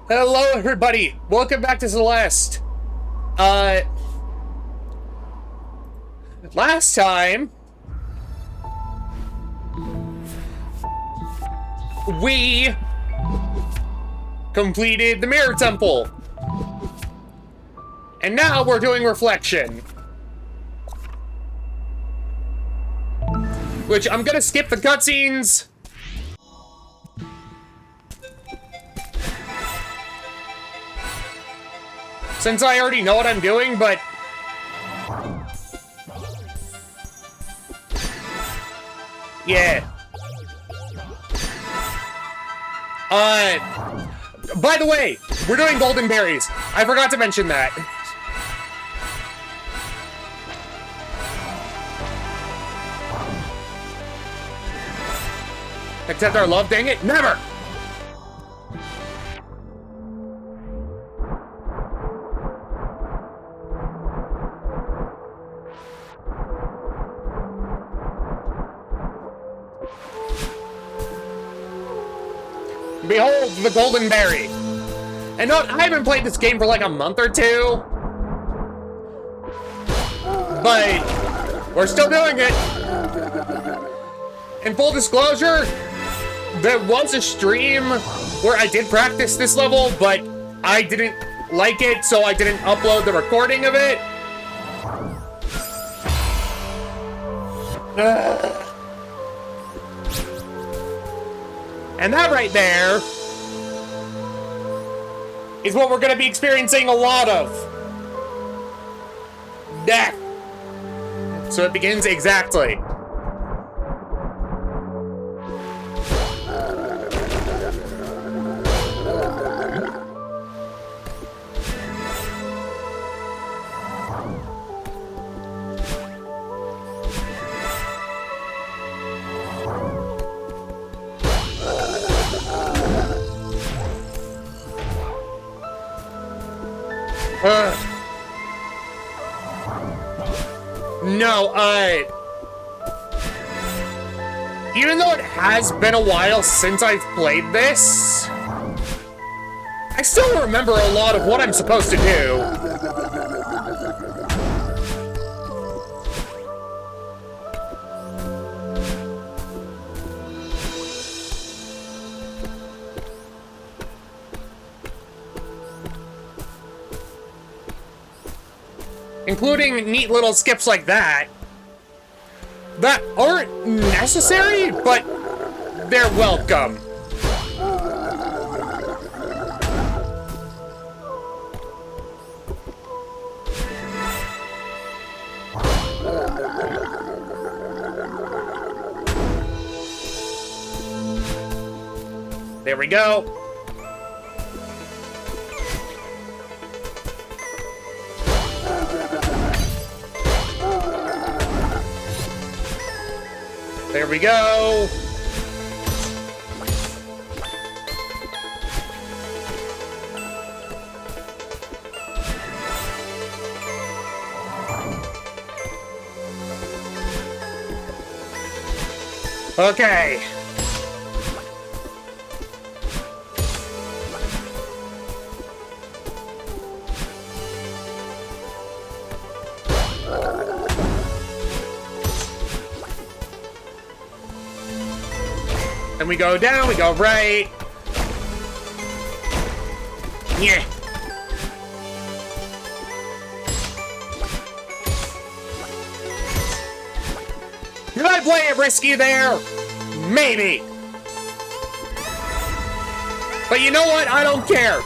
Hello, everybody. Welcome back to Celeste. Last time we completed the Mirror Temple, and now we're doing Reflection, which I'm gonna skip the cutscenes. Since I already know what I'm doing, but yeah. By the way, we're doing golden berries. I forgot to mention that. Accept our love, dang it, never! Behold the golden berry. And no, I haven't played this game for like a month or two, but we're still doing it. In full disclosure, there was a stream where I did practice this level, but I didn't like it, so I didn't upload the recording of it. And that right there is what we're going to be experiencing a lot of. Death. So it begins exactly. No, even though it has been a while since I've played this, I still remember a lot of what I'm supposed to do. Including neat little skips like that aren't necessary, but they're welcome. There we go. There we go. Okay. And we go down, we go right. Yeah. Did I play it risky there? Maybe. But you know what? I don't care.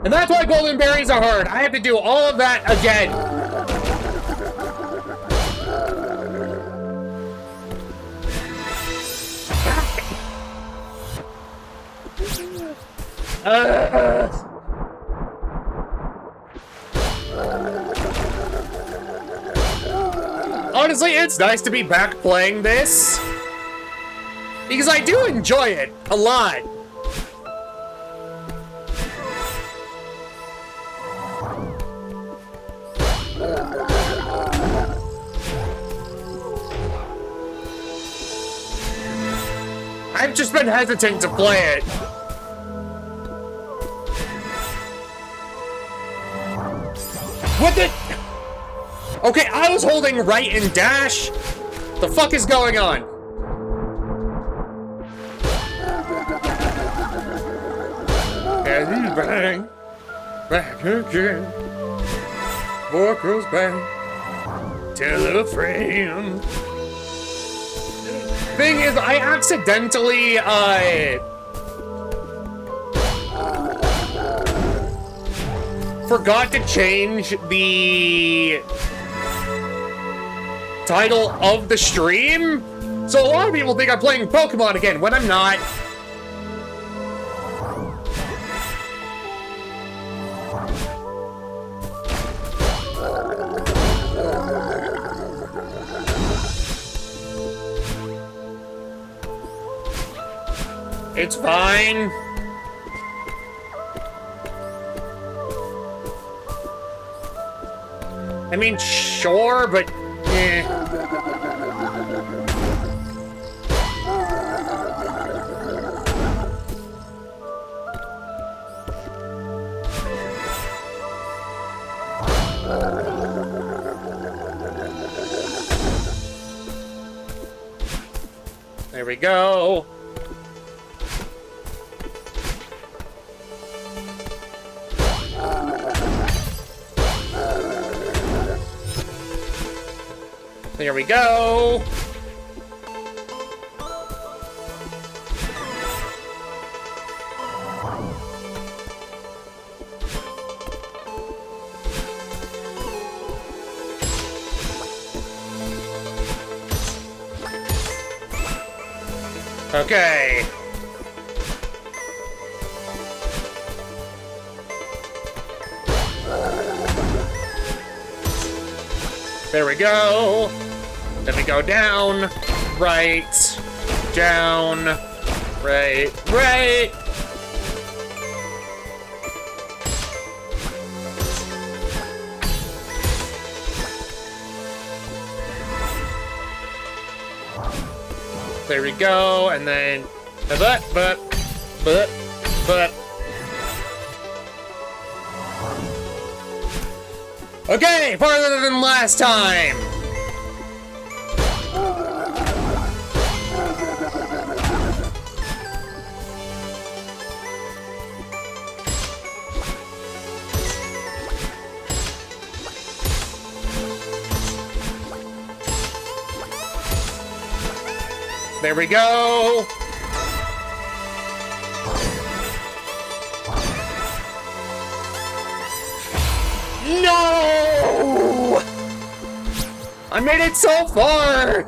And that's why golden berries are hard. I have to do all of that again. Honestly, it's nice to be back playing this, because I do enjoy it a lot. I've just been hesitant to play it. What the? Okay, I was holding right and dash. The fuck is going on? And he's back again. Boy goes back. Tell a friend. Thing is, I accidentally, forgot to change the title of the stream. So a lot of people think I'm playing Pokemon again, when I'm not. It's fine. I mean, sure, but eh. There we go. There we go. Okay. There we go. Then we go down, right, down, right, right. There we go, and then but. Okay, farther than last time. There we go. No! I made it so far.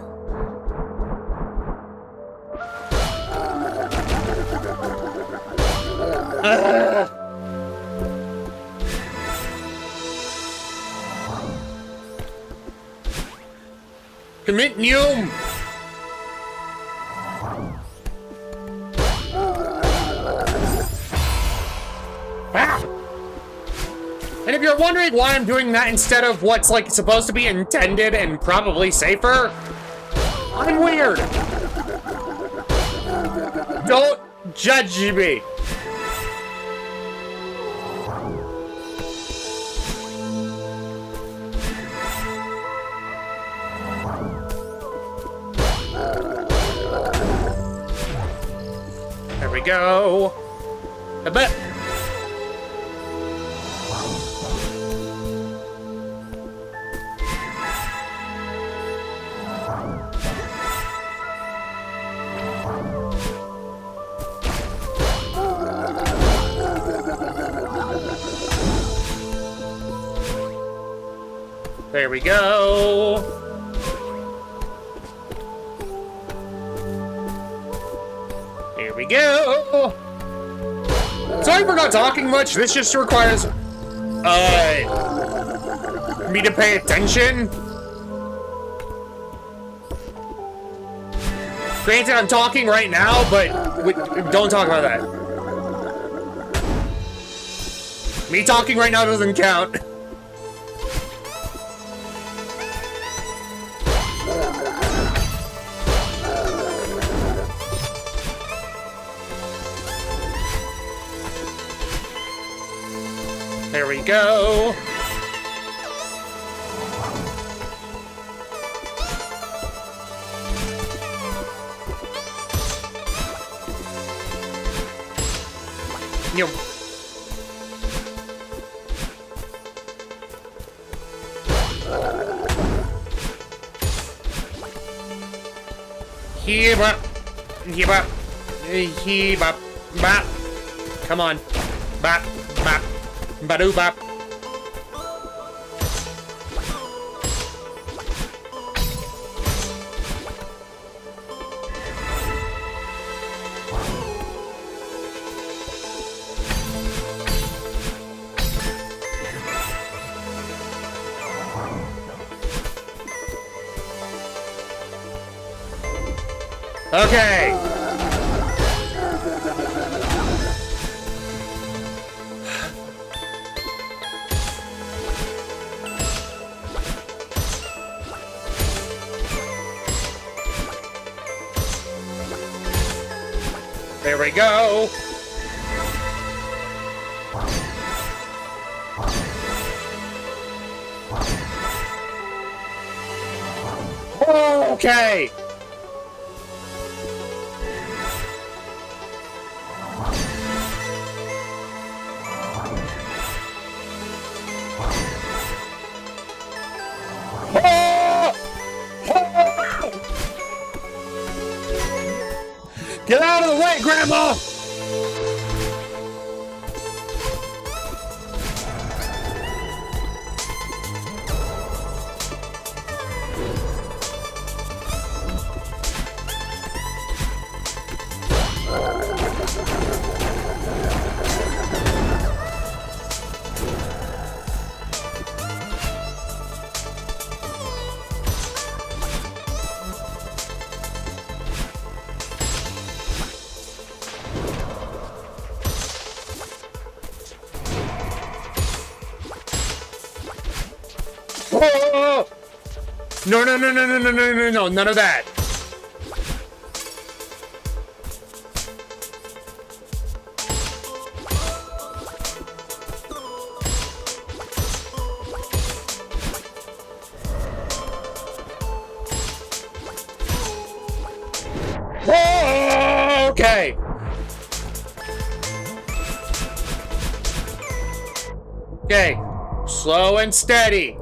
Commit new. And if you're wondering why I'm doing that instead of what's like supposed to be intended and probably safer, I'm weird. Don't judge me. There we go. A bit. There we go. Here we go. Sorry for not talking much. This just requires me to pay attention. Granted, I'm talking right now, but don't talk about that. Me talking right now doesn't count. There we go. You. Heave up. Heave up. Heave up. Bop. Come on. Bop. Bop. Badoo bop. Okay. There we go. Okay. Get out of the way, Grandma! Oh! No, no, no, no, no, no, no, no, no, none of that. Oh, okay. Okay, slow and steady.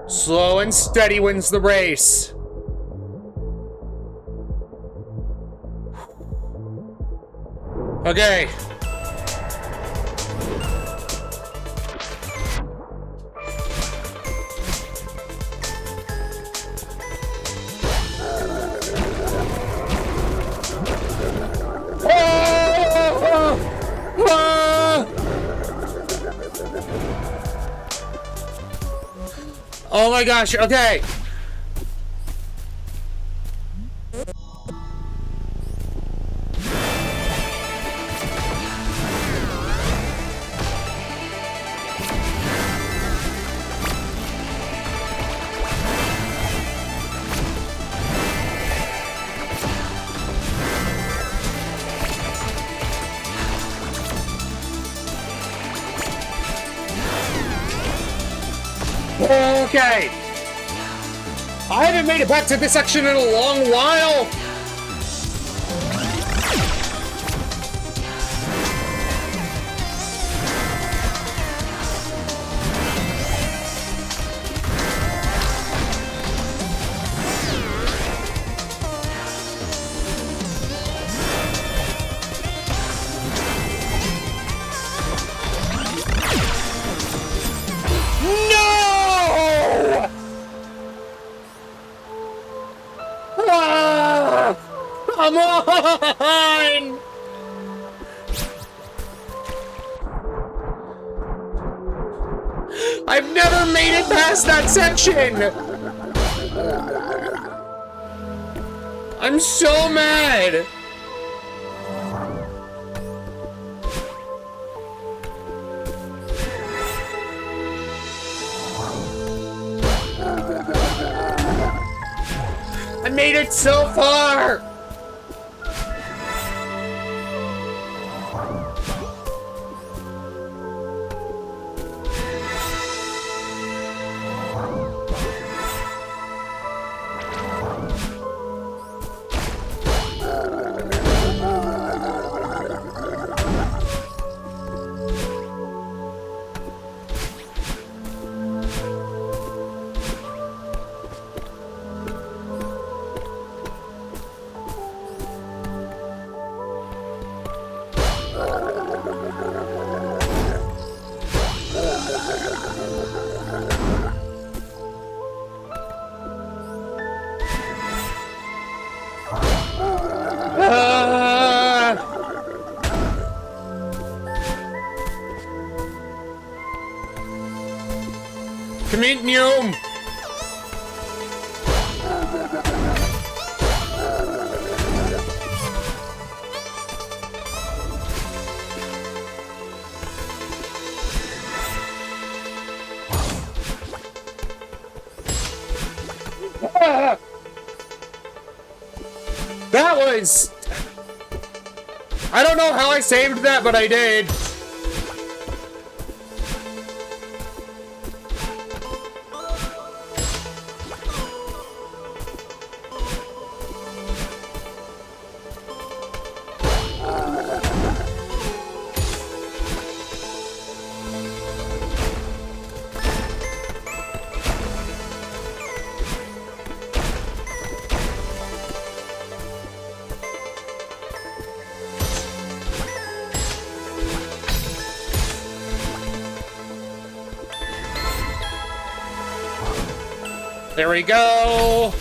Slow and steady wins the race. Okay. Oh my gosh, okay. Okay. I haven't made it back to this section in a long while. Come on! I've never made it past that section! I'm so mad! I made it so far! Communium! That was... I don't know how I saved that, but I did. There we go.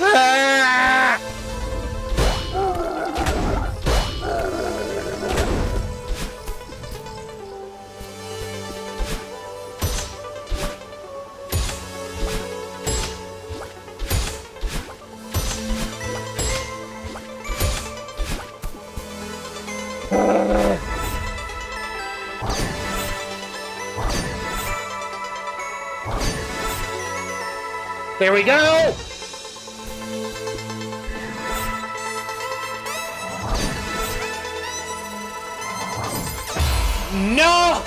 Ah! There we go! No!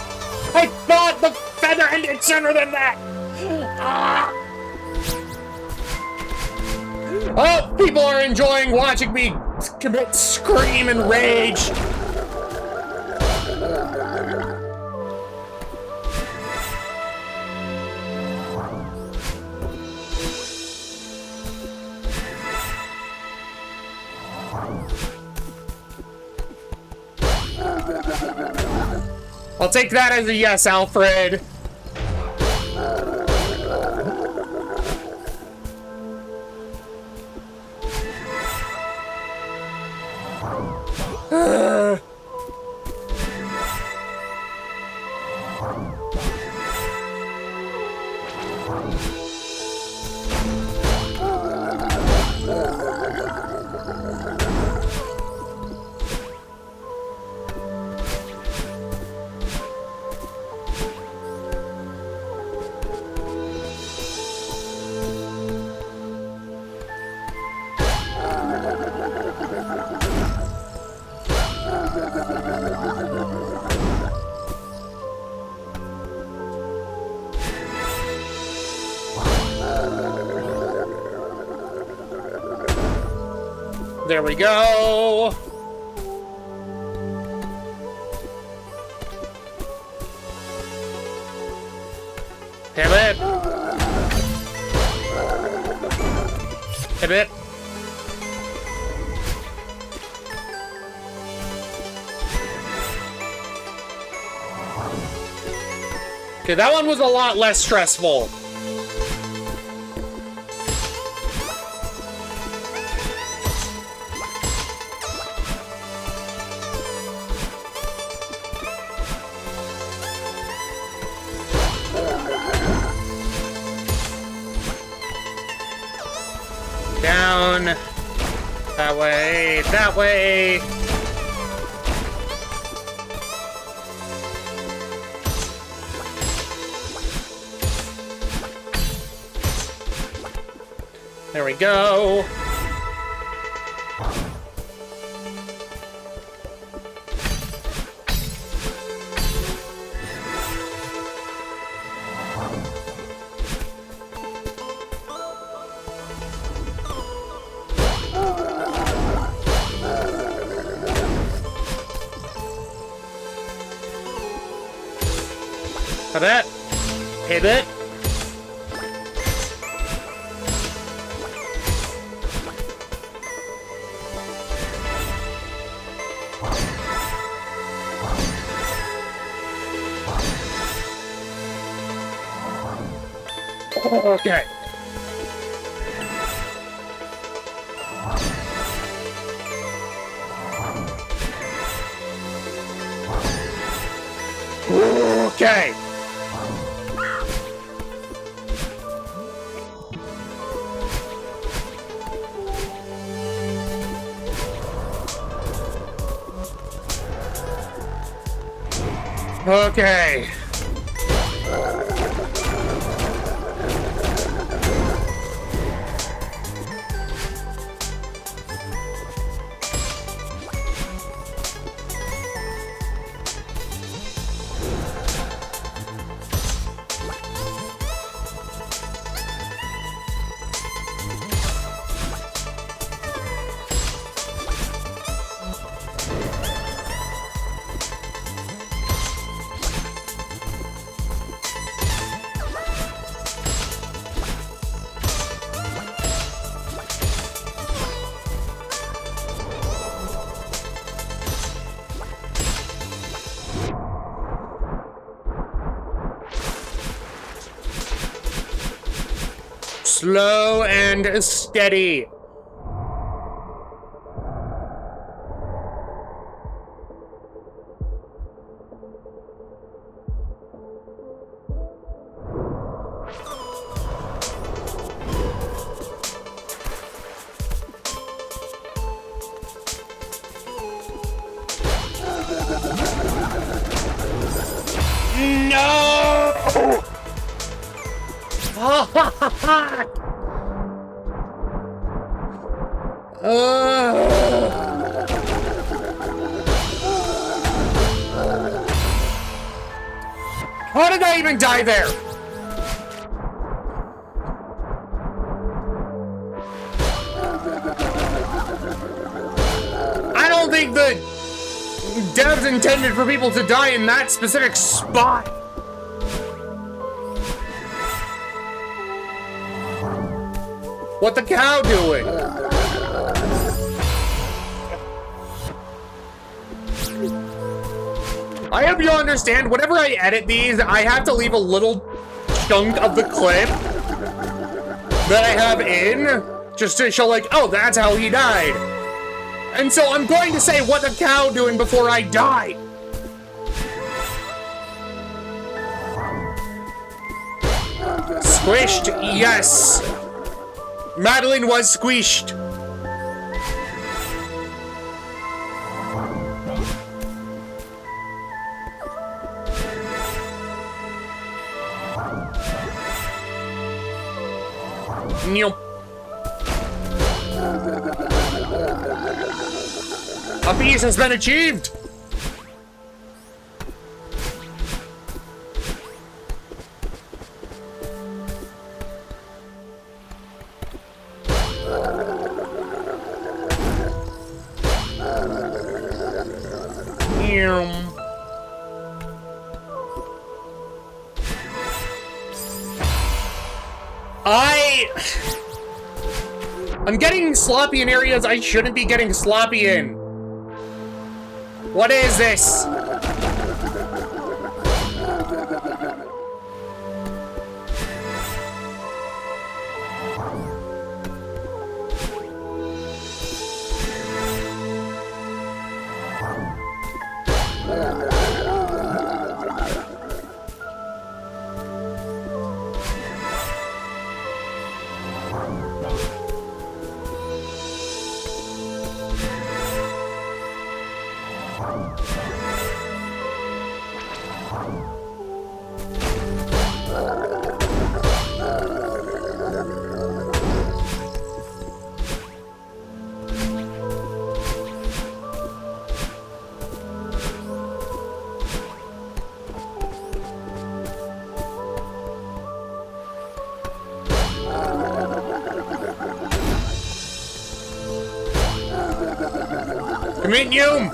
I thought the feather ended sooner than that! Ah! Oh, people are enjoying watching me commit scream and rage! I'll take that as a yes, Alfred. There we go. Pivot. Pivot. Okay, that one was a lot less stressful. Down. That way. That way. There we go. Pivot. Pivot. Okay. Okay. Okay. Slow and steady. No! How did I even die there? I don't think the devs intended for people to die in that specific spot. What the cow doing? I hope you understand, whenever I edit these, I have to leave a little chunk of the clip that I have in, just to show like, oh, that's how he died. And so I'm going to say, what the cow doing before I die? Squished, yes. Madeline was squished. Nope. A piece has been achieved. I'm getting sloppy in areas I shouldn't be getting sloppy in. What is this? Communium!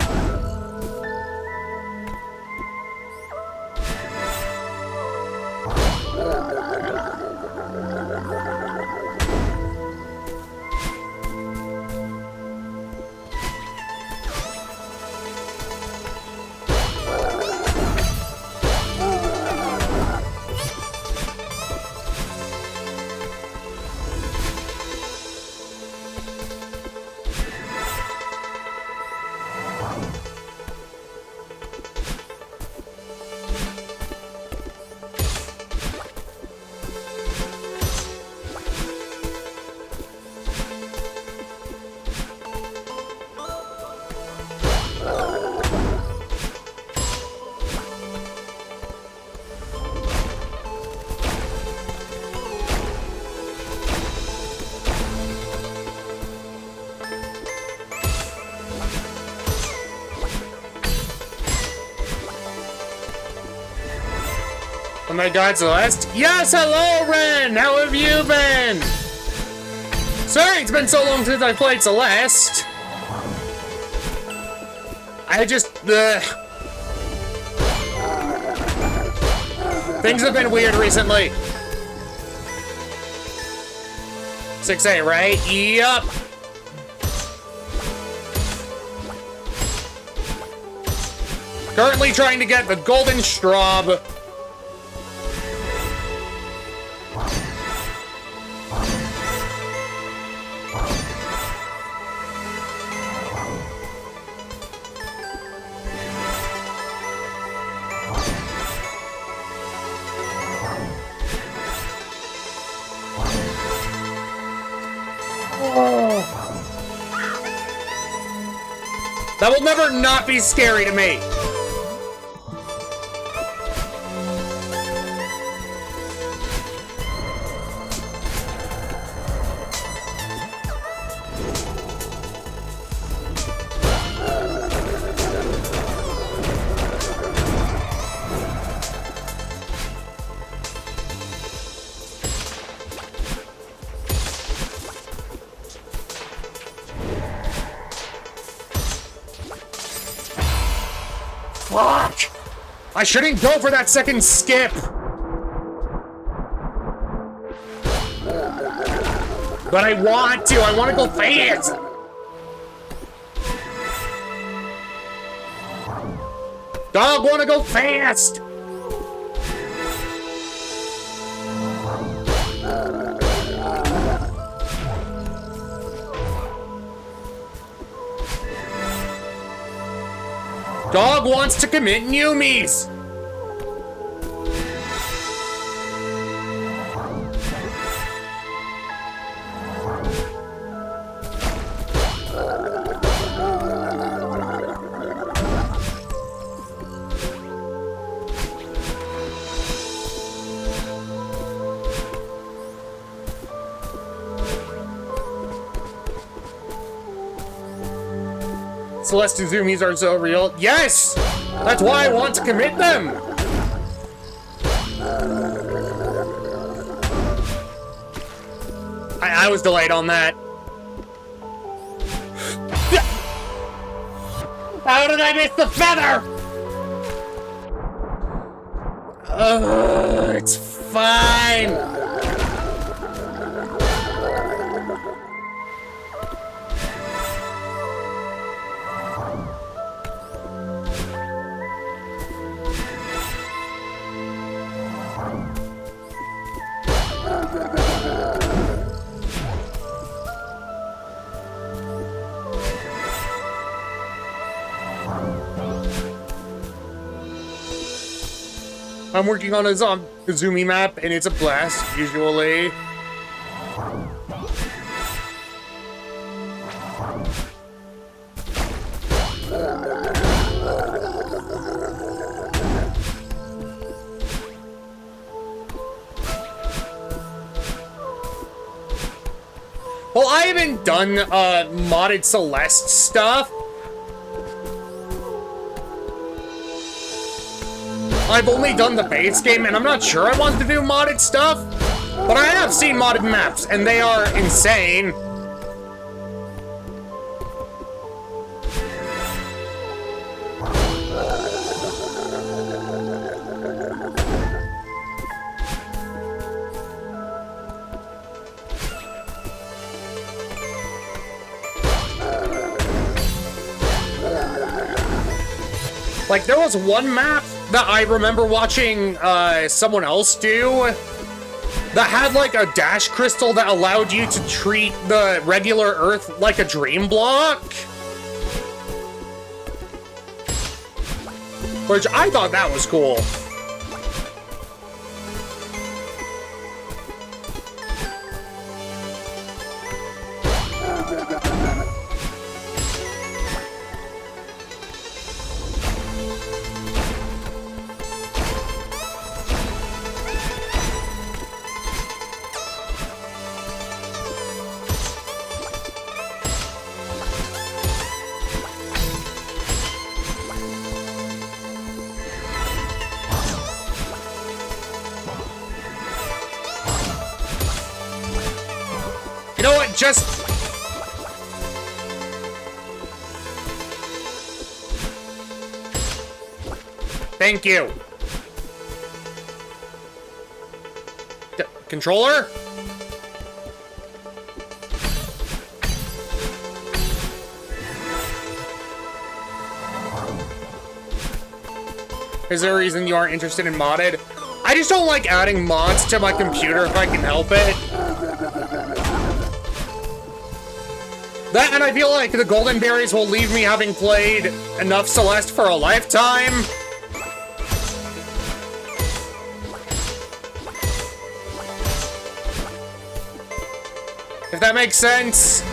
Oh my god, Celeste? Yes, hello, Ren! How have you been? Sorry, it's been so long since I played Celeste. I just, things have been weird recently. 6A, right? Yup. Currently trying to get the golden straw. That will never not be scary to me. Fuck! I shouldn't go for that second skip! But I want to go fast! Dog wanna go fast! Dog wants to commit Yumis! Celeste Zumis are so real. Yes! That's why I want to commit them! I was delayed on that. How did I miss the feather? It's fine. I'm working on a Zumi map, and it's a blast, usually. Well, I haven't done modded Celeste stuff. I've only done the base game, and I'm not sure I want to do modded stuff, but I have seen modded maps, and they are insane. Like, there was one map that I remember watching someone else do that had like a dash crystal that allowed you to treat the regular Earth like a dream block. Which I thought that was cool. just... Thank you. Controller? Is there a reason you aren't interested in modded? I just don't like adding mods to my computer if I can help it. That, and I feel like the golden berries will leave me having played enough Celeste for a lifetime. If that makes sense.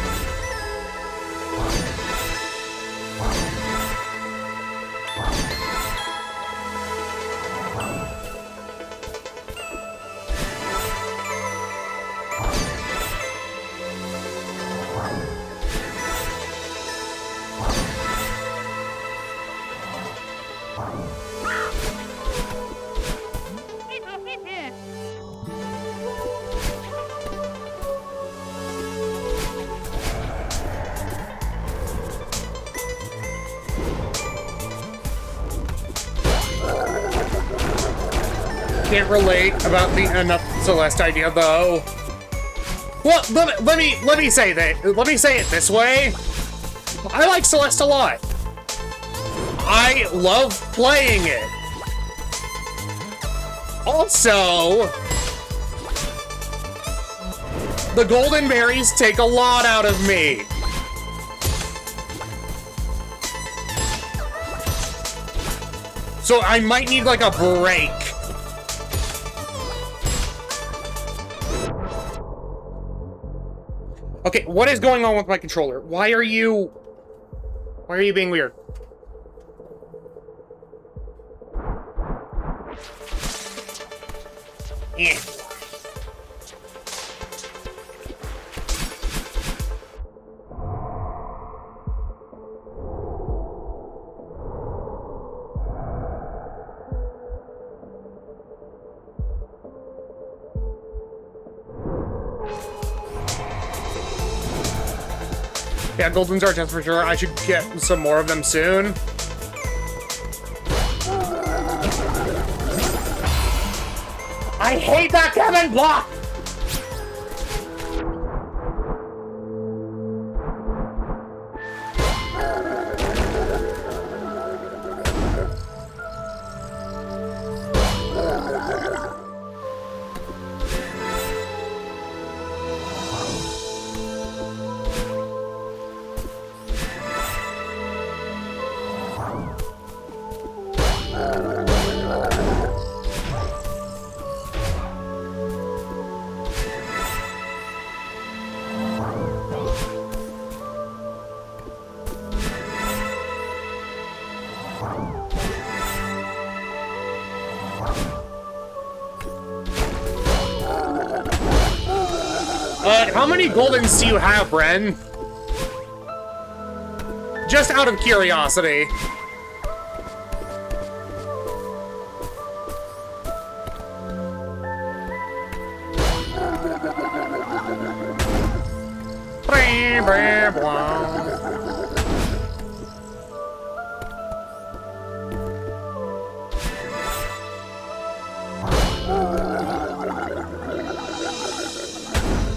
Can't relate about the enough Celeste idea though. Well, let me say that. Let me say it this way. I like Celeste a lot. I love playing it. Also, the golden berries take a lot out of me. So I might need like a break. Okay, what is going on with my controller? Why are you being weird? Eh. Yeah, Goldens are just for sure. I should get some more of them soon. I hate that Kevin block! How many Goldens do you have, Ren? Just out of curiosity.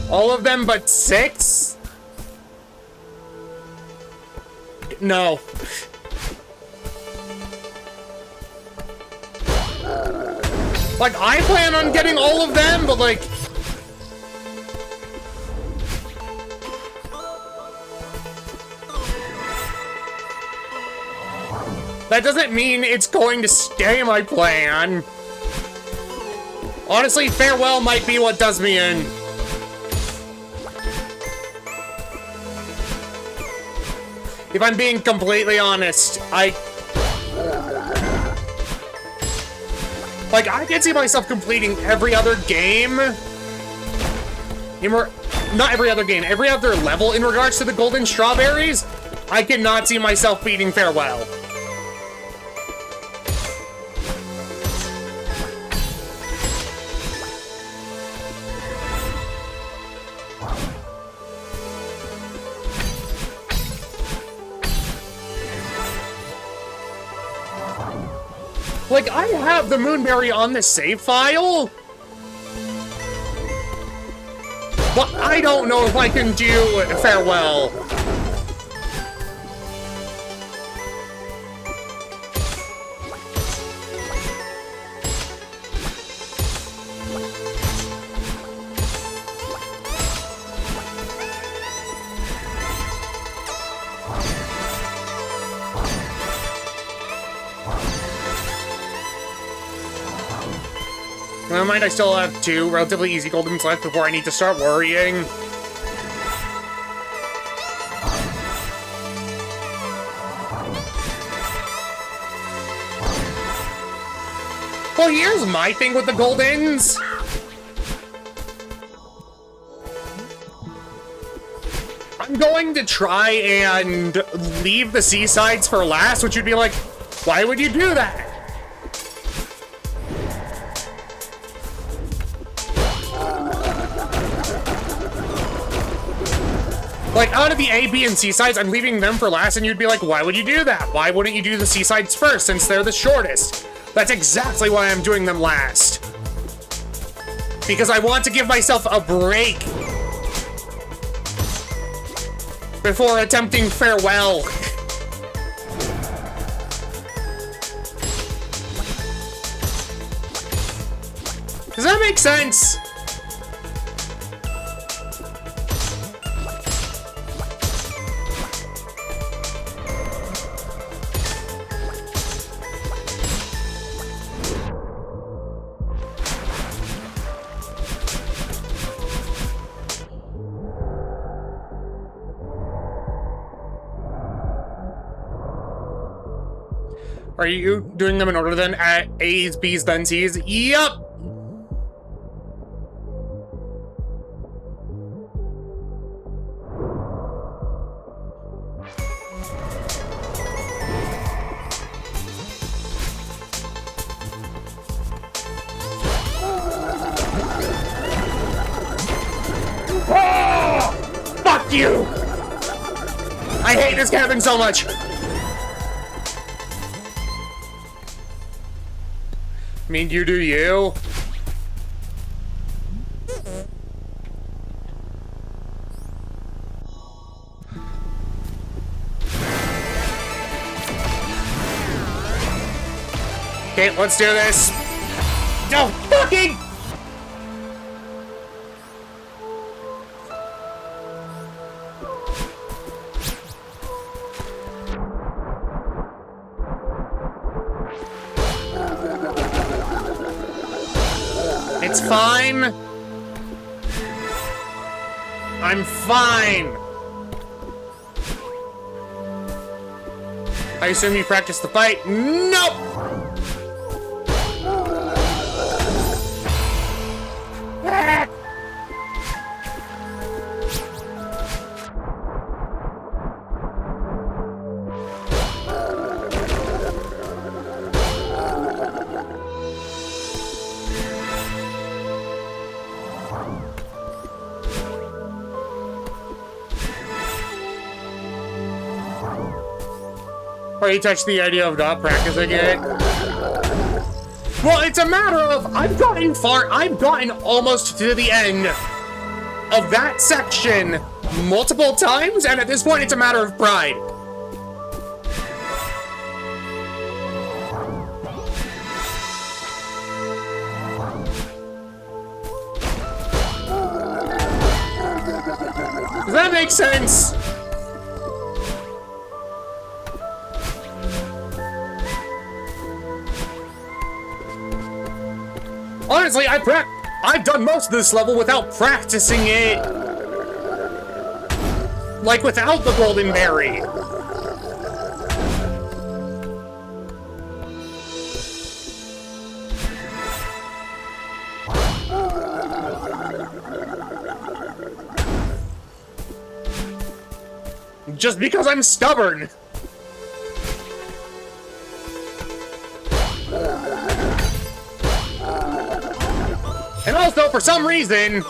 All of them but 6? No. Like, I plan on getting all of them, but like... that doesn't mean it's going to stay my plan. Honestly, farewell might be what does me in. If I'm being completely honest, I can see myself completing every other game. Not every other game, every other level in regards to the golden strawberries. I cannot see myself beating Farewell. Like, I have the moonberry on the save file, but I don't know if I can do farewell. Never mind, I still have 2 relatively easy goldens left before I need to start worrying. Well, here's my thing with the goldens. I'm going to try and leave the seasides for last, which would be like, why would you do that? Like, out of the A, B, and C sides, I'm leaving them for last, and you'd be like, why would you do that? Why wouldn't you do the C sides first, since they're the shortest? That's exactly why I'm doing them last. Because I want to give myself a break before attempting farewell. Does that make sense? Are you doing them in order then? At A's, B's, then C's? Yup! Oh! Fuck you! I hate this cabin so much! I mean, you do you. Okay, let's do this. No, fucking! It's fine. I'm fine. I assume you practiced the fight? Nope! Ah! Or you touch the idea of not practicing it? Well, it's a matter of, I've gotten almost to the end of that section multiple times, and at this point, it's a matter of pride. Does that make sense? Honestly, I've done most of this level without practicing it. Like, without the golden berry. Just because I'm stubborn. And also, for some reason,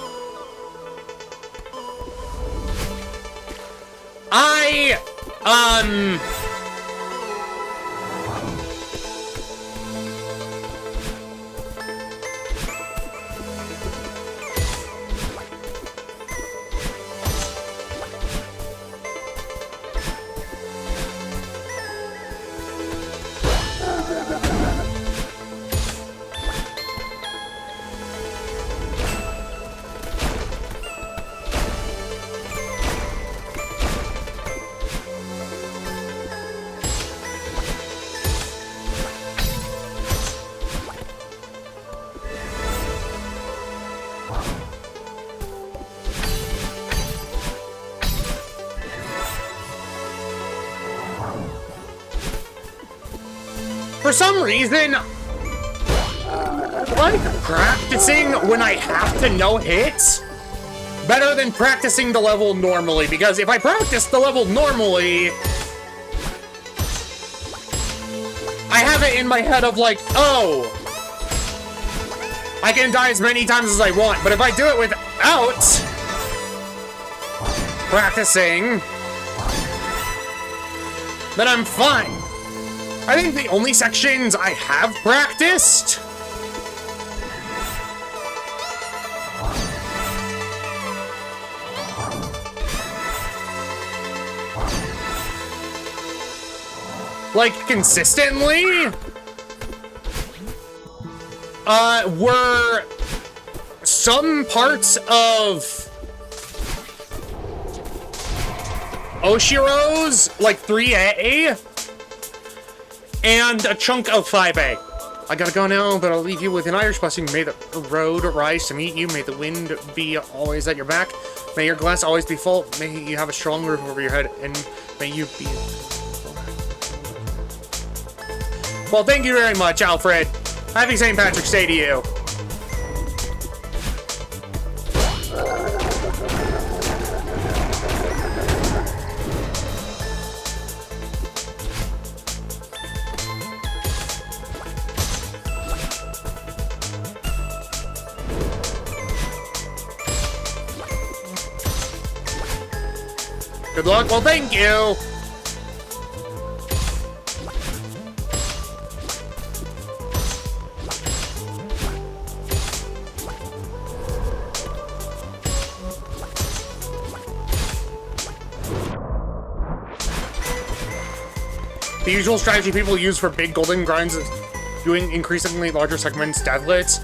For some reason, I like practicing when I have to no hits better than practicing the level normally, because if I practice the level normally, I have it in my head of like, oh, I can die as many times as I want, but if I do it without practicing, then I'm fine. I think the only sections I have practiced like consistently were some parts of Oshiro's like 3A and a chunk of 5A. I gotta go now, but I'll leave you with an Irish blessing. May the road rise to meet you. May the wind be always at your back. May your glass always be full. May you have a strong roof over your head, and may you be... Well, thank you very much, Alfred. Happy St. Patrick's Day to you. Good luck. Well, thank you. The usual strategy people use for big golden grinds is doing increasingly larger segments, deathlets.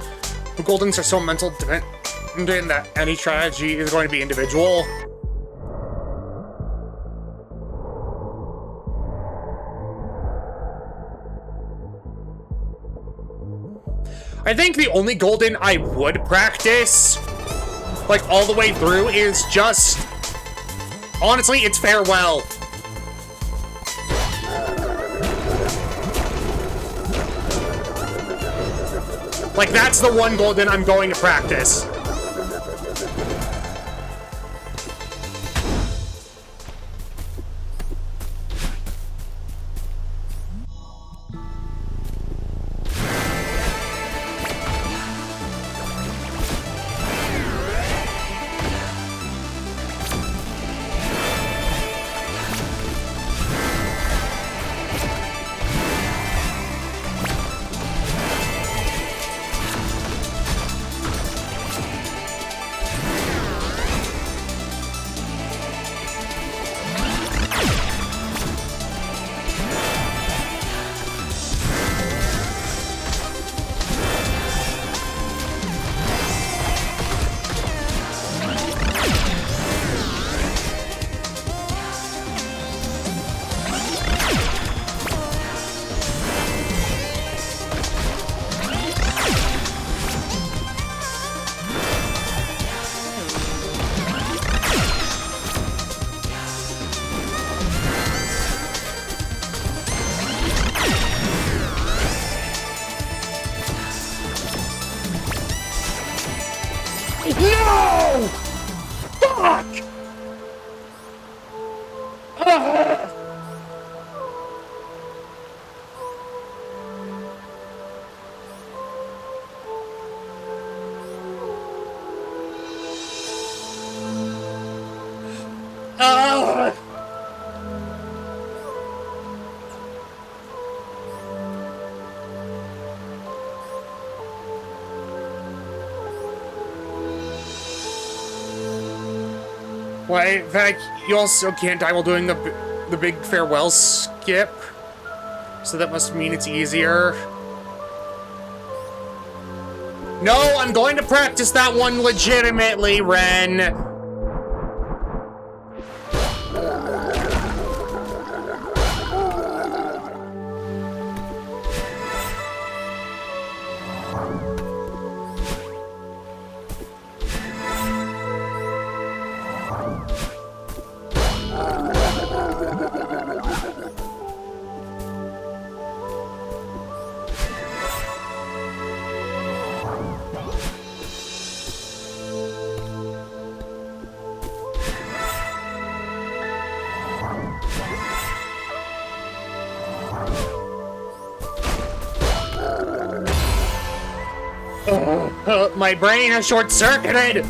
The goldens are so mental dependent that any strategy is going to be individual. I think the only golden I would practice, like all the way through, is just, honestly, it's farewell. Like, that's the one golden I'm going to practice. No! Fuck! Well, in fact, you also can't die while doing the big farewell skip, so that must mean it's easier. No, I'm going to practice that one legitimately, Ren. My brain has short-circuited!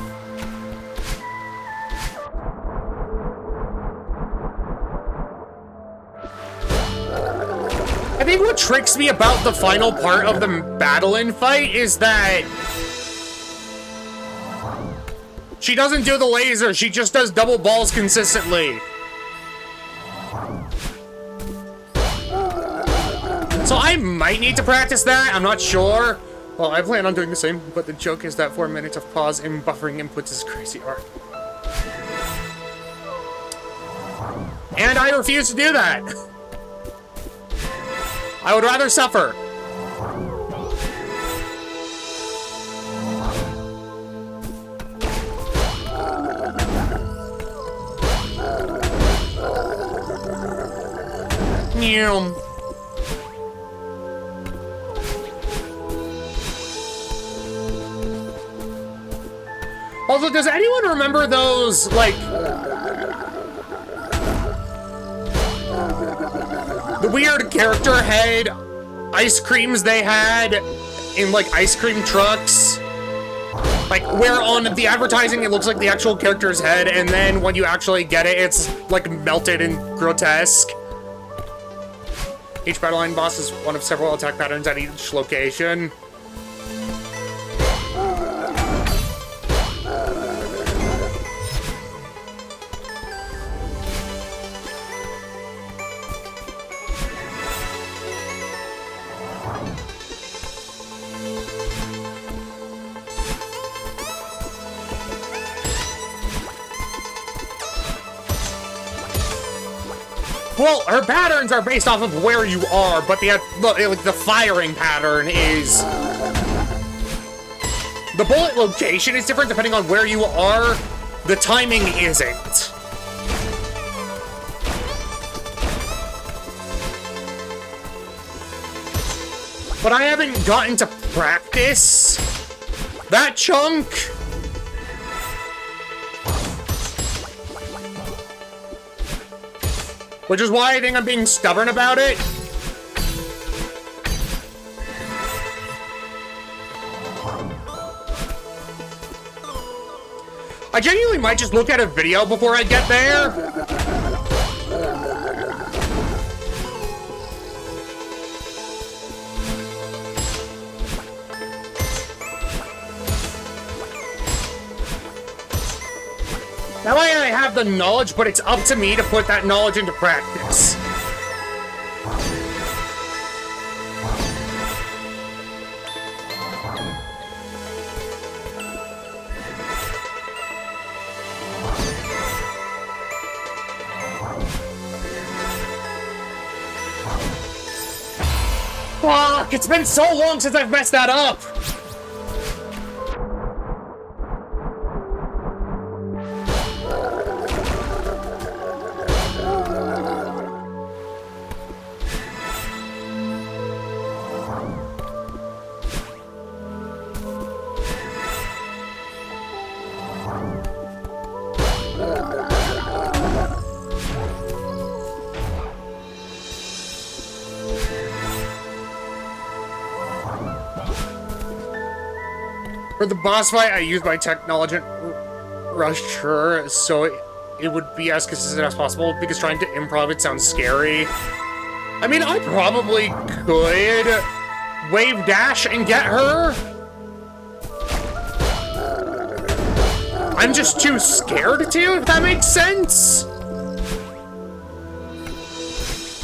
I think what tricks me about the final part of the battle-in fight is that she doesn't do the laser, she just does double balls consistently. So I might need to practice that, I'm not sure. Well, I plan on doing the same, but the joke is that 4 minutes of pause and buffering inputs is crazy art. And I refuse to do that. I would rather suffer. Meow. Also, does anyone remember those, like, the weird character head ice creams they had in, like, ice cream trucks? Like, where on the advertising it looks like the actual character's head, and then when you actually get it, it's, like, melted and grotesque. Each battle line boss is one of several attack patterns at each location. Well, her patterns are based off of where you are, but the firing pattern is... The bullet location is different depending on where you are. The timing isn't. But I haven't gotten to practice that chunk. Which is why I think I'm being stubborn about it. I genuinely might just look at a video before I get there. That way I have the knowledge, but it's up to me to put that knowledge into practice. Fuck, it's been so long since I've messed that up! For the boss fight, I used my Technologent Rusher, so it would be as consistent as possible, because trying to improv it sounds scary. I mean, I probably could wave dash and get her. I'm just too scared to, if that makes sense.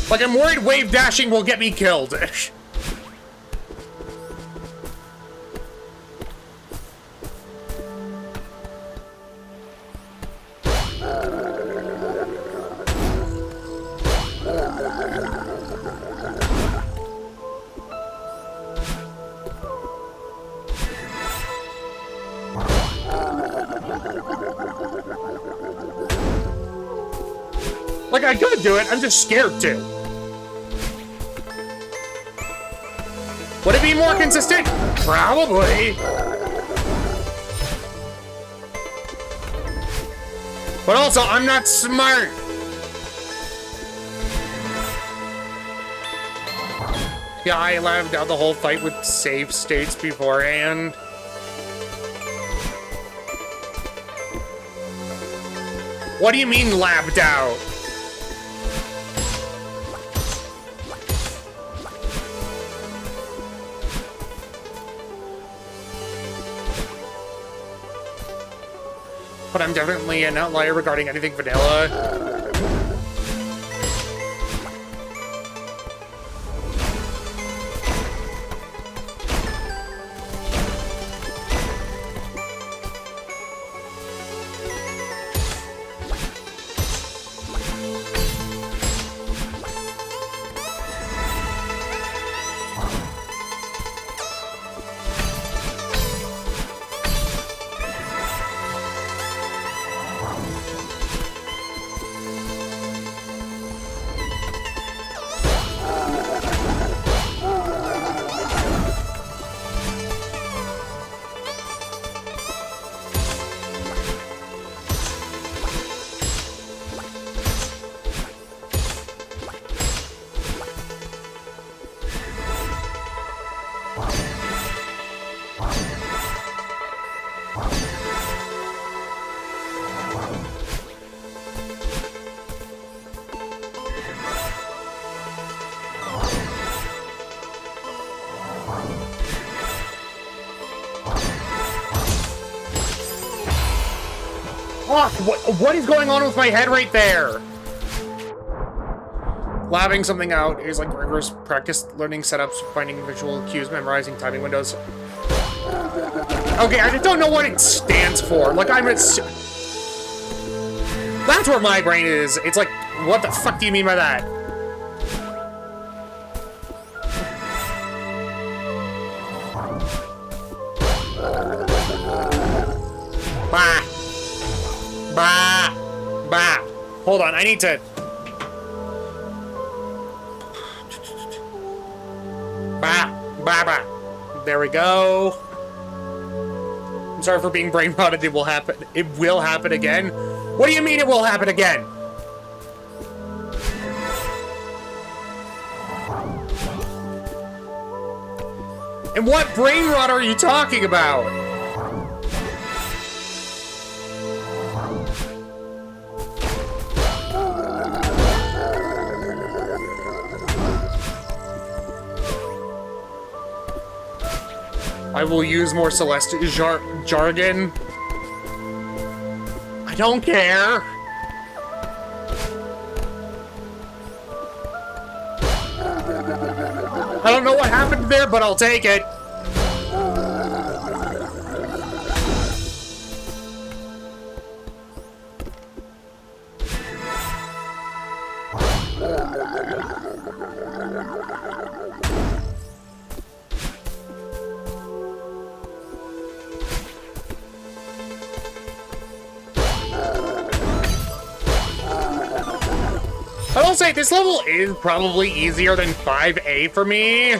Like, I'm worried wave dashing will get me killed. Like, I could do it, I'm just scared to. Would it be more consistent? Probably. But also, I'm not smart. Yeah, I labbed out the whole fight with save states beforehand. What do you mean labbed out? But I'm definitely an outlier regarding anything vanilla. What is going on with my head right there? Labbing something out is like rigorous practice, learning setups, finding visual cues, memorizing timing windows. Okay, I just don't know what it stands for. Like, that's where my brain is. It's like, what the fuck do you mean by that? Bah. Bah! Bah! Hold on, I need to... Bah! Bah! Bah! There we go. I'm sorry for being brain rotted. It will happen. It will happen again. What do you mean it will happen again? And what brain rot are you talking about? I will use more Celeste jargon. I don't care. I don't know what happened there, but I'll take it. I will say, this level is probably easier than 5A for me. I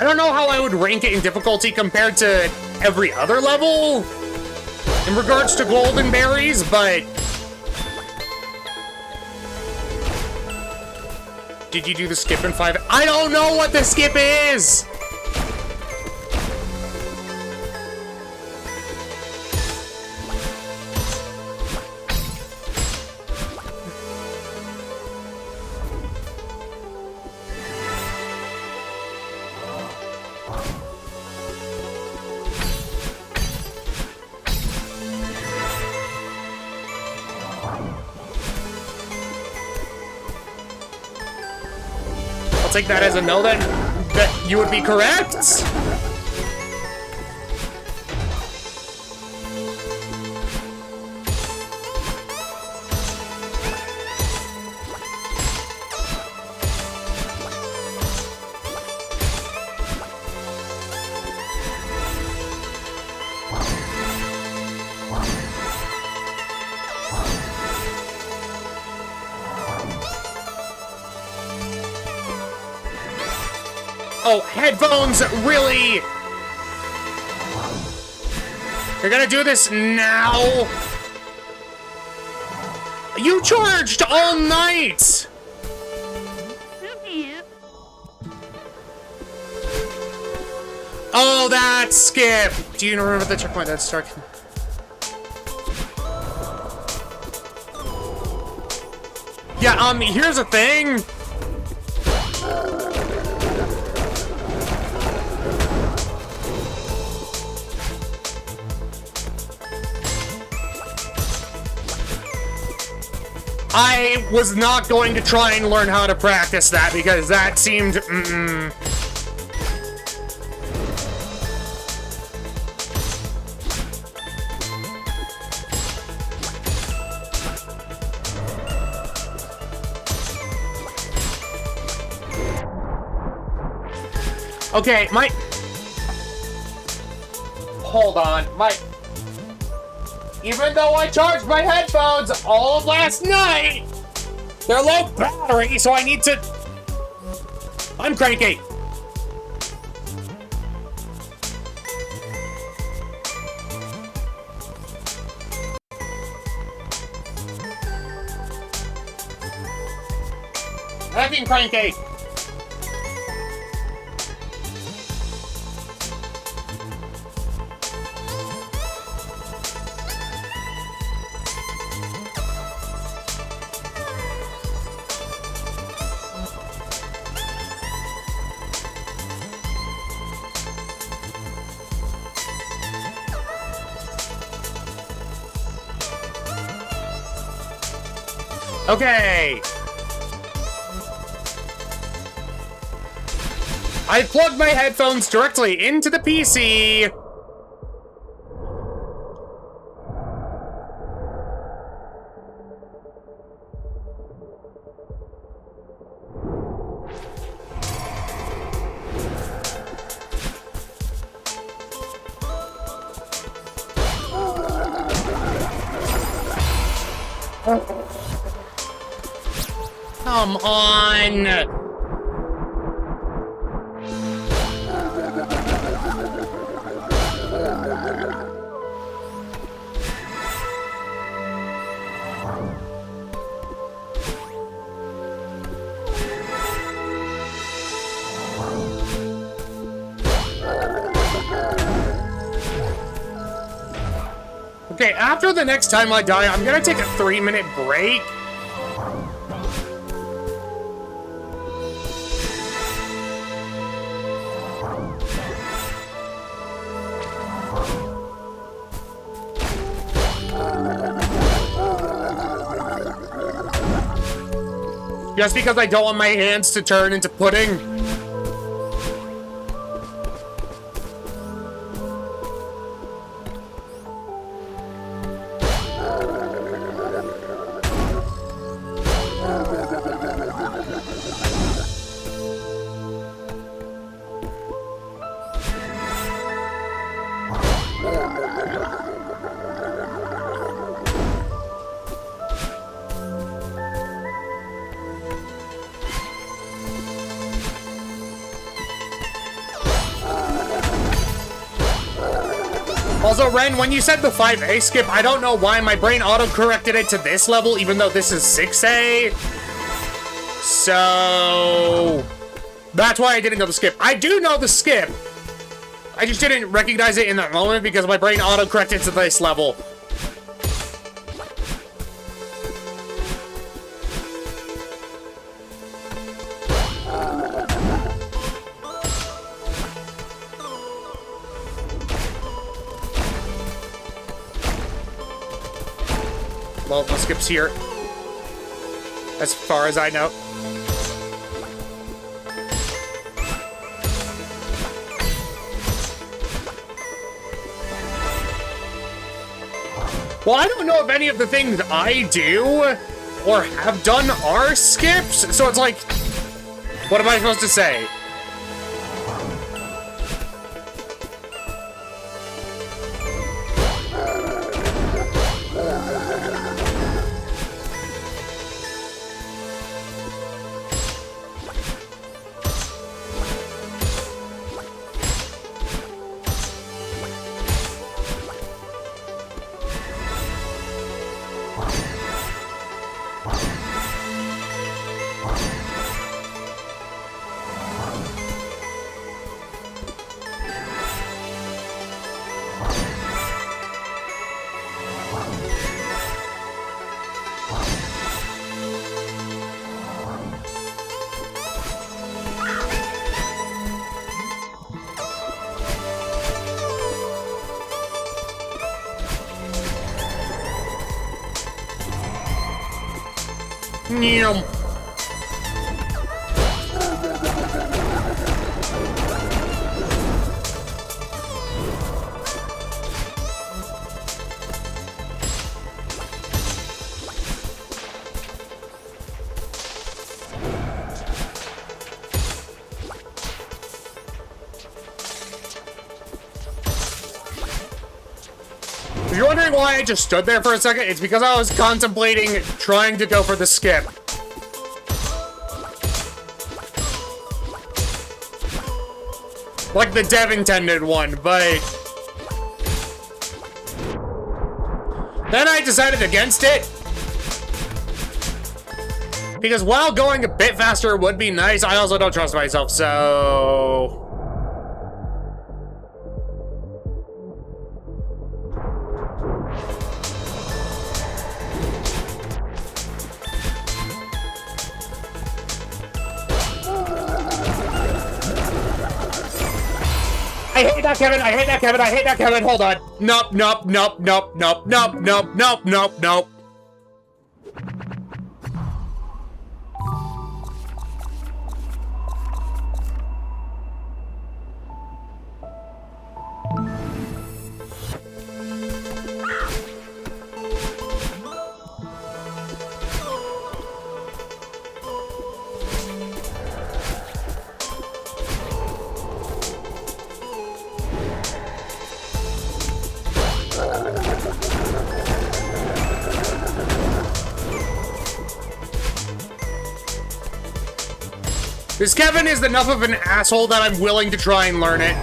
don't know how I would rank it in difficulty compared to every other level in regards to golden berries, but... Did you do the skip in 5? I don't know what the skip is! I'll take that as a no then, that you would be correct. Oh, headphones, really? You're gonna do this now? You charged all night! Oh, that's Skip! Do you remember the checkpoint that's stuck? Yeah, here's the thing. I was not going to try and learn how to practice that because that seemed, Okay, hold on, even though I charged my headphones all of last night, they're low battery, so I need to... I'm cranky. Acting cranky. Okay. I plugged my headphones directly into the PC. Come on. Okay, after the next time I die, I'm gonna take a 3-minute break. Just because I don't want my hands to turn into pudding. Also, Ren, when you said the 5A skip, I don't know why my brain auto-corrected it to this level, even though this is 6A. So... that's why I didn't know the skip. I do know the skip. I just didn't recognize it in that moment because my brain auto-corrected to this level. Well, no skips here, as far as I know. Well, I don't know if any of the things I do or have done are skips, so it's like, what am I supposed to say? Nyum. If you're wondering why I just stood there for a second, it's because I was contemplating trying to go for the skip. Like the dev intended one, but then I decided against it. Because while going a bit faster would be nice, I also don't trust myself, so... I hate that, Kevin. I hate that, Kevin. I hate that, Kevin. Hold on. Nope, nope, nope, nope, nope, nope, nope, nope, nope, nope. This Kevin is enough of an asshole that I'm willing to try and learn it.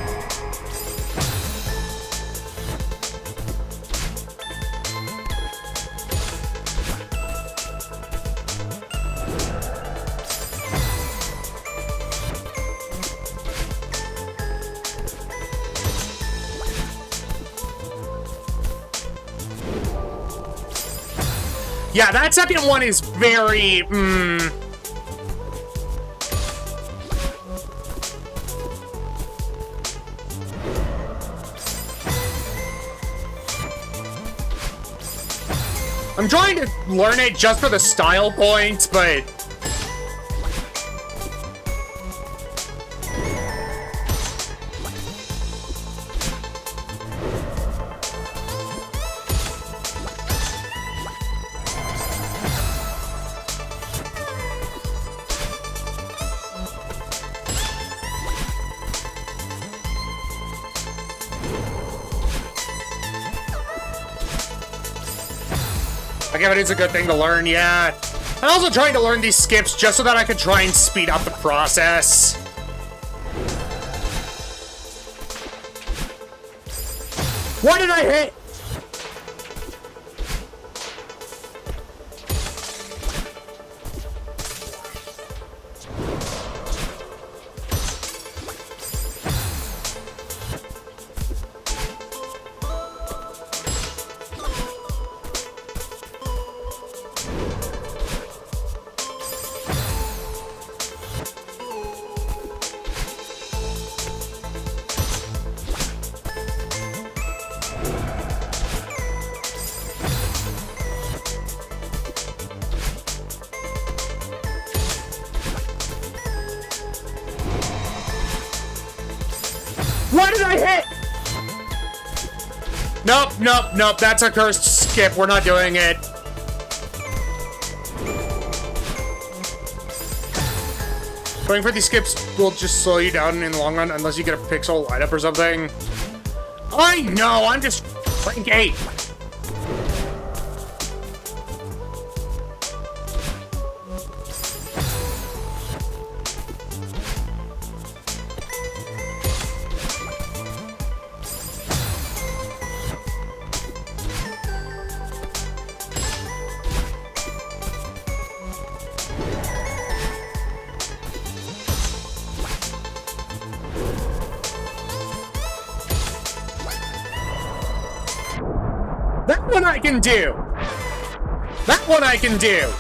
Yeah, that second one is very, I'm trying to learn it just for the style points, but... I guess it's a good thing to learn, yeah. I'm also trying to learn these skips just so that I could try and speed up the process. What did I hit? What did I hit? Nope, nope, nope. That's a cursed skip. We're not doing it. Going for these skips will just slow you down in the long run unless you get a pixel light up or something. I know, I'm just cranky. That one I can do. That one I can do.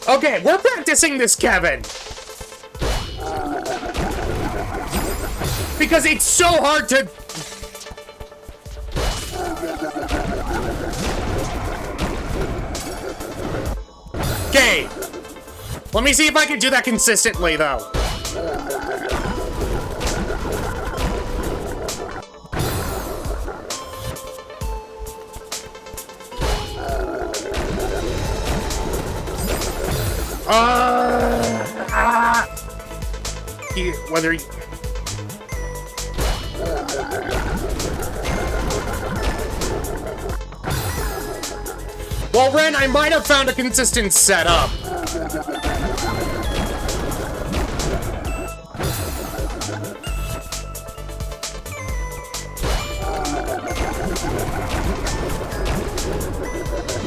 Okay, we're practicing this, Kevin. Because it's so hard to... Okay. Let me see if I can do that consistently, though. Whether he... Well, Ren, I might have found a consistent setup.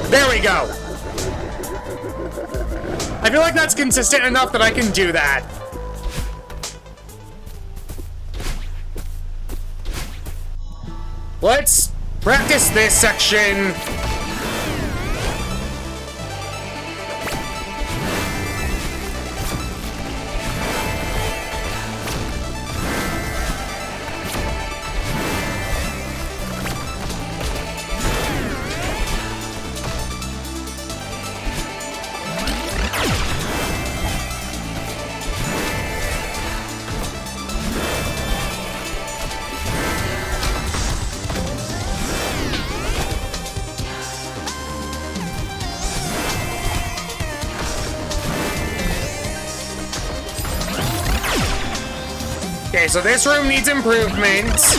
There we go. I feel like that's consistent enough that I can do that. Let's practice this section. Okay, so this room needs improvements.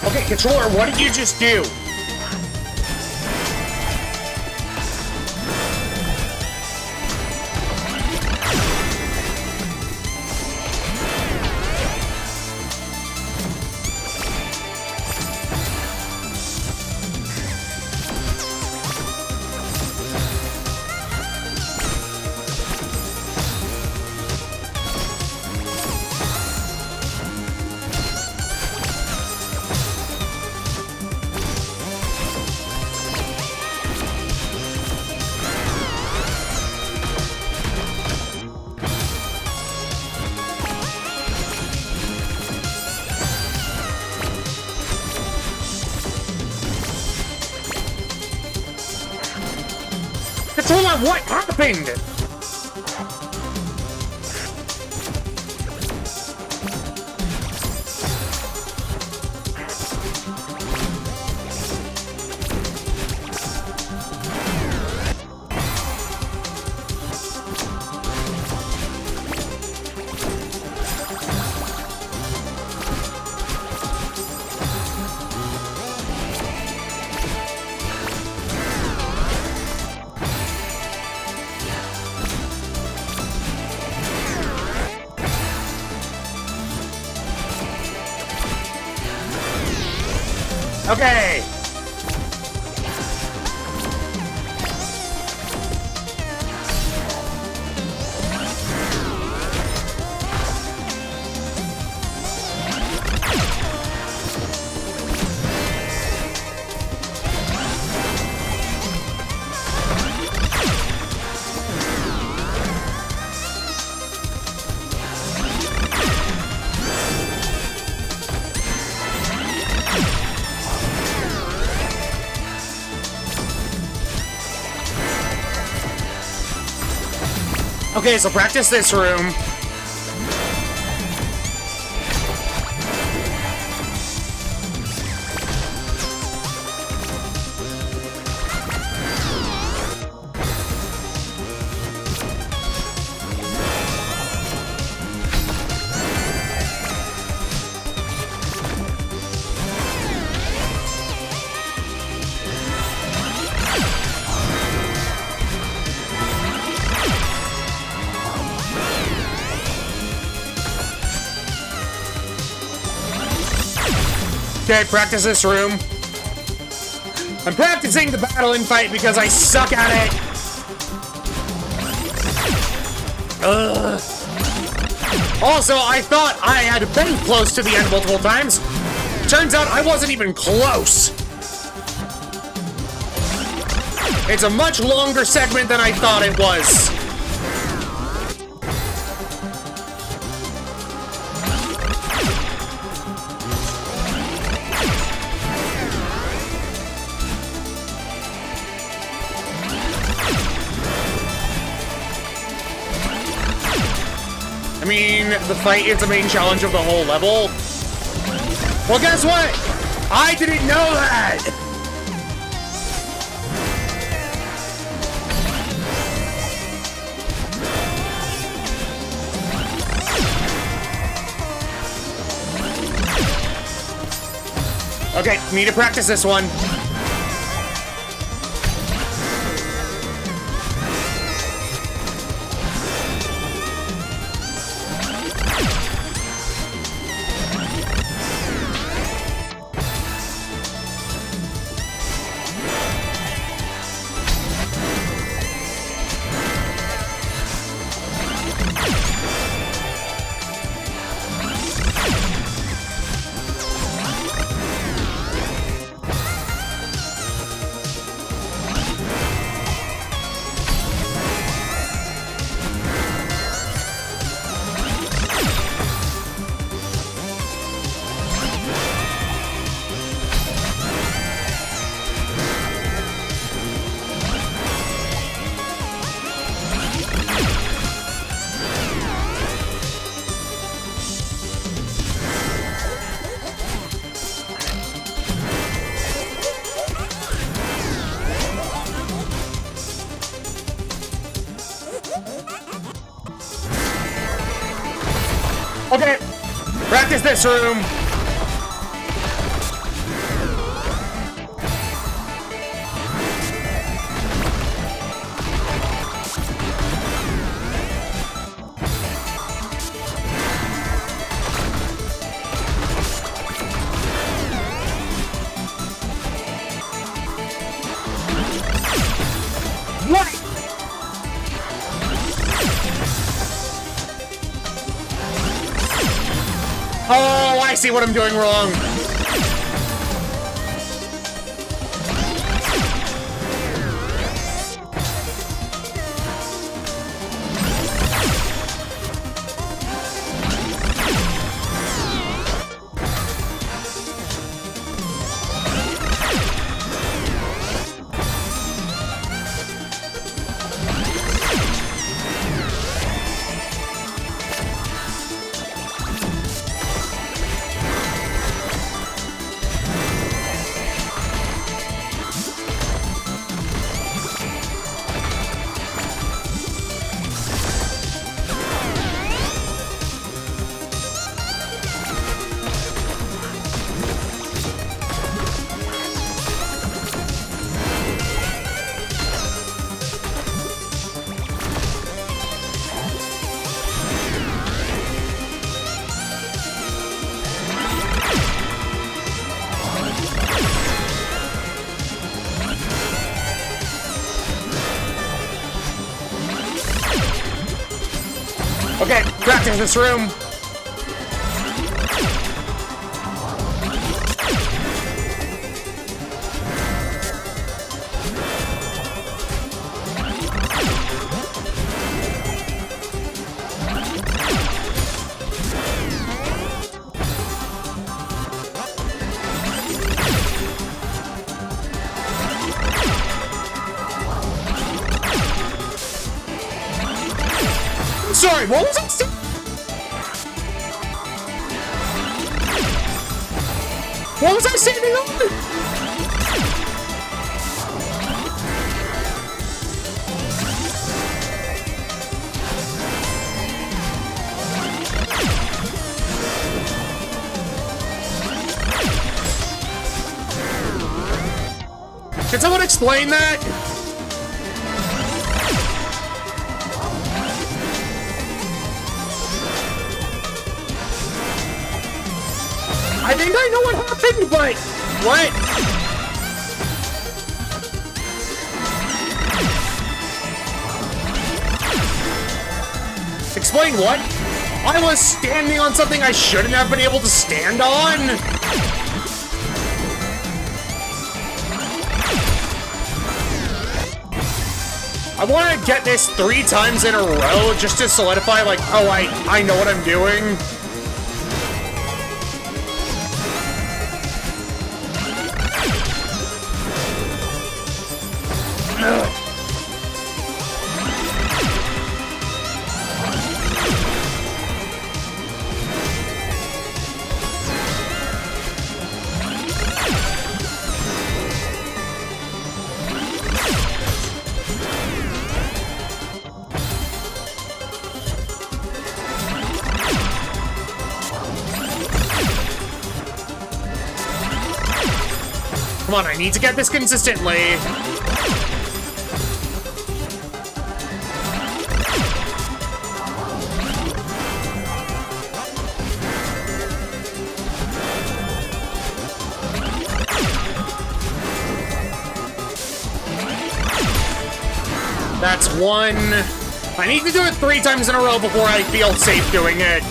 Okay, controller, what did you just do? Controller, what happened? Okay. Okay, so practice this room. Okay, practice this room. I'm practicing the battle and fight because I suck at it. Ugh. Also, I thought I had been close to the end multiple times. Turns out I wasn't even close. It's a much longer segment than I thought it was. I mean, the fight is the main challenge of the whole level. Well, guess what? I didn't know that! Okay, need to practice this one. Okay, practice this room. What? Oh, I see what I'm doing wrong. Okay, practice this room. Sorry, what was I saying? What was I standing on? Can someone explain that? I think I know what happened, but what? Explain what? I was standing on something I shouldn't have been able to stand on? I want to get this 3 times in a row just to solidify, like, oh, I know what I'm doing. Ugh. Come on, I need to get this consistently. That's 1. I need to do it 3 times in a row before I feel safe doing it.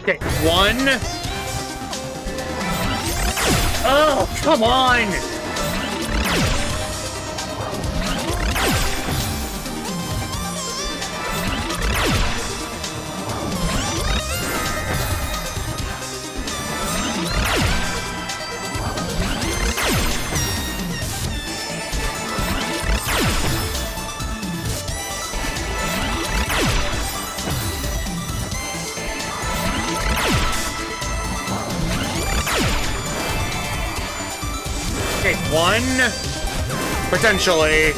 Okay, 1. Oh, come on! Okay, 1. Potentially.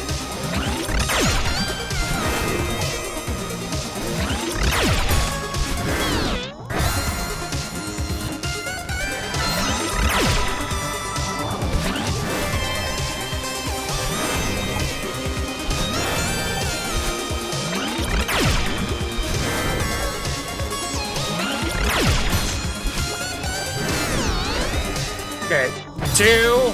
Okay, 2.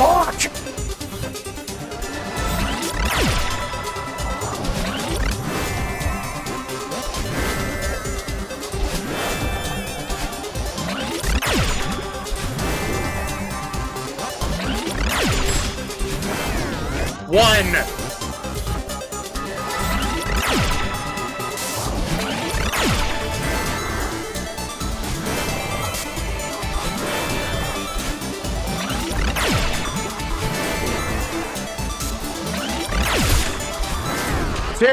Fuck! One. Two.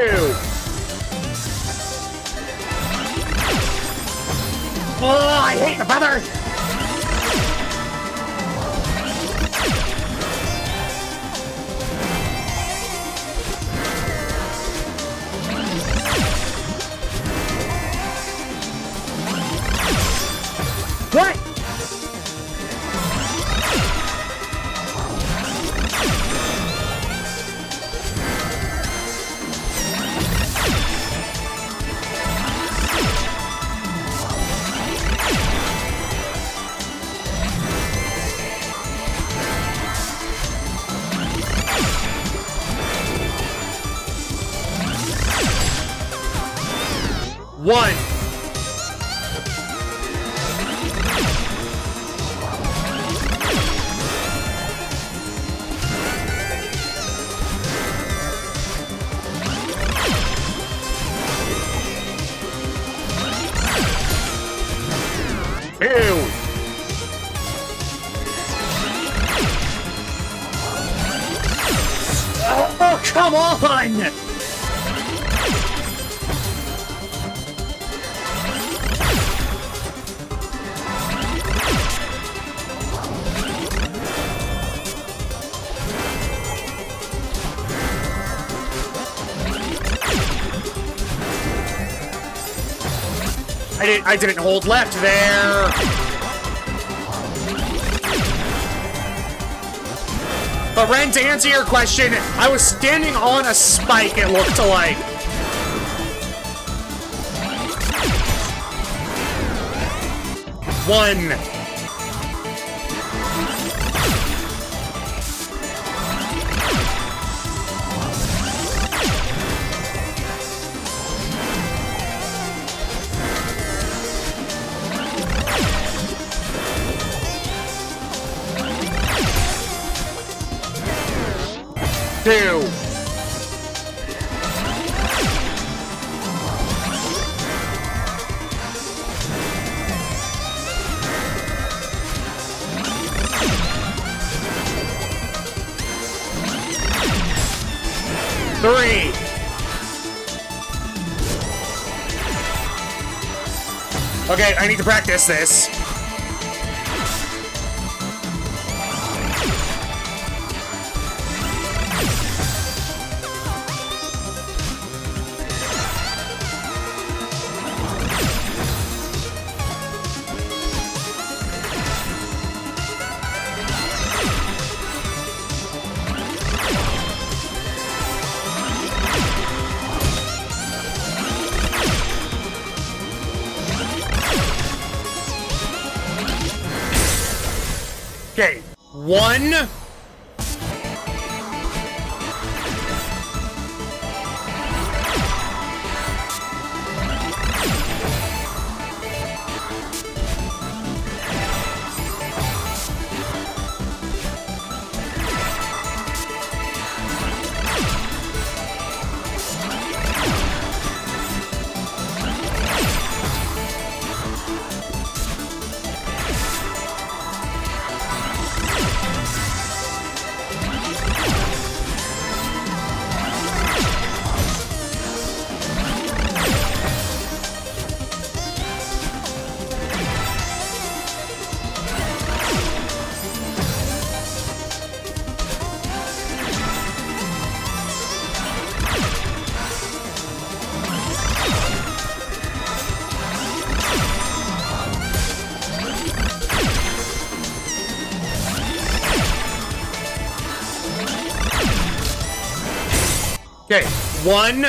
Oh, I hate the feather! What? One. Two. Oh, come on! I didn't hold left there. But Ren, to answer your question, I was standing on a spike, it looked like. One. Two. Three. Okay, I need to practice this. Okay, one. Okay, one.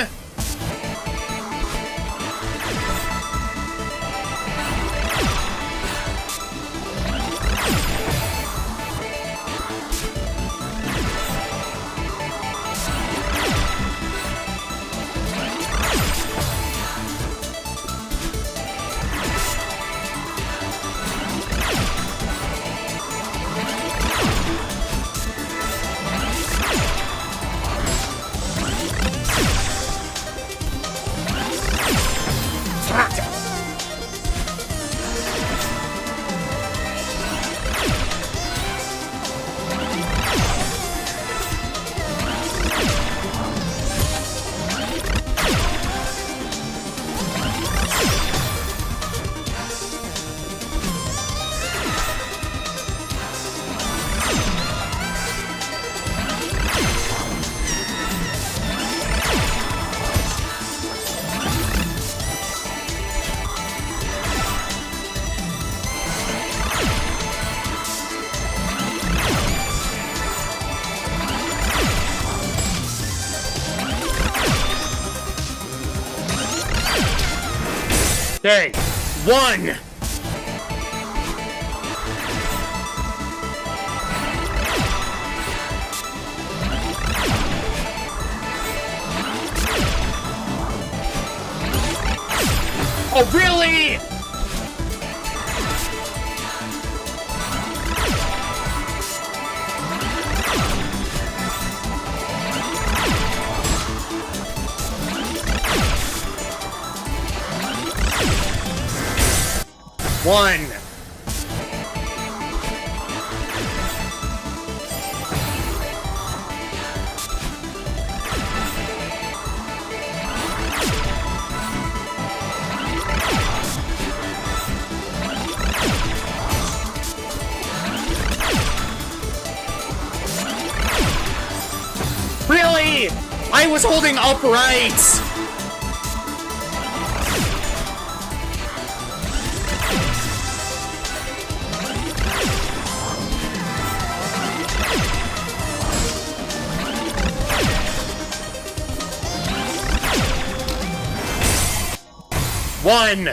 Okay, one. Oh, really? One. Really? I was holding upright. 1.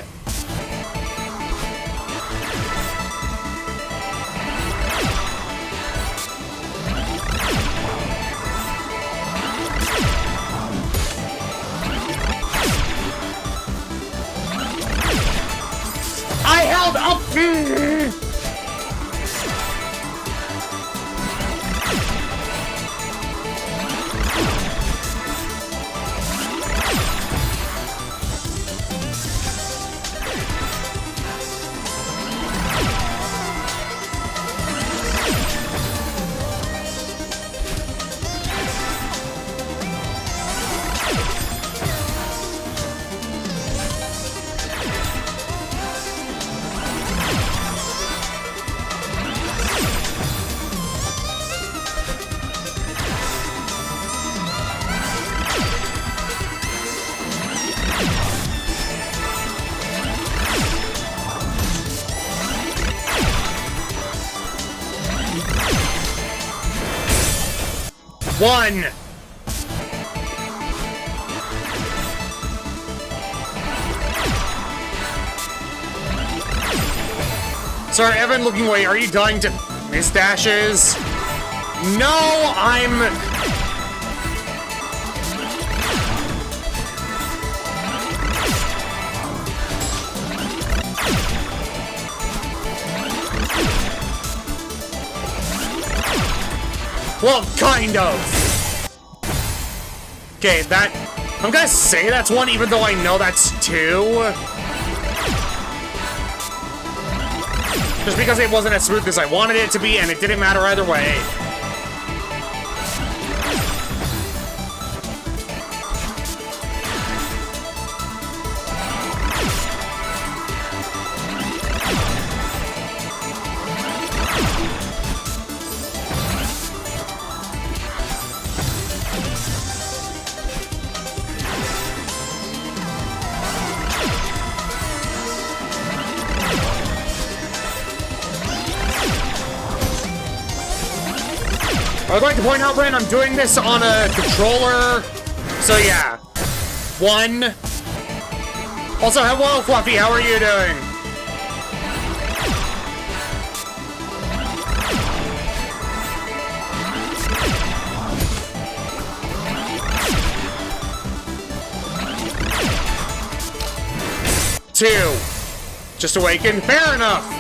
I held up. One. Sorry, Evan, looking away. Are you dying to miss dashes? No, I'm... Well, kind of. Okay, that... I'm gonna say that's 1, even though I know that's 2. Just because it wasn't as smooth as I wanted it to be, and it didn't matter either way. I would like to point out, Ren, I'm doing this on a controller, so yeah. 1. Also, hello, Fluffy, how are you doing? Two. Just awaken, fair enough.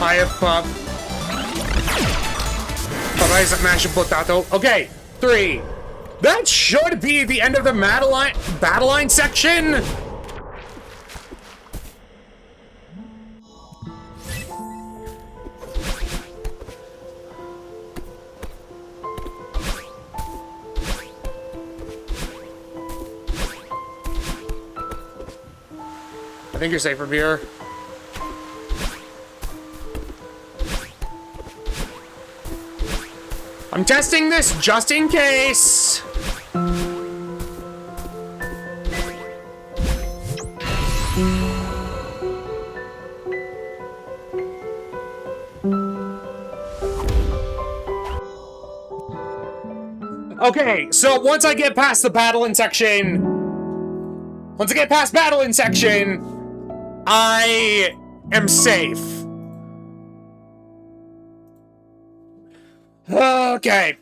Fire pop. Fries and mashed potato. Okay, 3. That should be the end of the battle line section. I think you're safe from here. I'm testing this just in case. Okay, so once I get past the battling section, I am safe. Okay.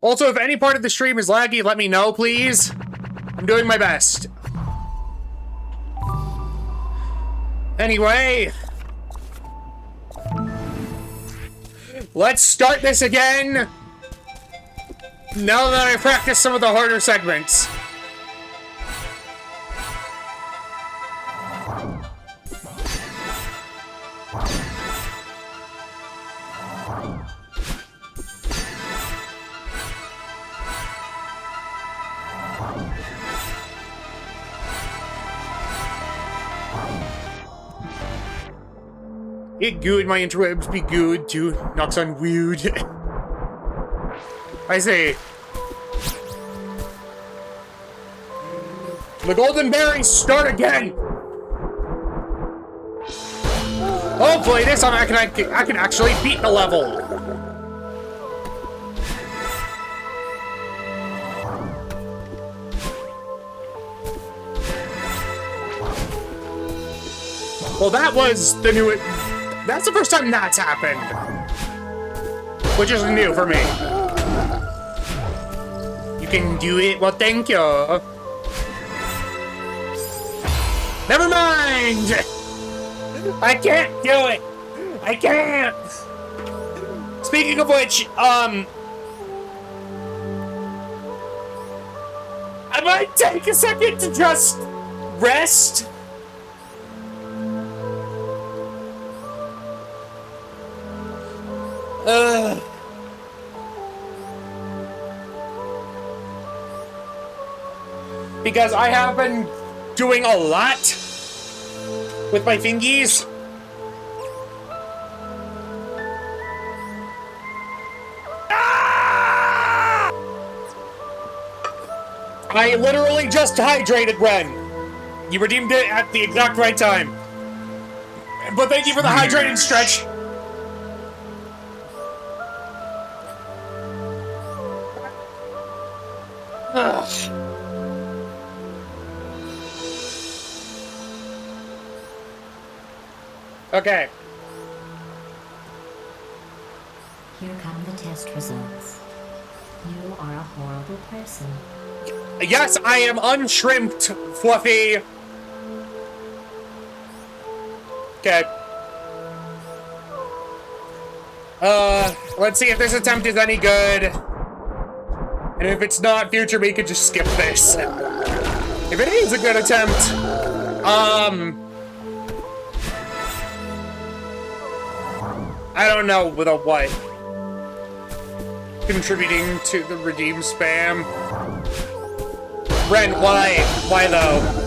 Also, if any part of the stream is laggy, let me know, please. I'm doing my best. Anyway. Let's start this again. Now that I've practiced some of the harder segments. It good, my interwebs be good too. Knocks on wood. I say. The golden berries start again. Hopefully this time I can actually beat the level. Well, that was the new... That's the first time that's happened. Which is new for me. You can do it? Well, thank you. Never mind! I can't do it! I can't! Speaking of which, I might take a second to just rest. Because I have been doing a lot with my fingies. Ah! I literally just hydrated, Ren. You redeemed it at the exact right time. But thank you for the hydrated stretch. Okay. Here come the test results. You are a horrible person. Yes, I am unshrimped, Fluffy. Okay. Let's see if this attempt is any good. And if it's not, future me could just skip this. If it is a good attempt, I don't know with a what. Contributing to the redeem spam. Ren, why? Why though?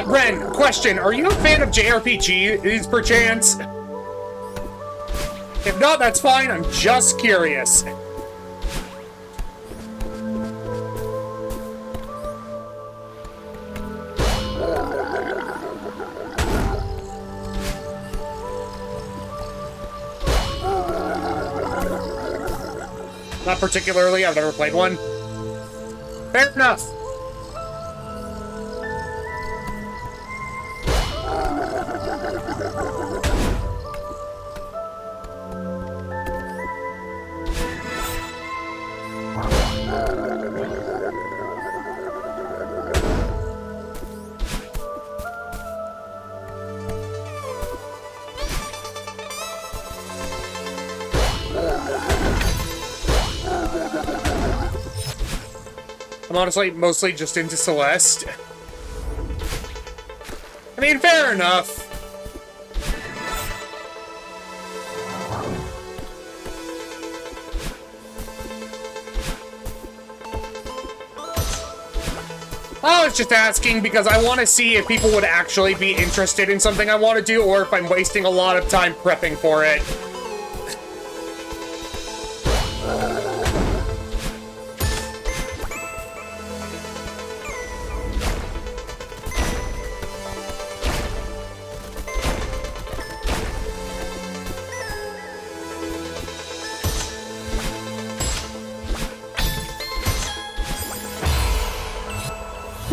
Ren, question, are you a fan of JRPGs, perchance? If not, that's fine, I'm just curious. Not particularly, I've never played one. Fair enough. I'm honestly mostly just into Celeste. I mean, fair enough. I was just asking because I want to see if people would actually be interested in something I want to do, or if I'm wasting a lot of time prepping for it.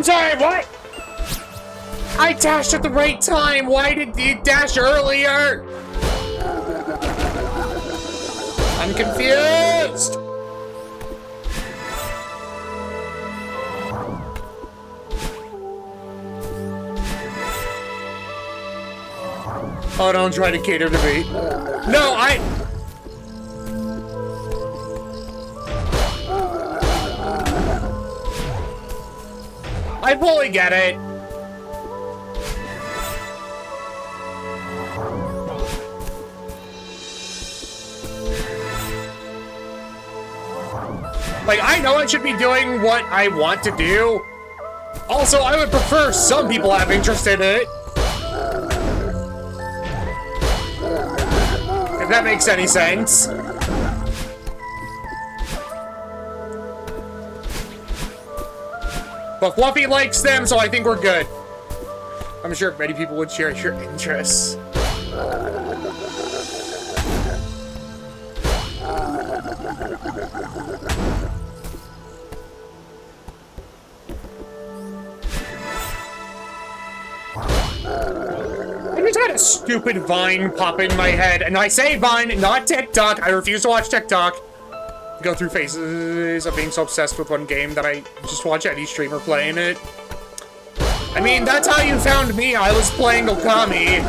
Sorry, what? I dashed at the right time. Why did you dash earlier? I'm confused. Oh, don't try to cater to me. No, I fully get it. Like, I know I should be doing what I want to do. Also, I would prefer some people have interest in it. If that makes any sense. But Fluffy likes them, so I think we're good. I'm sure many people would share your interests. I just had a stupid Vine pop in my head, and I say Vine, not TikTok. I refuse to watch TikTok. Go through phases of being so obsessed with one game that I just watch any streamer playing it. I mean, that's how you found me. I was playing Okami.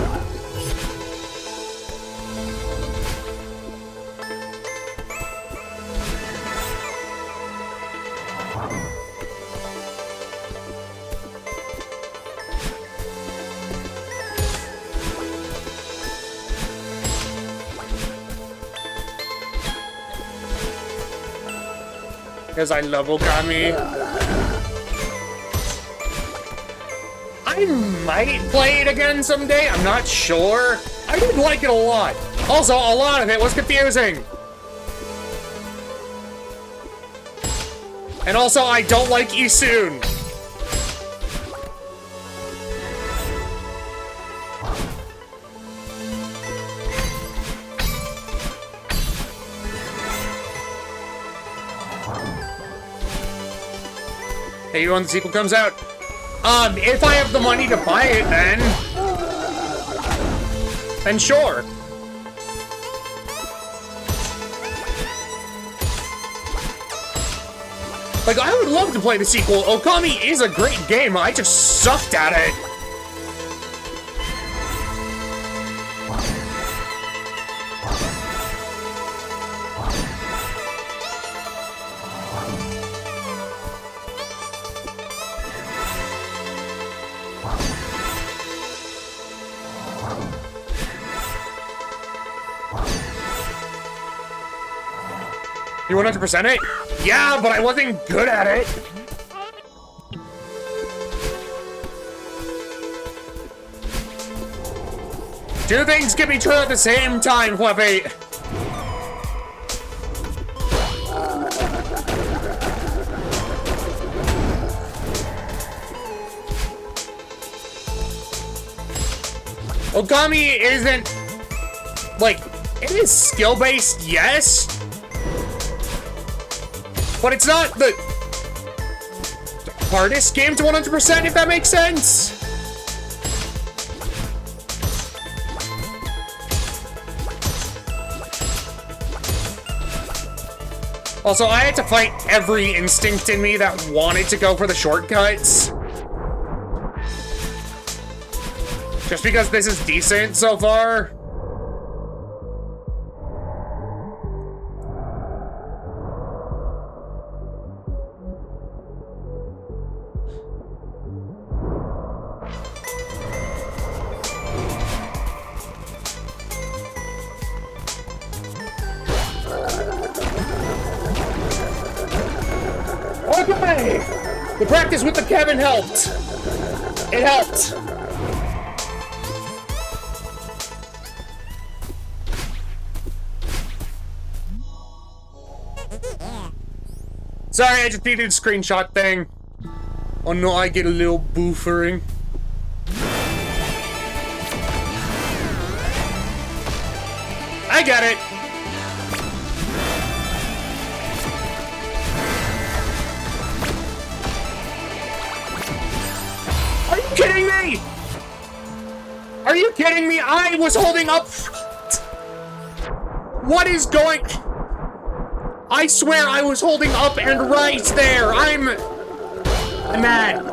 Because I love Okami. I might play it again someday, I'm not sure. I did like it a lot. Also, a lot of it was confusing. And also, I don't like Isun. Maybe when the sequel comes out. If I have the money to buy it, then sure. Like, I would love to play the sequel. Okami is a great game. I just sucked at it. You 100% it? Yeah, but I wasn't good at it. Two things can be true at the same time, Fluffy. Okami isn't, like, it is skill-based, yes. But it's not the hardest game to 100%, if that makes sense. Also, I had to fight every instinct in me that wanted to go for the shortcuts. Just because this is decent so far. Okay! The practice with the Kevin helped. It helped. Sorry, I just needed a screenshot thing. Oh no, I get a little buffering. I got it. Are you kidding me? Are you kidding me? I was holding up. What is going? I swear I was holding up and right there. I'm mad.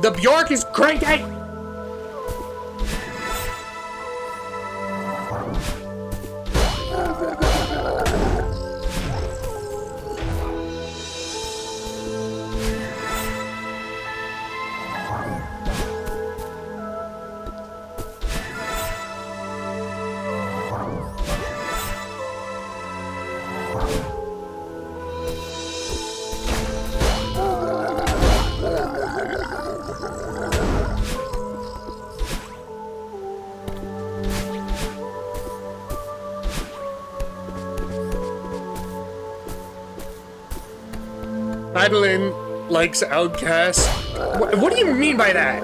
The Bjork is cranky. Madeline likes Outcast. What do you mean by that?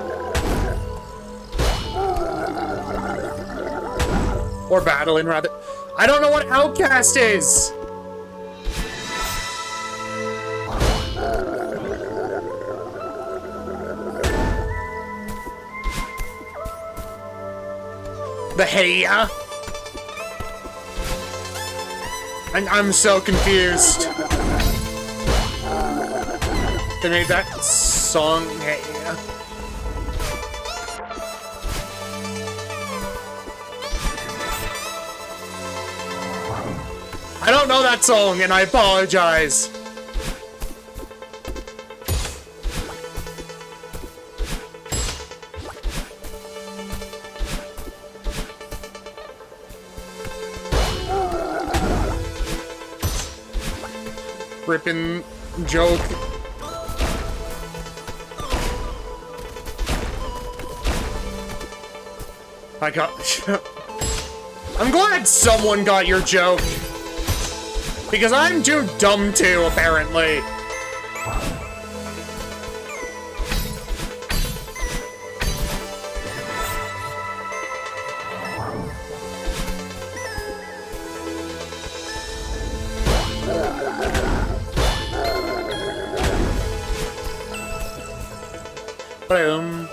Or Madeline, rather. I don't know what Outcast is. The Heya? I'm so confused. They made that song Heya. I don't know that song, and I apologize. Ripping joke. I got... I'm glad someone got your joke. Because I'm too dumb to, apparently. Boom.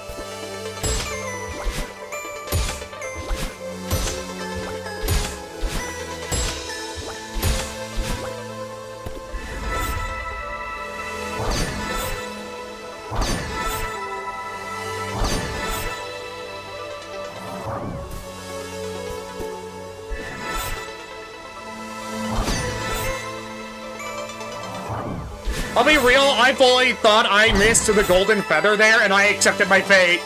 I'll be real, I fully thought I missed the golden feather there, and I accepted my fate.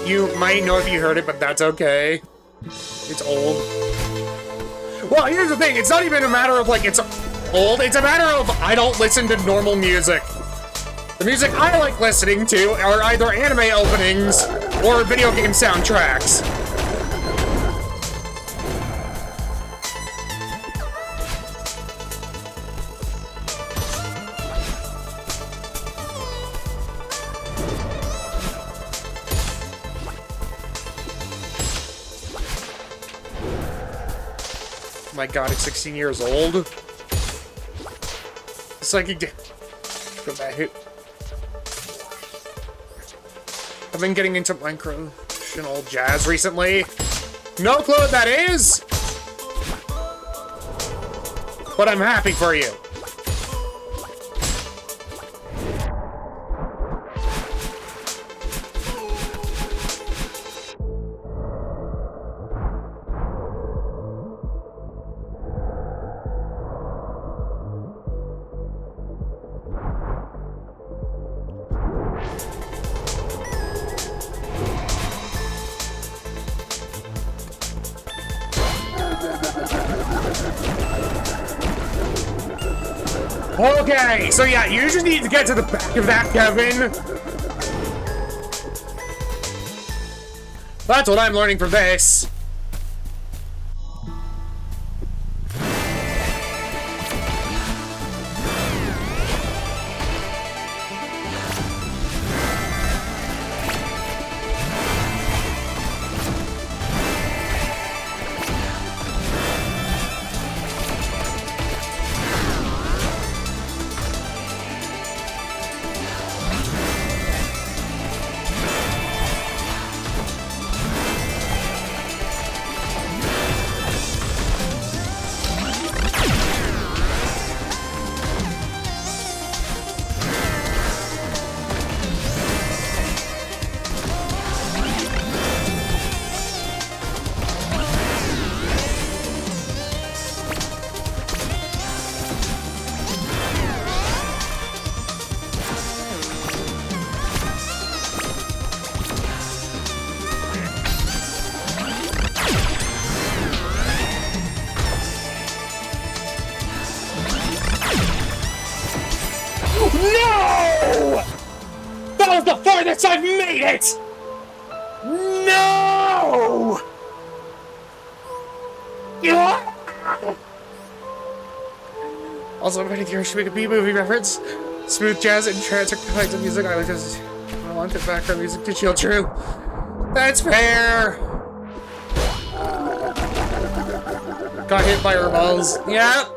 You might know if you heard it, but that's okay. It's old. Well, here's the thing, it's not even a matter of, like, it's old, it's a matter of I don't listen to normal music. The music I like listening to are either anime openings or video game soundtracks. My god, it's 16 years old. Psychic. Go back. I've been getting into microtional jazz recently. No clue what that is, but I'm happy for you. Okay, so yeah, you just need to get to the back of that, Kevin. That's what I'm learning from this. No! That was the farthest I've made it! No! Also, I'm ready to make a B-movie reference. Smooth jazz and trance are kinds of music I just wanted background music to chill true. That's fair. Got hit by her balls. Yep.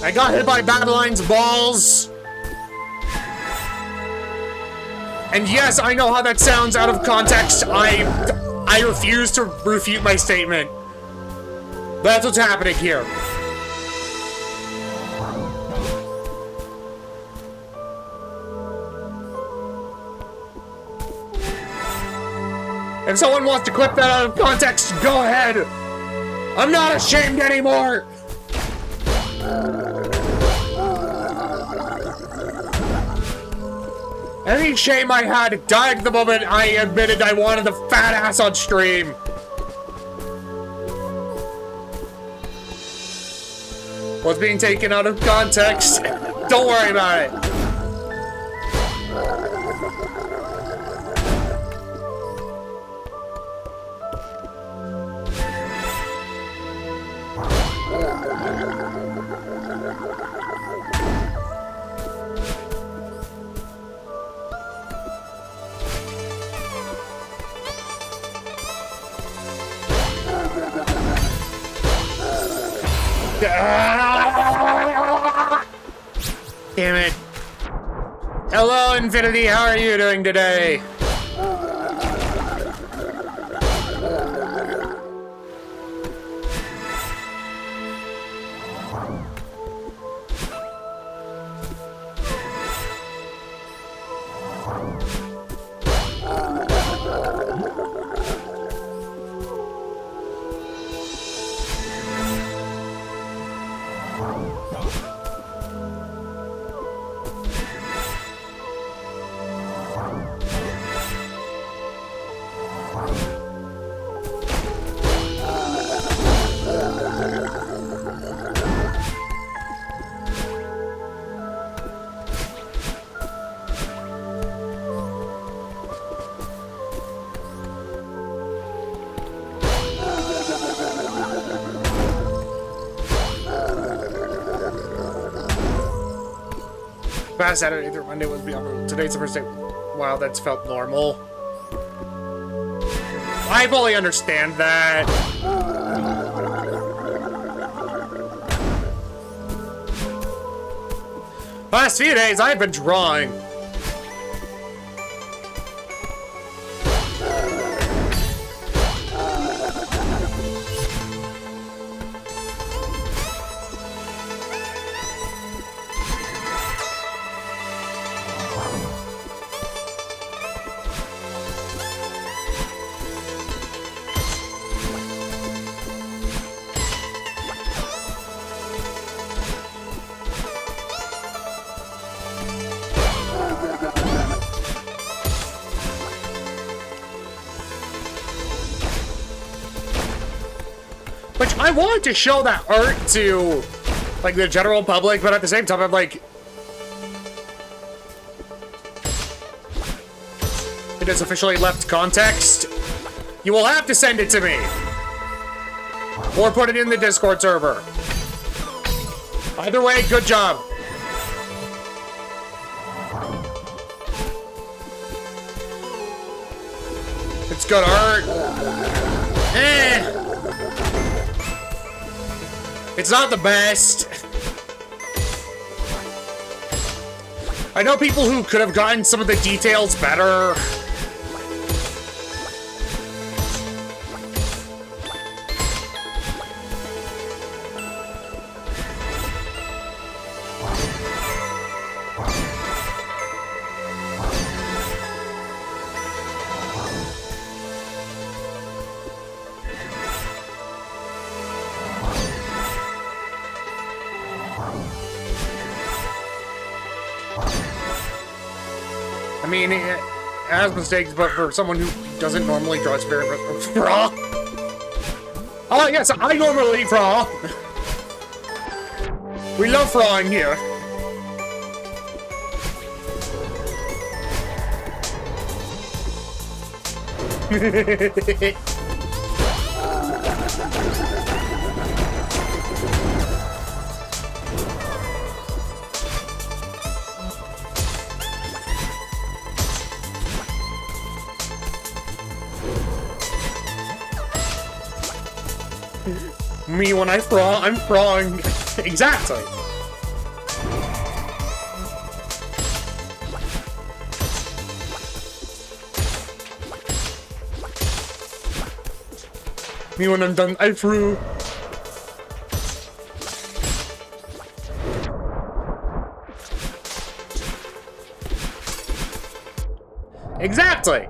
I got hit by Babylon's balls. And yes, I know how that sounds out of context. I refuse to refute my statement. That's what's happening here. If someone wants to clip that out of context, go ahead. I'm not ashamed anymore. Any shame I had died the moment I admitted I wanted the fat ass on stream. What's being taken out of context? Don't worry about it. Damn it. Hello, Infinity. How are you doing today? Past Saturday through Monday was beyond. Today's the first day. Wow, that's felt normal. I fully understand that. Past few days, I've been drawing. Which I want to show that art to, like, the general public, but at the same time, I'm like, it is officially left context. You will have to send it to me. Or put it in the Discord server. Either way, good job. It's good art. It's not the best. I know people who could have gotten some of the details better. I mean, it has mistakes, but for someone who doesn't normally draw, it's very raw. Oh, yes, I normally draw. We love drawing here. Me when I'm wrong. Exactly. Me when I'm done, I'm through. Exactly.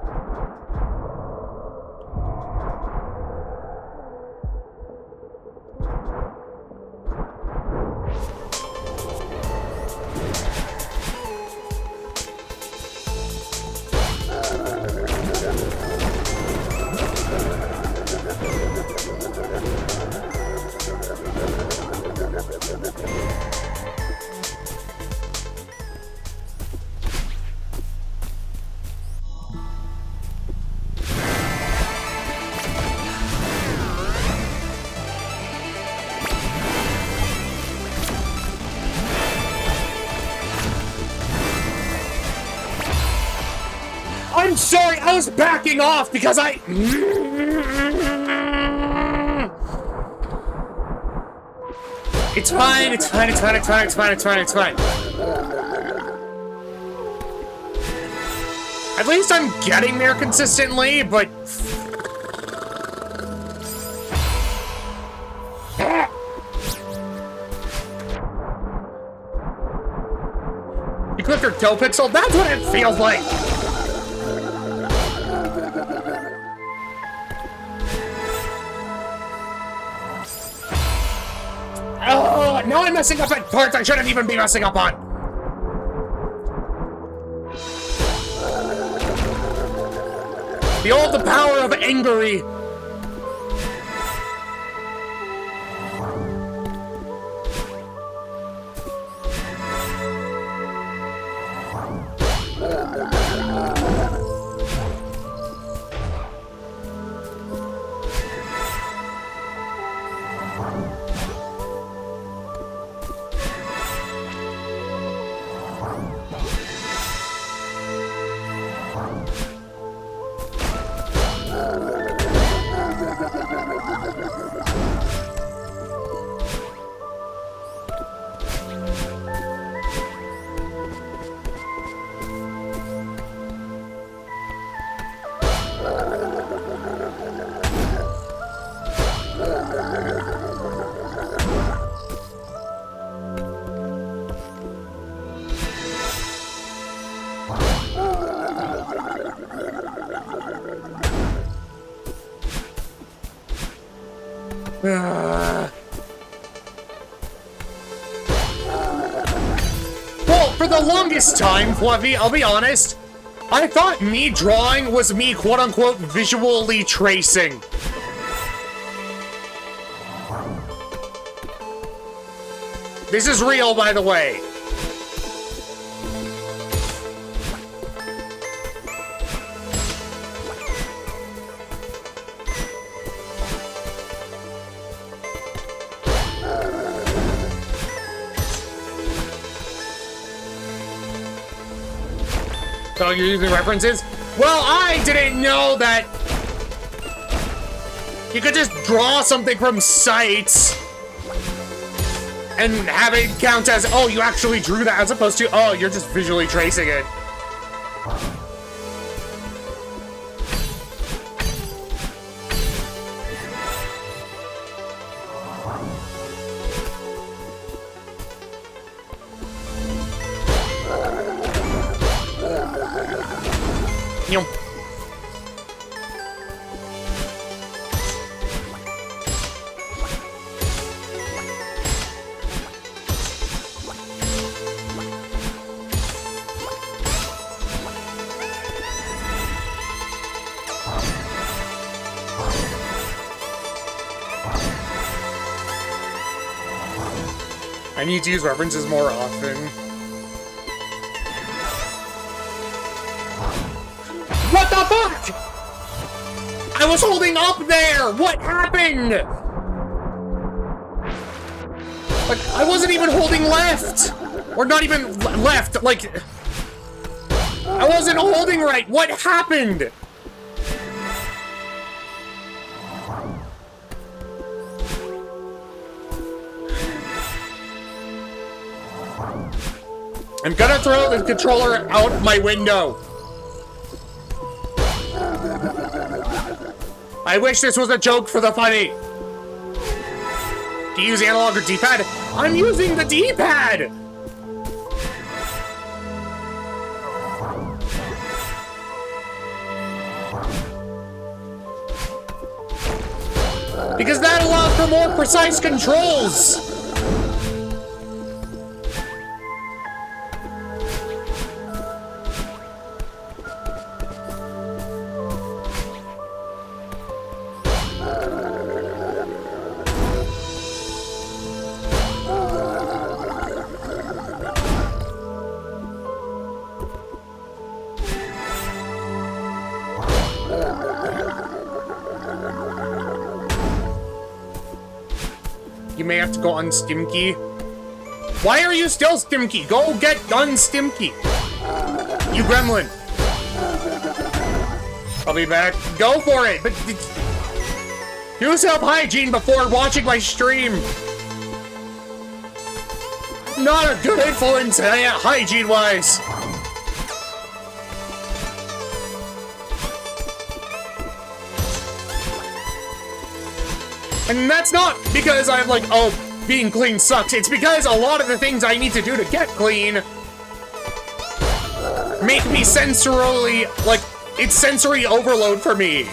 I'm sorry, I was backing off because I... It's fine, it's fine, it's fine, it's fine, it's fine, it's fine, it's fine. At least I'm getting there consistently, but... You clicked your kill pixel? That's what it feels like! Oh, now I'm messing up at parts I shouldn't even be messing up on. Behold the power of Angry. Well, for the longest time, Fluffy, I'll be honest, I thought me drawing was me, quote-unquote, visually tracing. This is real, by the way. So you're using references? Well, I didn't know that you could just draw something from sites and have it count as, oh, you actually drew that, as opposed to, oh, you're just visually tracing it. I need to use references more often. What the fuck? I was holding up there! What happened? Like, I wasn't even holding left! Or not even left, like... I wasn't holding right! What happened? I'm gonna throw the controller out my window. I wish this was a joke for the funny. Do you use analog or D-pad? I'm using the D-pad! Because that allows for more precise controls! You may have to go on Stimky. Why are you still Stimky? Go get done Stimky. You gremlin. I'll be back. Go for it. But do self-hygiene before watching my stream. Not a good influence, hygiene-wise. And that's not because I'm like, oh, being clean sucks. It's because a lot of the things I need to do to get clean make me sensorily, like, it's sensory overload for me.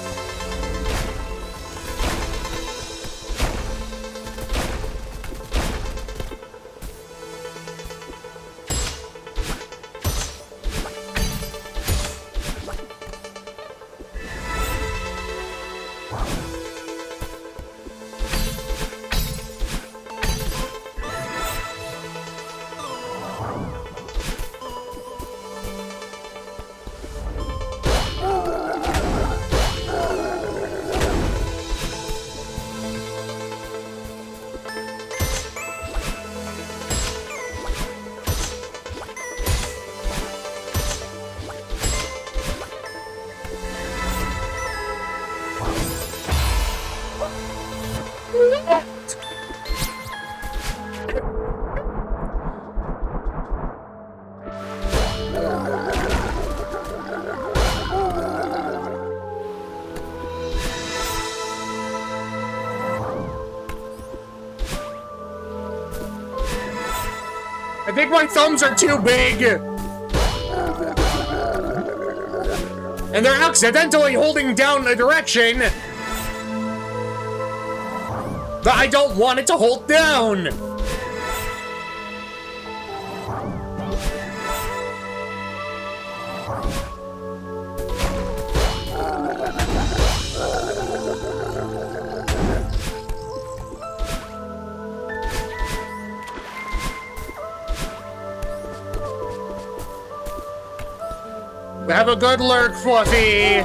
I think my thumbs are too big. And they're accidentally holding down a direction that I don't want it to hold down. Have a good lurk, Fluffy.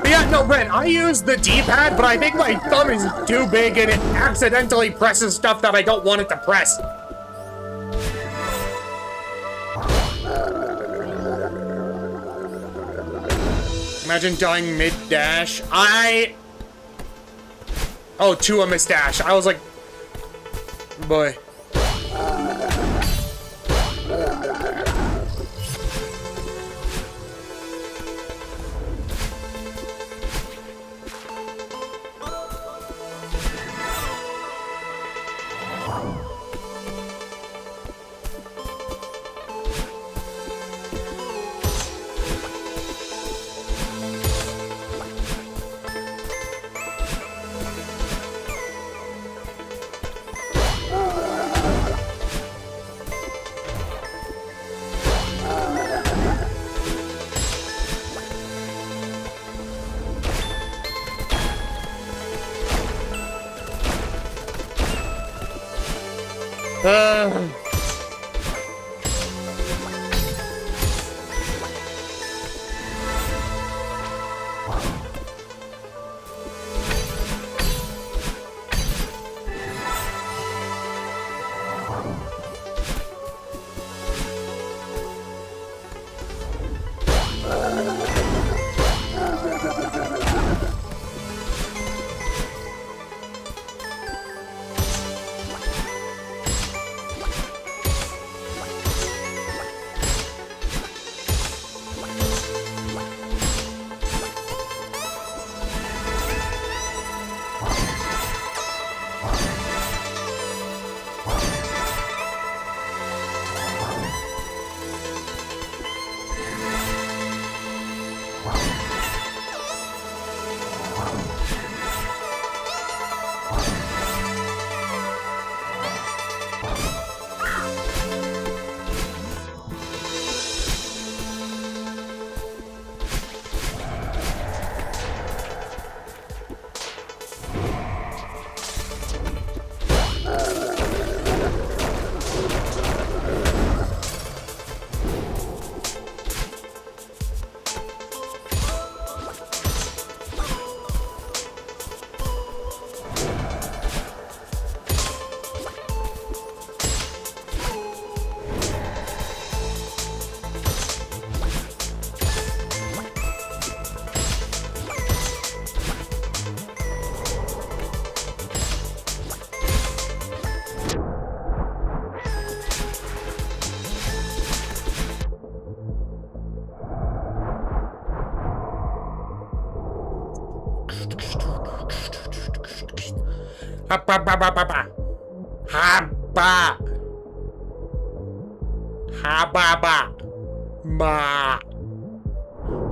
Yeah, no, Brent, I use the D-pad, but I think my thumb is too big and it accidentally presses stuff that I don't want it to press. Imagine dying mid-dash. Oh, to a mustache. I was like, boy.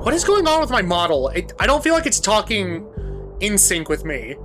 What is going on with my model? I don't feel like it's talking in sync with me.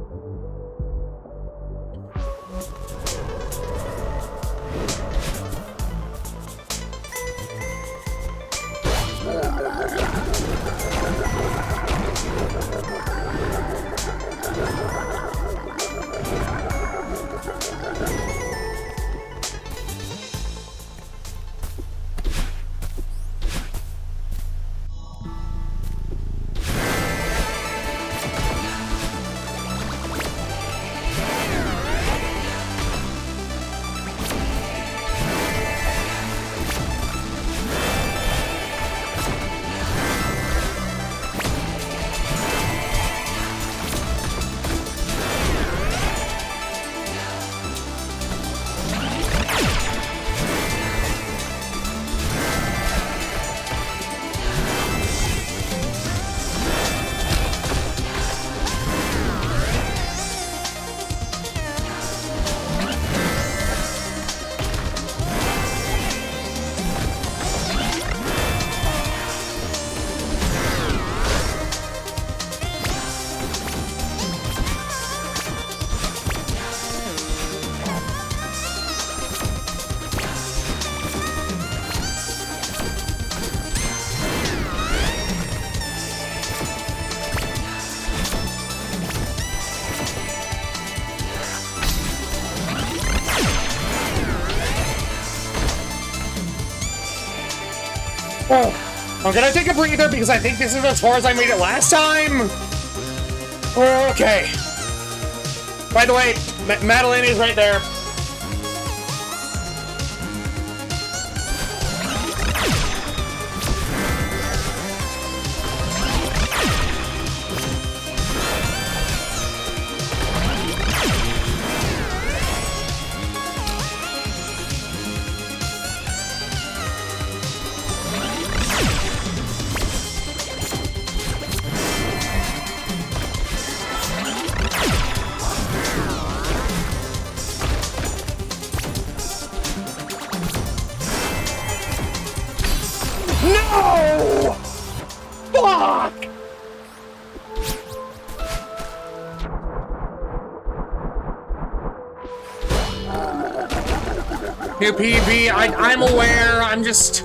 I'm gonna take a breather because I think this is as far as I made it last time. Okay. By the way, Madeline is right there. No! Fuck! New PB, I'm aware, I'm just...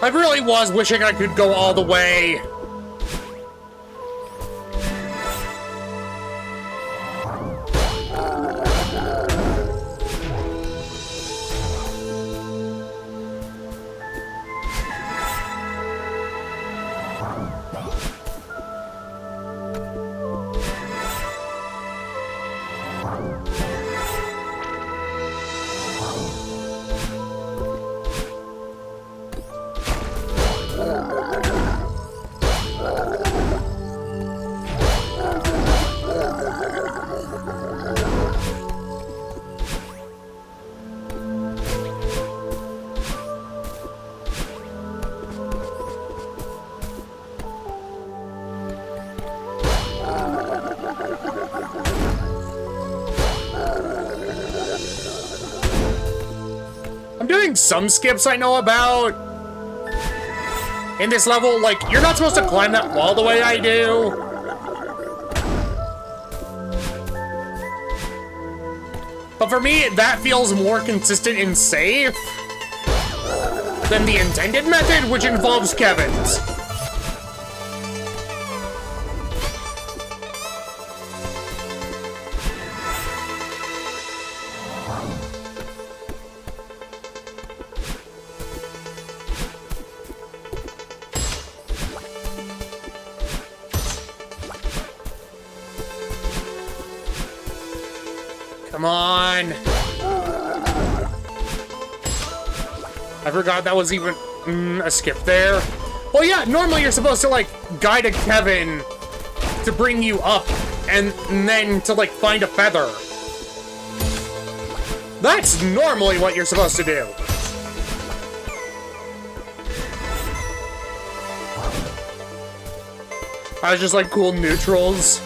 I really was wishing I could go all the way. Some skips I know about in this level, like, you're not supposed to climb that wall the way I do. But for me, that feels more consistent and safe than the intended method, which involves Kevin's. Come on. I forgot that was even a skip there. Well, yeah, normally you're supposed to, like, guide a Kevin to bring you up and then to, like, find a feather. That's normally what you're supposed to do. I was just like cool neutrals.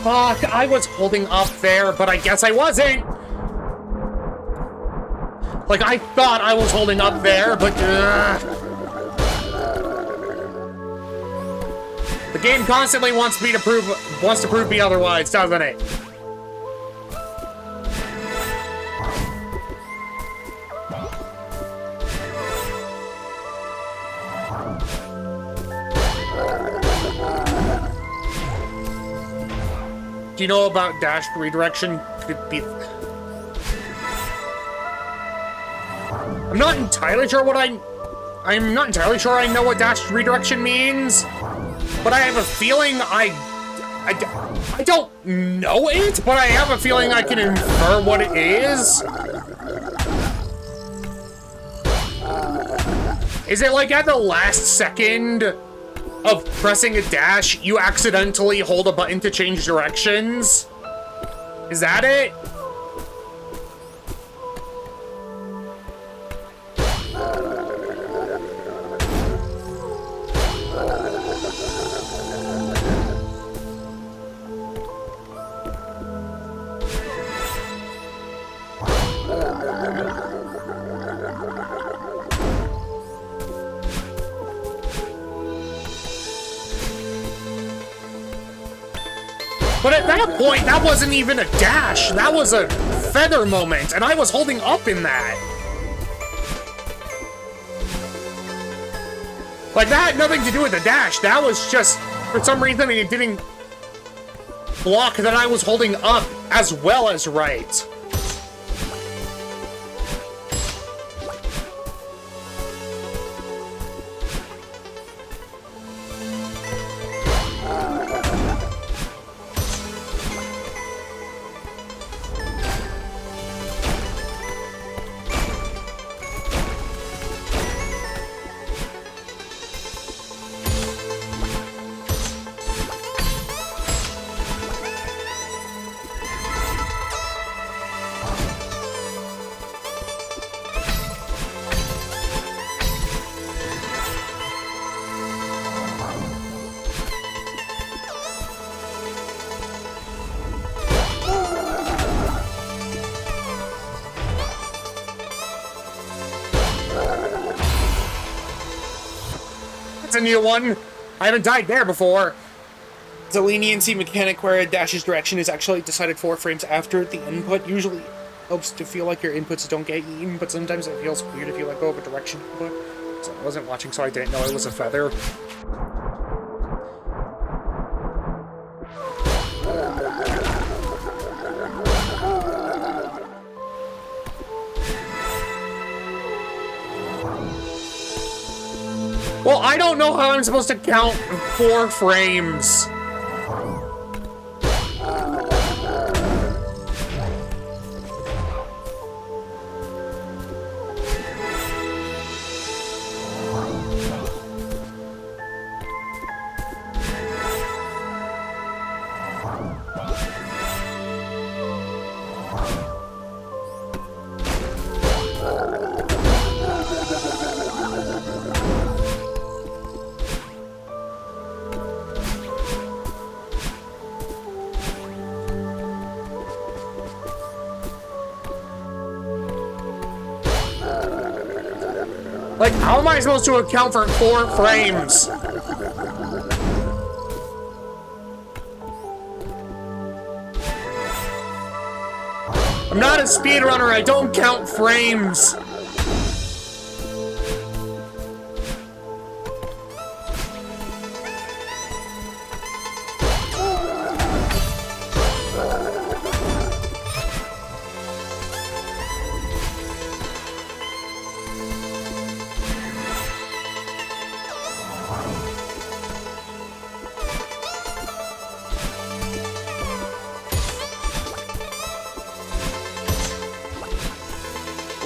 Fuck, I was holding up there, but I guess I wasn't. Like, I thought I was holding up there, but... The game constantly wants to prove me otherwise, doesn't it? Do you know about dashed redirection? Could it be... I'm not entirely sure what I'm not entirely sure I know what dashed redirection means, but I have a feeling I don't know it, but I have a feeling I can infer what it is. Is it like at the last second of pressing a dash, you accidentally hold a button to change directions? Is that it? But at that point, that wasn't even a dash. That was a feather moment, and I was holding up in that. Like, that had nothing to do with the dash. That was just, for some reason, it didn't block that I was holding up as well as right. A new one. I haven't died there before. It's a leniency mechanic where a dash's direction is actually decided 4 frames after the input. Usually helps to feel like your inputs don't get eaten, but sometimes it feels weird if you let go of a direction input. So I wasn't watching, so I didn't know it was a feather. Well, I don't know how I'm supposed to count 4 frames. Like, how am I supposed to account for 4 frames? I'm not a speedrunner, I don't count frames.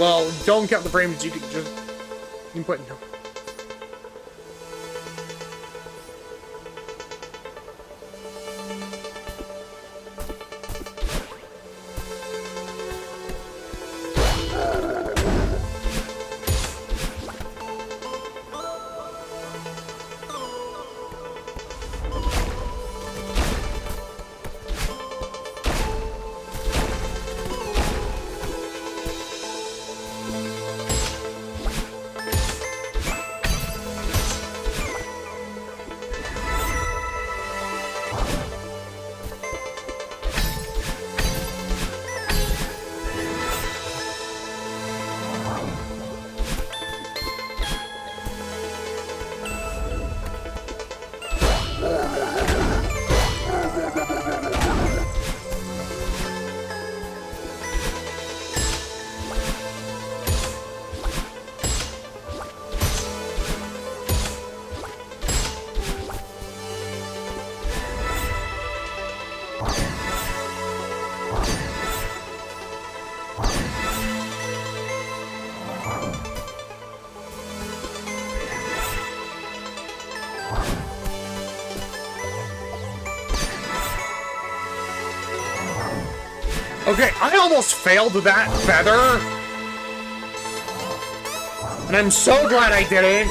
Well, don't count the frames. You can just input. No. Okay, I almost failed that feather. And I'm so glad I didn't.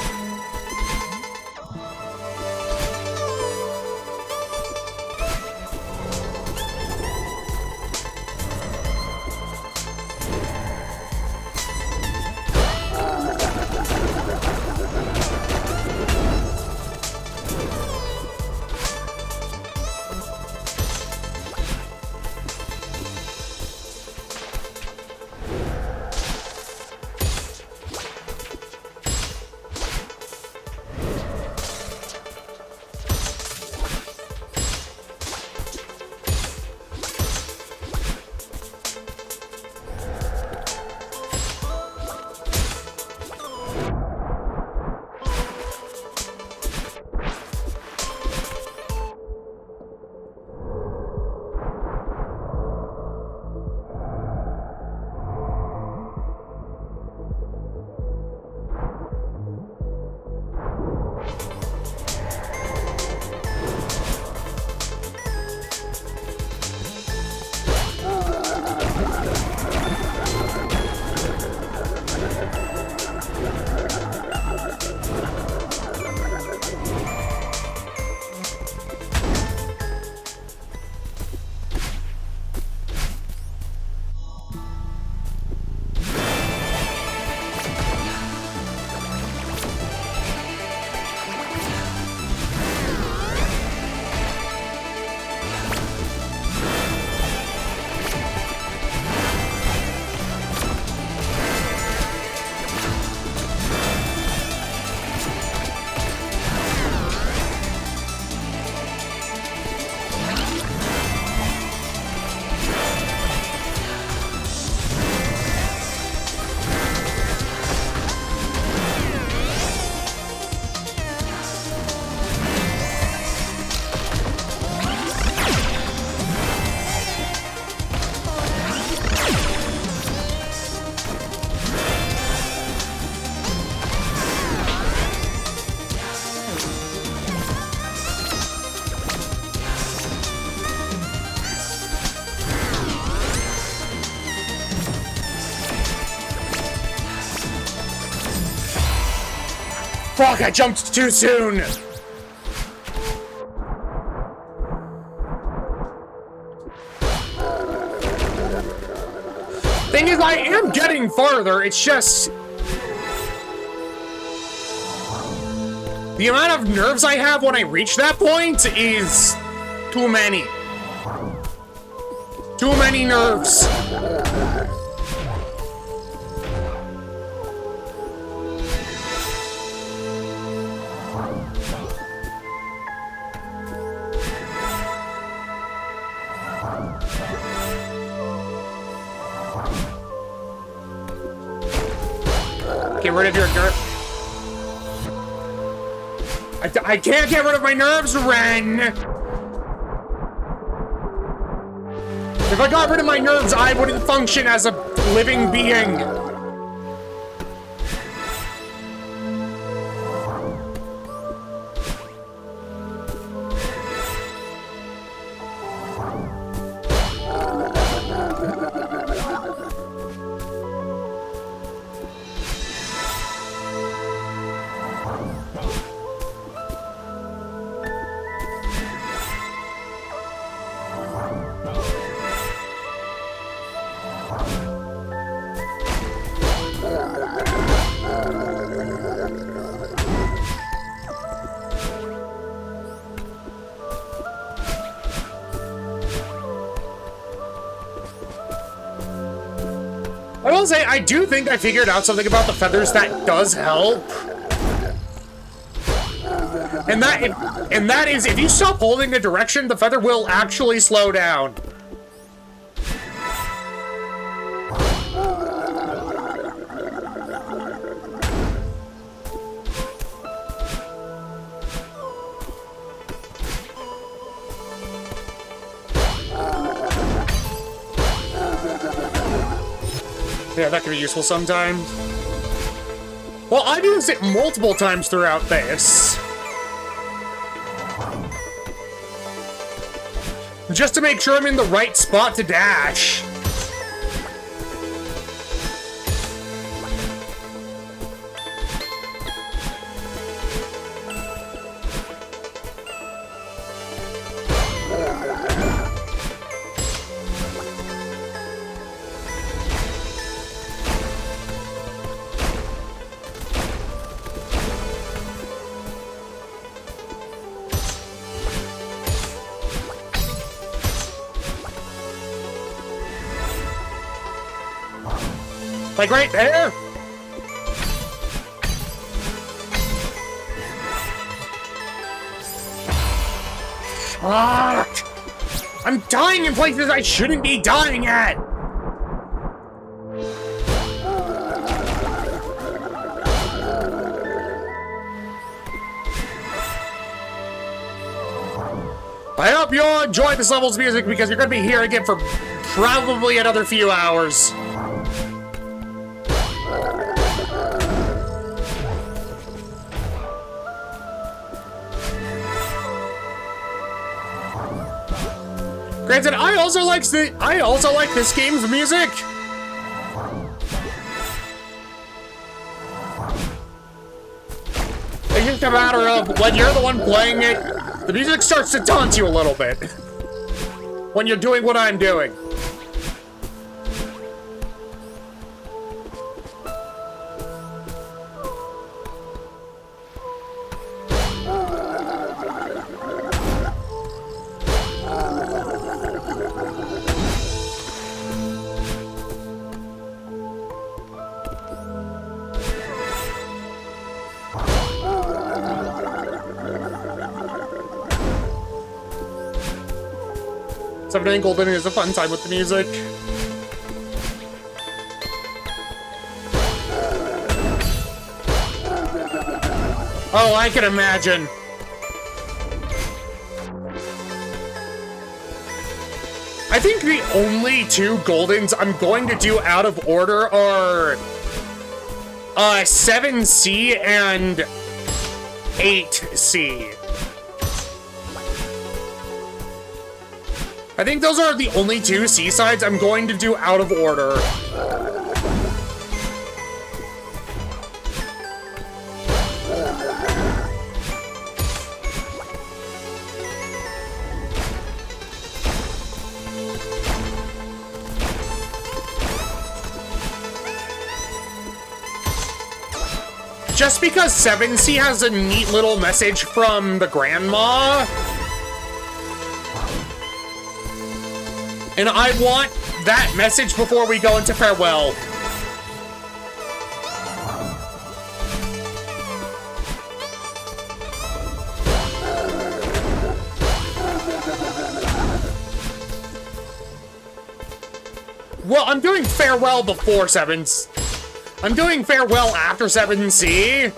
Fuck, I jumped too soon! Thing is, I am getting farther, it's just... the amount of nerves I have when I reach that point is... too many. Too many nerves. Get rid of your nerve. I can't get rid of my nerves, Ren! If I got rid of my nerves, I wouldn't function as a living being. will say, I do think I figured out something about the feathers that does help. And that is, if you stop holding a direction, the feather will actually slow down. Yeah, that can be useful sometimes. Well, I've used it multiple times throughout this. Just to make sure I'm in the right spot to dash. Like right there? Fuck! I'm dying in places I shouldn't be dying at! I hope you all enjoy this level's music because you're gonna be hearing it for probably another few hours. Granted, I also like this game's music. It's just a matter of when you're the one playing it, the music starts to taunt you a little bit. When you're doing what I'm doing. Seven Golden is a fun time with the music. Oh, I can imagine. I think the only two Goldens I'm going to do out of order are 7C and 8C. I think those are the only two seasides I'm going to do out of order. Just because 7C has a neat little message from the grandma. And I want that message before we go into farewell. Well, I'm doing farewell before 7C. I'm doing farewell after 7C.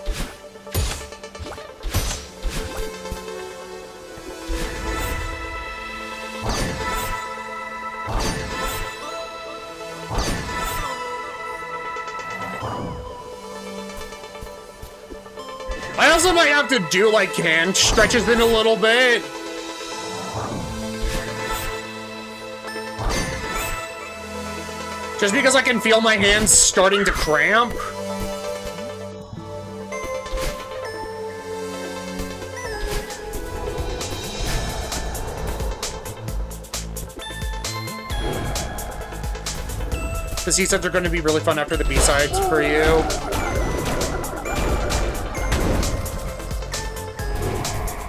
I also might have to do, like, hand stretches in a little bit. Just because I can feel my hands starting to cramp. The C-sides are going to be really fun after the B-sides for you.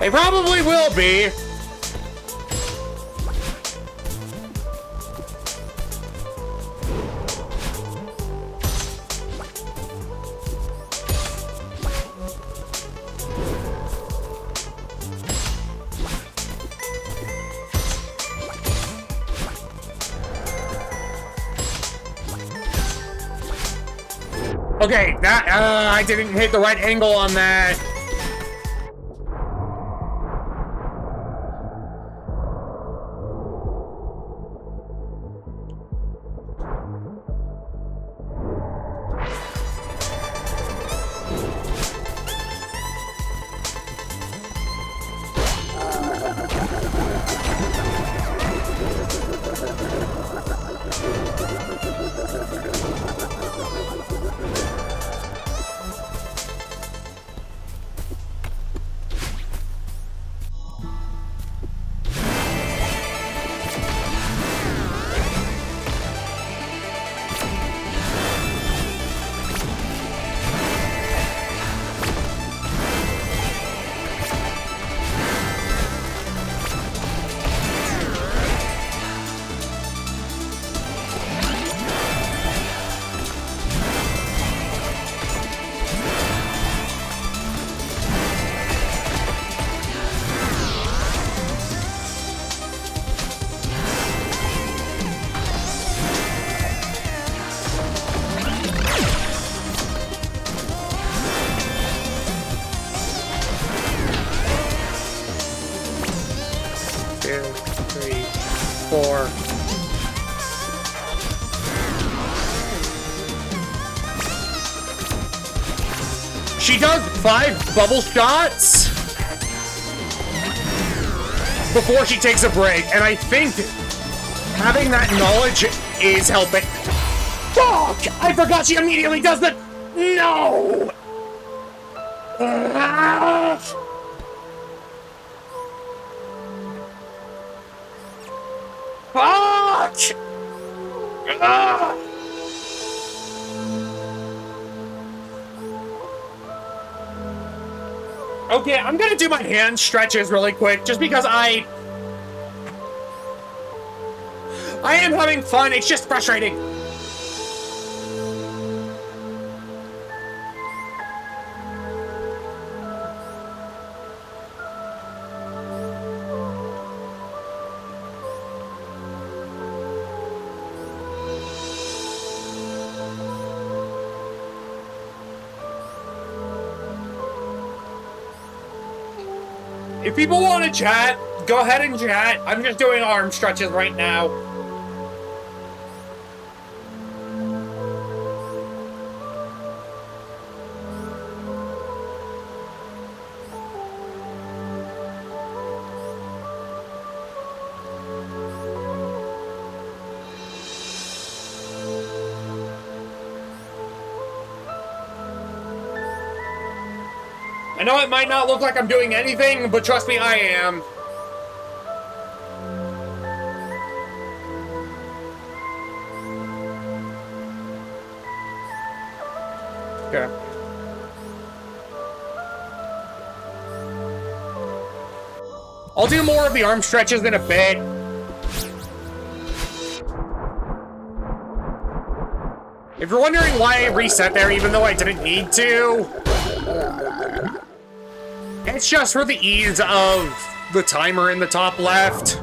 They probably will be. Okay, that, I didn't hit the right angle on that. She does 5 bubble shots before she takes a break, and I think having that knowledge is helping. Fuck! I forgot she immediately does the... No! Fuck! Okay, I'm gonna do my hand stretches really quick, just because I am having fun, it's just frustrating. If people want to chat, go ahead and chat. I'm just doing arm stretches right now. I know it might not look like I'm doing anything, but trust me, I am. Okay. I'll do more of the arm stretches in a bit. If you're wondering why I reset there even though I didn't need to, it's just for the ease of the timer in the top left.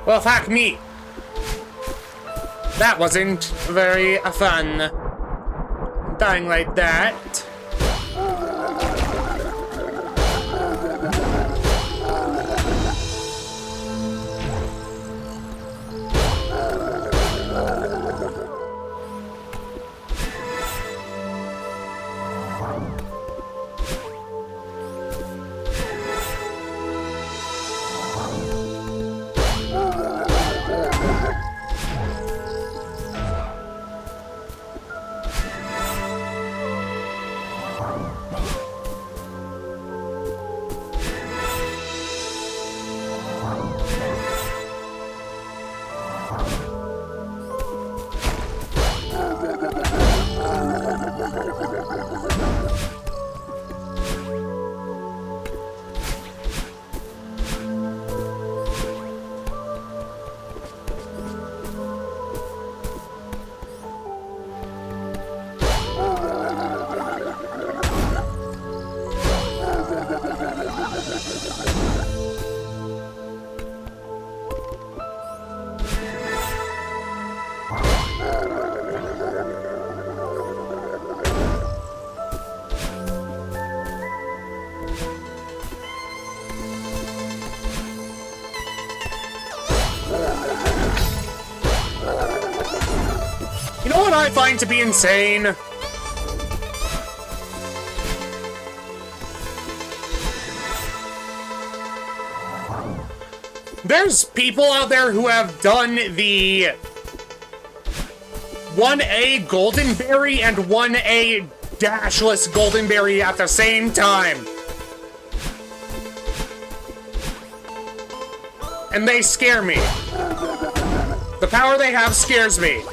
Well, fuck me. That wasn't very fun. Dying like that. I find to be insane. There's people out there who have done the 1A Golden Berry and 1A Dashless Golden Berry at the same time. And they scare me. The power they have scares me.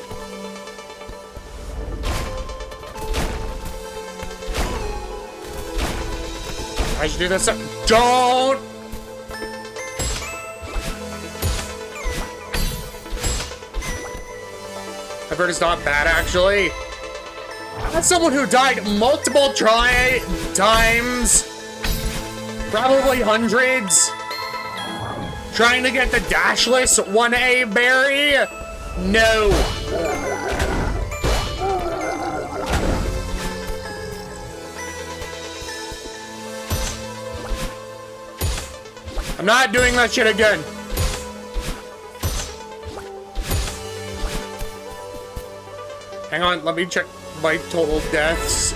I should do this. Don't! I've heard it's not bad, actually. That's someone who died multiple times. Probably hundreds. Trying to get the Dashless 1A berry? No. I'm not doing that shit again. Hang on, let me check my total deaths.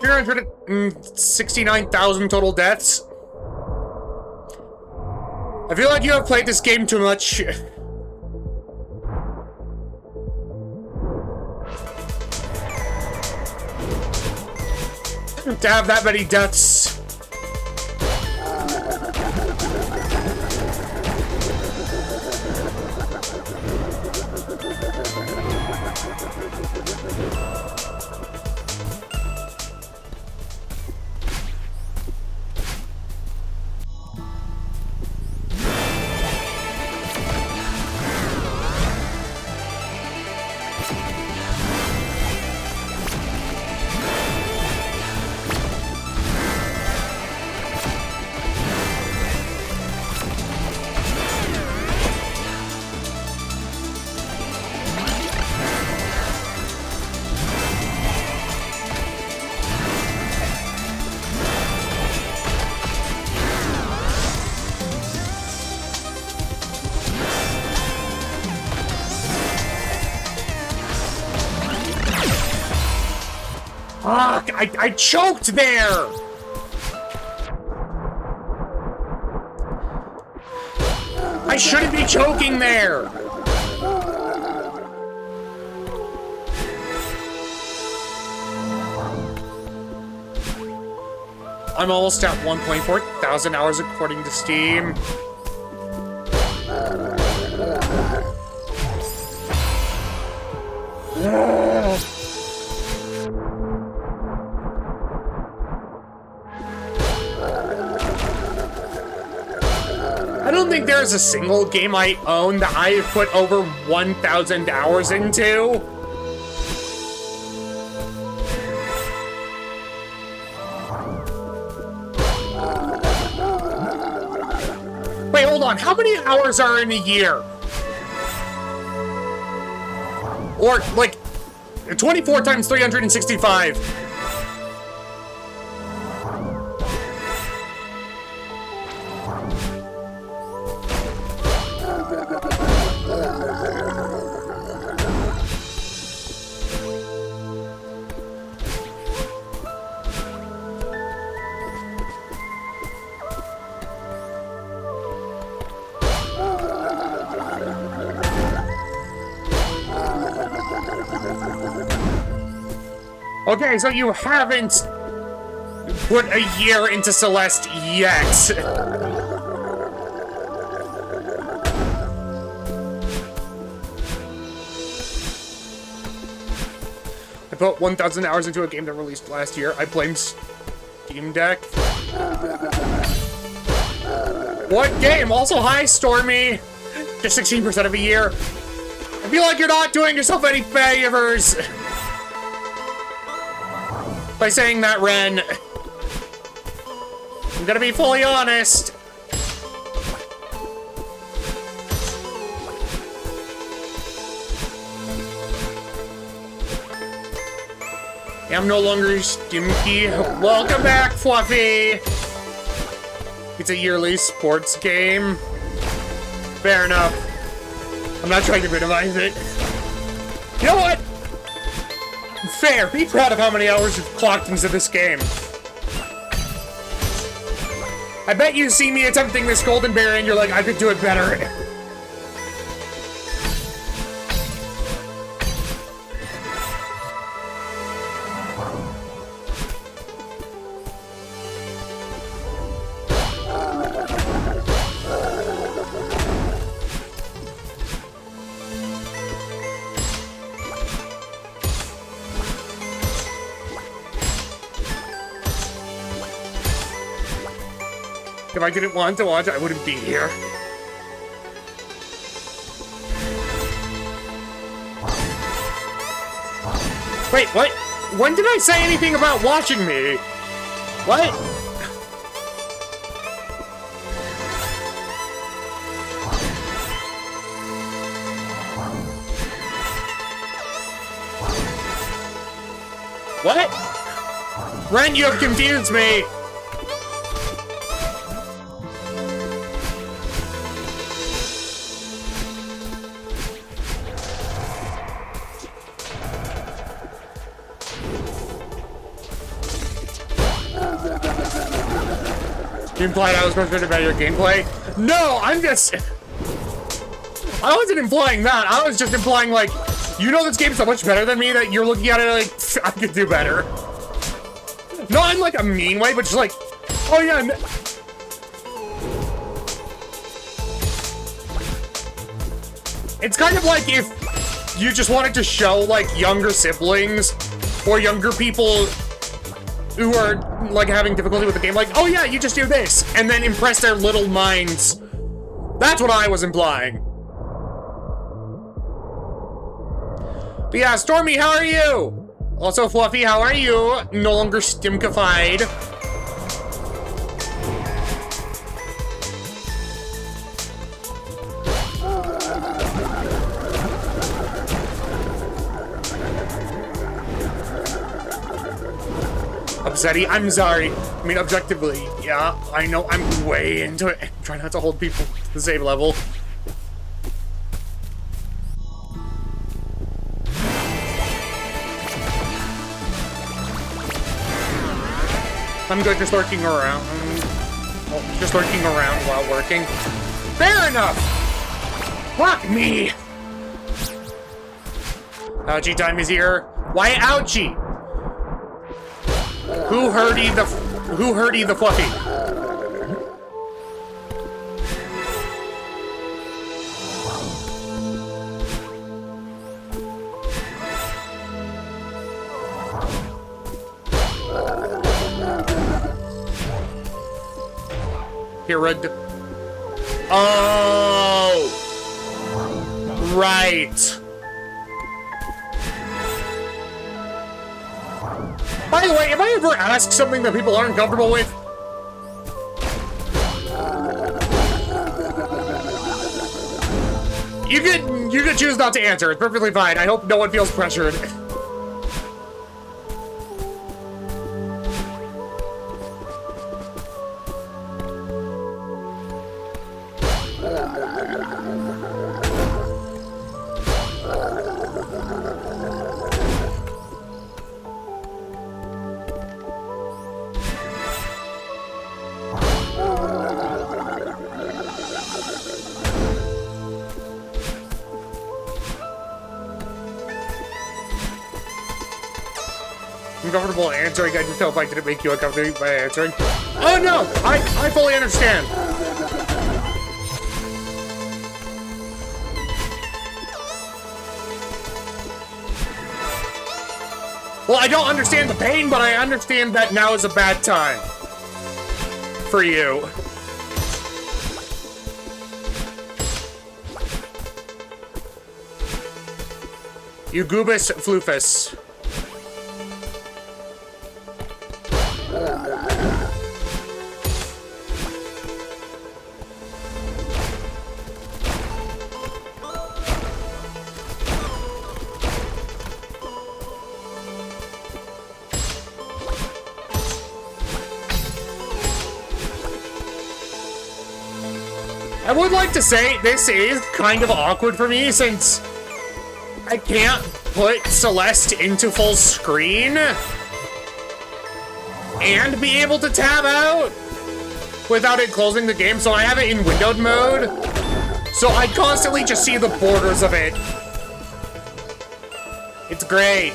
$369,000 total deaths. I feel like you have played this game too much. To have that many deaths. Fuck! I choked there! I shouldn't be choking there! I'm almost at 1.4 thousand hours according to Steam. I don't think there's a single game I own that I have put over 1,000 hours into. Wait, hold on. How many hours are in a year? Or, like, 24 times 365. Okay, so you haven't put a year into Celeste yet. I put 1,000 hours into a game that released last year. I blame Steam Deck. What game? Also, hi, Stormy. Just 16% of a year. I feel like you're not doing yourself any favors by saying that, Ren. I'm gonna be fully honest. I'm no longer Stimky. Welcome back, Fluffy. It's a yearly sports game. Fair enough. I'm not trying to minimize it. You know what? Fair. Be proud of how many hours you've clocked into this game. I bet you see me attempting this Golden Bear and you're like, I could do it better. If I didn't want to watch, I wouldn't be here. Wait, what? When did I say anything about watching me? What? What? Ren, you have confused me. You implied I was frustrated about your gameplay? No, I wasn't implying that. I was just implying, like, you know this game's so much better than me that you're looking at it like, I could do better. Not in, like, a mean way, but just like, oh yeah. It's kind of like if you just wanted to show, like, younger siblings or younger people who are, like, having difficulty with the game, like, oh yeah, you just do this, and then impress their little minds. That's what I was implying. But yeah, Stormy, how are you? Also, Fluffy, how are you? No longer stimkified. Upsetty, I'm sorry. I mean, objectively, yeah, I know I'm way into it. I'm trying not to hold people to the same level. I'm good just lurking around. Well, just lurking around while working. Fair enough! Fuck me! Ouchie time is here. Why ouchie? Who hurty the Fluffy? Herod. Oh! Right. By the way, if I ever ask something that people aren't comfortable with, you could choose not to answer. It's perfectly fine. I hope no one feels pressured. uncomfortable answering. I just hope I didn't make you uncomfortable by answering. Oh no! I fully understand. Well, I don't understand the pain, but I understand that now is a bad time. For you. Eugubus Floofus. I would like to say this is kind of awkward for me since I can't put Celeste into full screen and be able to tab out without it closing the game, so I have it in windowed mode. So I constantly just see the borders of it. It's great.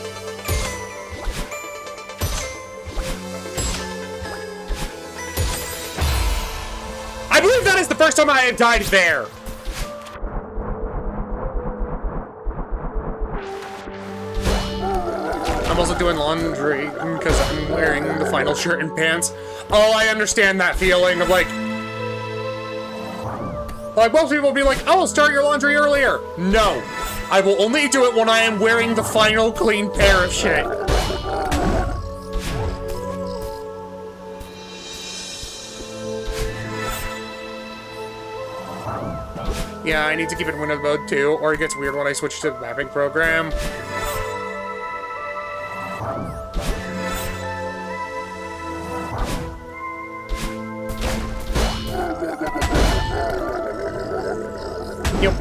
I believe that is the first time I have died there. I'm also doing laundry because I'm wearing the final shirt and pants. Oh, I understand that feeling of like most people will be like, oh, start your laundry earlier. No, I will only do it when I am wearing the final clean pair of shit. Yeah, I need to keep it in window mode too, or it gets weird when I switch to the mapping program. Yep.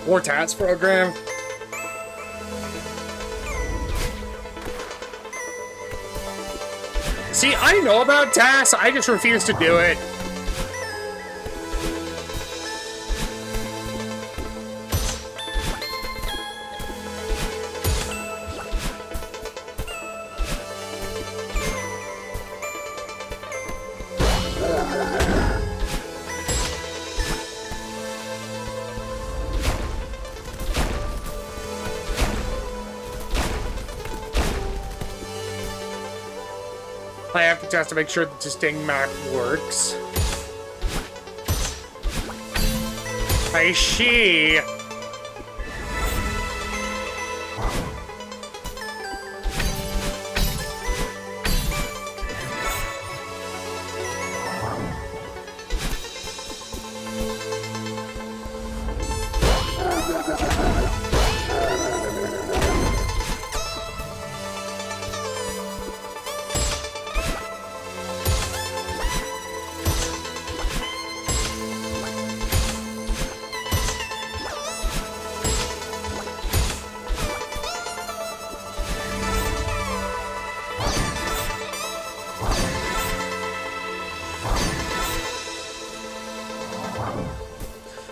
War Tats program. See, I know about TAS, I just refuse to do it. I have to test to make sure that the Sting map works. I see.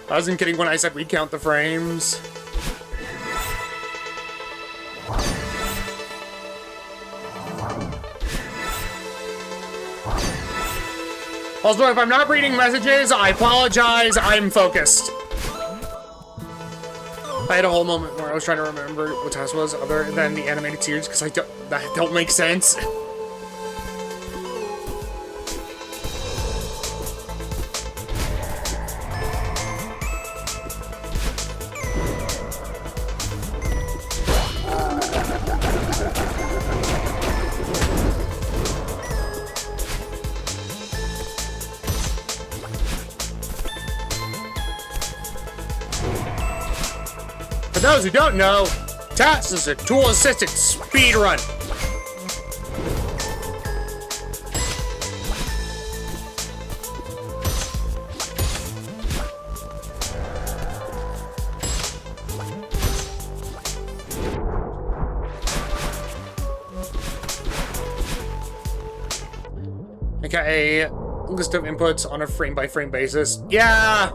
I wasn't kidding when I said recount the frames. Also, if I'm not reading messages, I apologize. I'm focused. I had a whole moment where I was trying to remember what task was other than the animated series because that don't make sense. those who don't know, TAS is a tool-assisted speedrun. I got a list of inputs on a frame-by-frame basis. Yeah!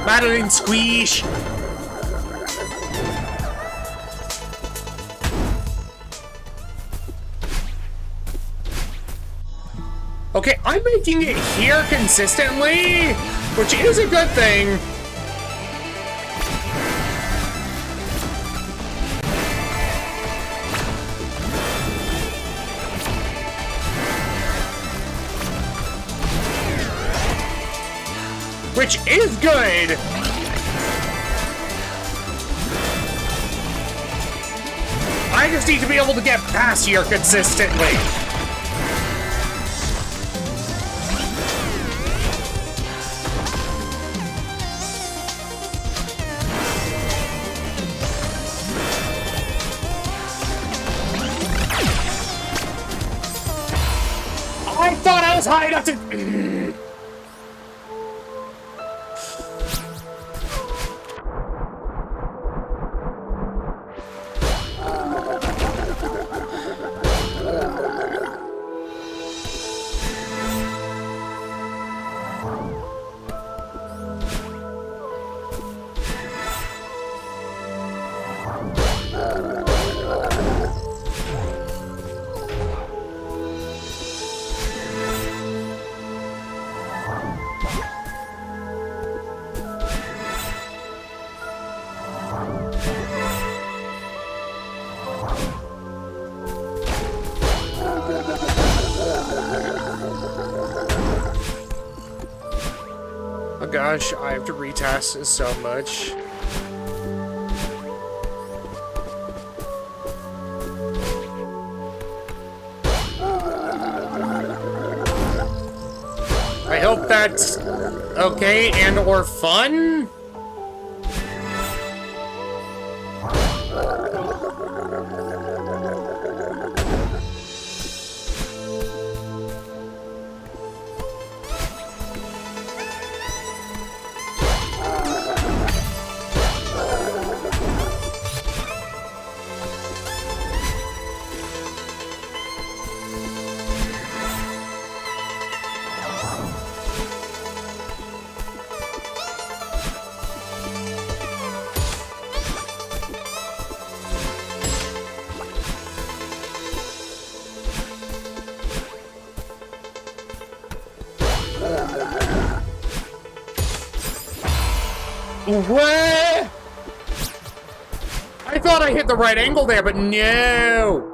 Battling squish. Okay, I'm making it here consistently, which is a good thing. Which is good. I just need to be able to get past here consistently. I thought I was high enough to... Oh gosh, I have to retest so much. I hope that's okay and or fun. What? I thought I hit the right angle there, but no.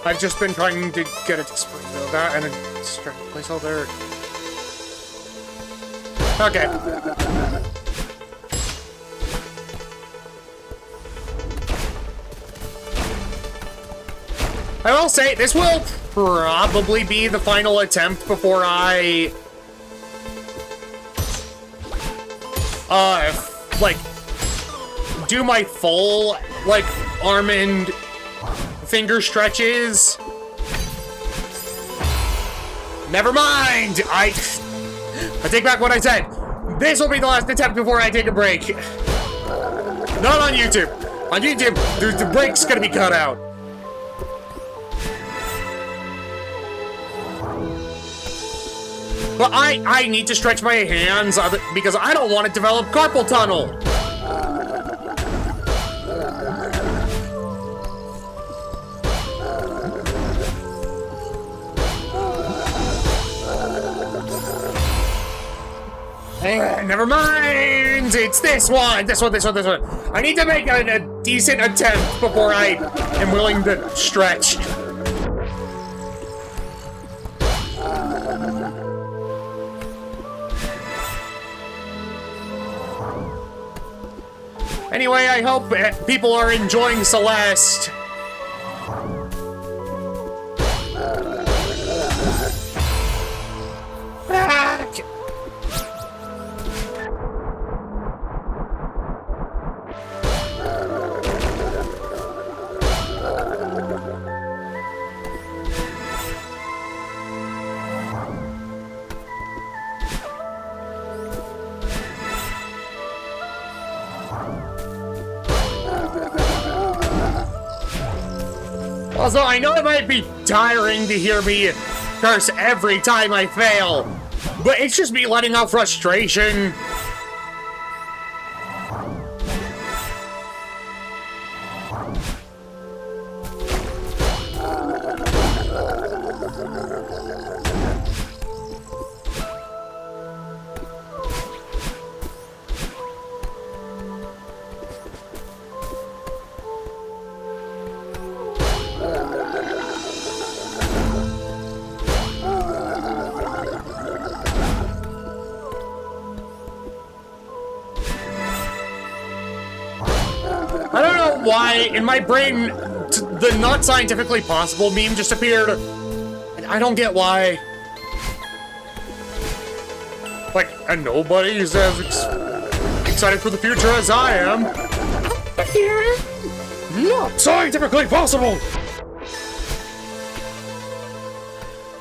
I've just been trying to get it to spring though. That and a placeholder. Okay. I will say, this will probably be the final attempt before I... like, do my full, like, arm and finger stretches. Never mind! I take back what I said. This will be the last attempt before I take a break. Not on YouTube. On YouTube, the break's gonna be cut out. But I need to stretch my hands because I don't want to develop carpal tunnel. Never mind. It's this one. This one. I need to make a decent attempt before I am willing to stretch. Anyway, I hope people are enjoying Celeste. Back! Also, I know it might be tiring to hear me curse every time I fail, but it's just me letting out frustration. I don't know why, in my brain, the not scientifically possible meme just appeared. I don't get why. Like, and nobody's as excited for the future as I am. Not scientifically possible!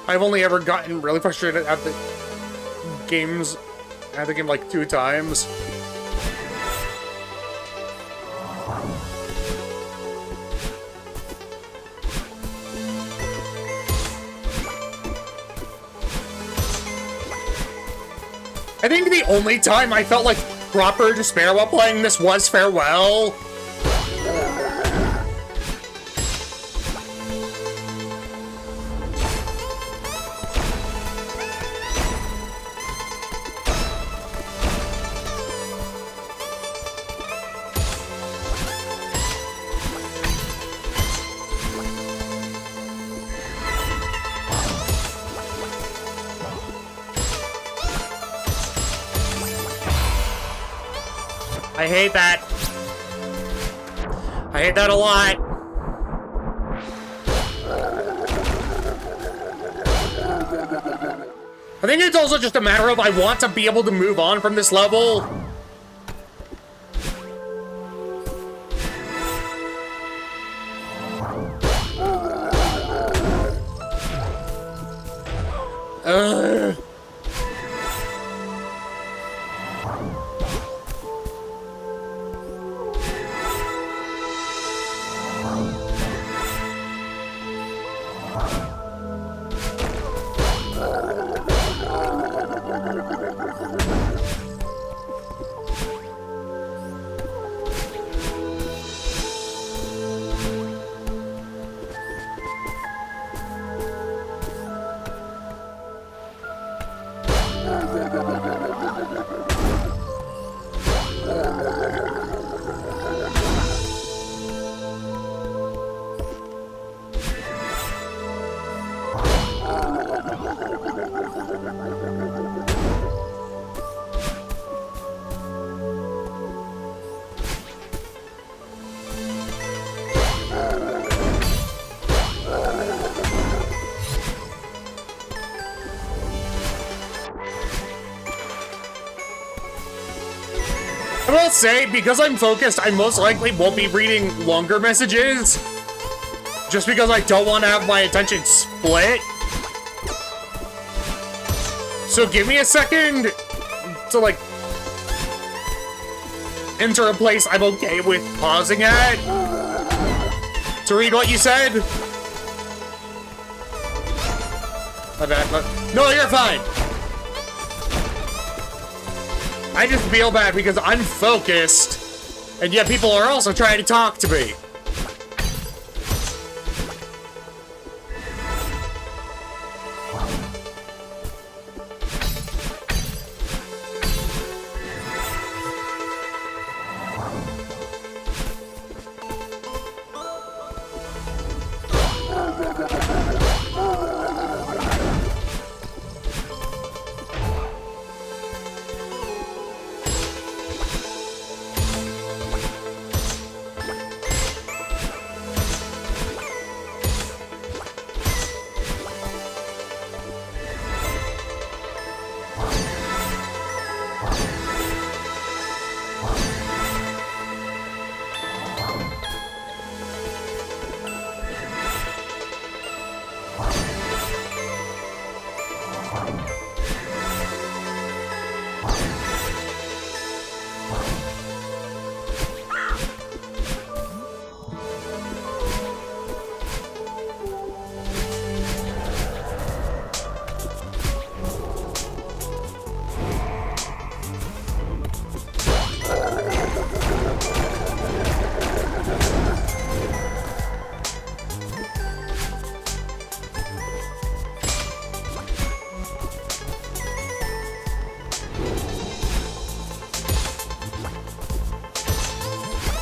I've only ever gotten really frustrated at the game like 2 times. I think the only time I felt like proper despair while playing this was Farewell. I hate that. I hate that a lot. I think it's also just a matter of I want to be able to move on from this level. I will say, because I'm focused, I most likely won't be reading longer messages. Just because I don't want to have my attention split. So give me a second to, like, enter a place I'm okay with pausing at to read what you said. My bad. No, you're fine. I just feel bad because I'm focused, and yet people are also trying to talk to me.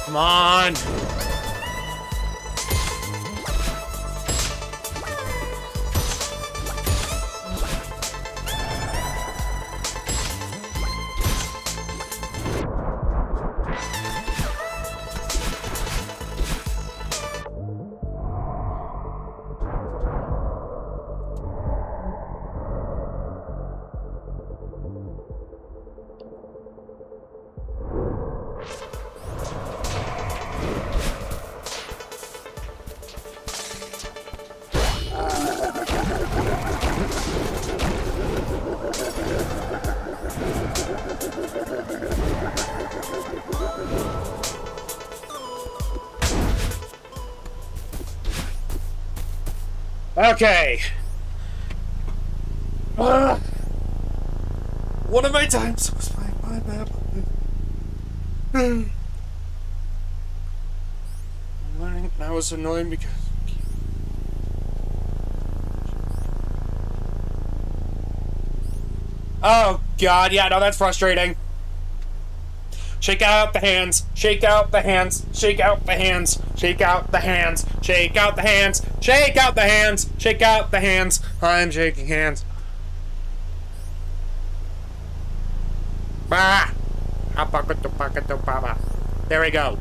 Come on. Okay. One of my times was my map. That was annoying because... Oh, God, yeah, no, that's frustrating. Shake out the hands, shake out the hands, shake out the hands, shake out the hands, shake out the hands, shake out the hands, shake out the hands. I'm shaking hands. Bah! There we go.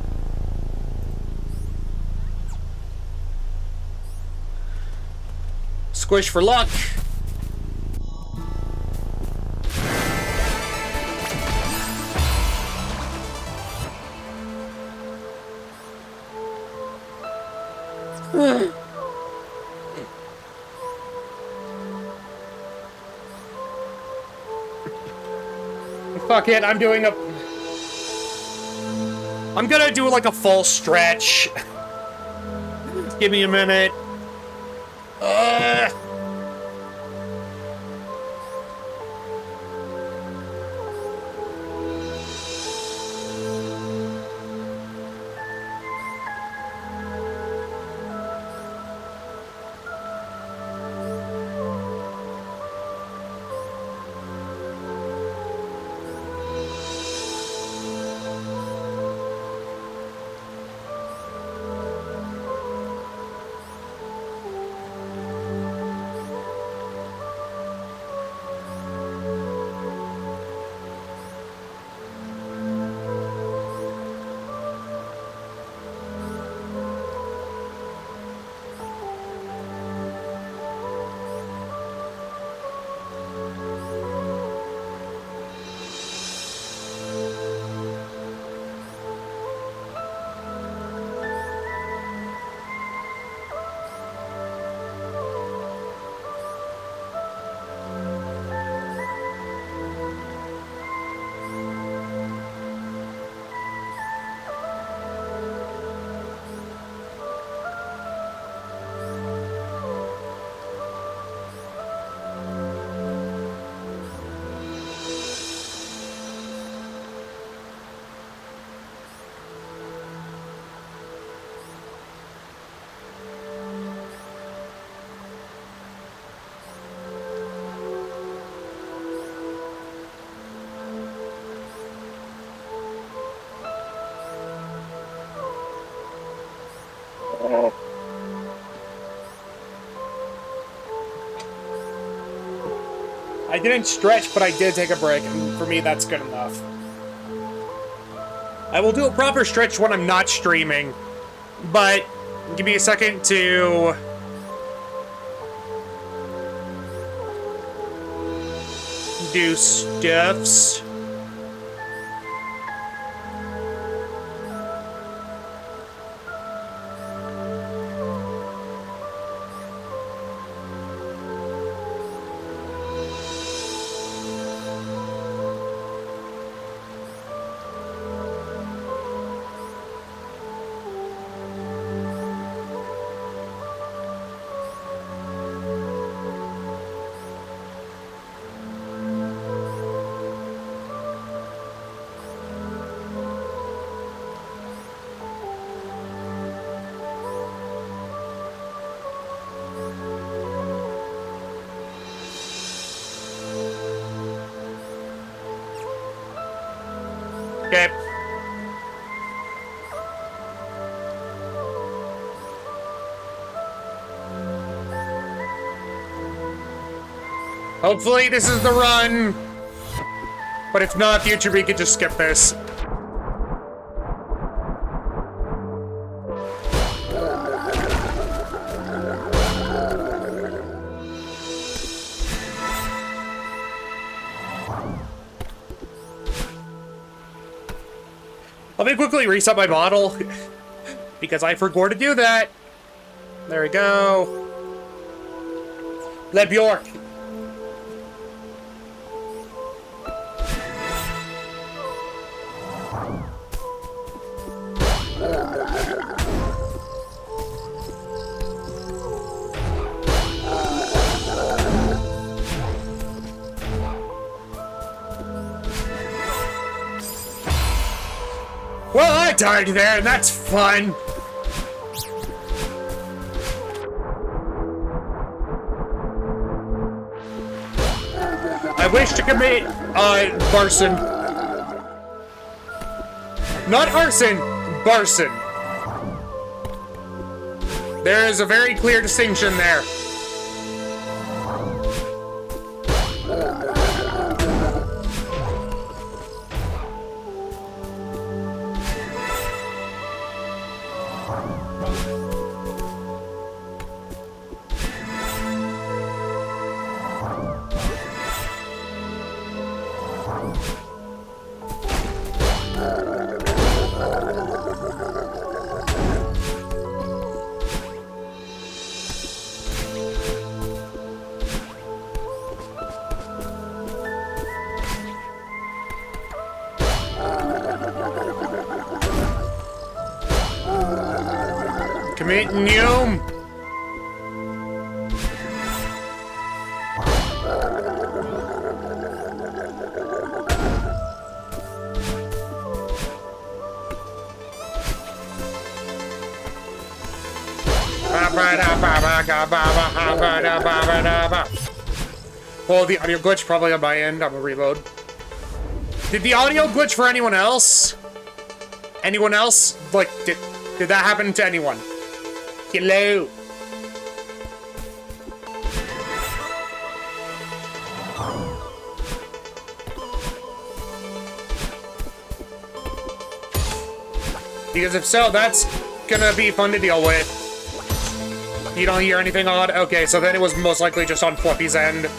Squish for luck. Fuck it, I'm gonna do like a full stretch. Give me a minute. I didn't stretch, but I did take a break, and for me, that's good enough. I will do a proper stretch when I'm not streaming, but give me a second to... do stuffs. Okay. Hopefully this is the run. But if not, YouTube, we could just skip this. Let me quickly reset my model, because I forgot to do that. There we go. Le Bjork. Well, I died there, and that's fun. I wish to commit, arson. Not arson, barson. There is a very clear distinction there. Commit Neum. Well, the audio glitch probably on my end. I'm gonna reload. Did the audio glitch for anyone else? Anyone else? Like, did that happen to anyone? Hello. Because if so, that's gonna be fun to deal with. You don't hear anything odd? Okay, so then it was most likely just on Fluffy's end.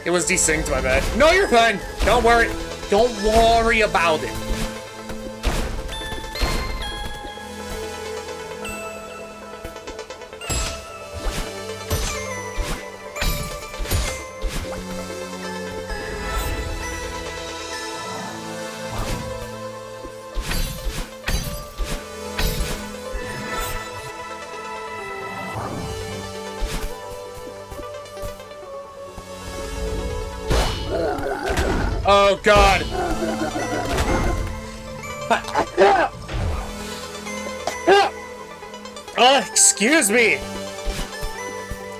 It was desynced, my bad. No, you're fine. Don't worry. Don't worry about it. Oh, God. Excuse me.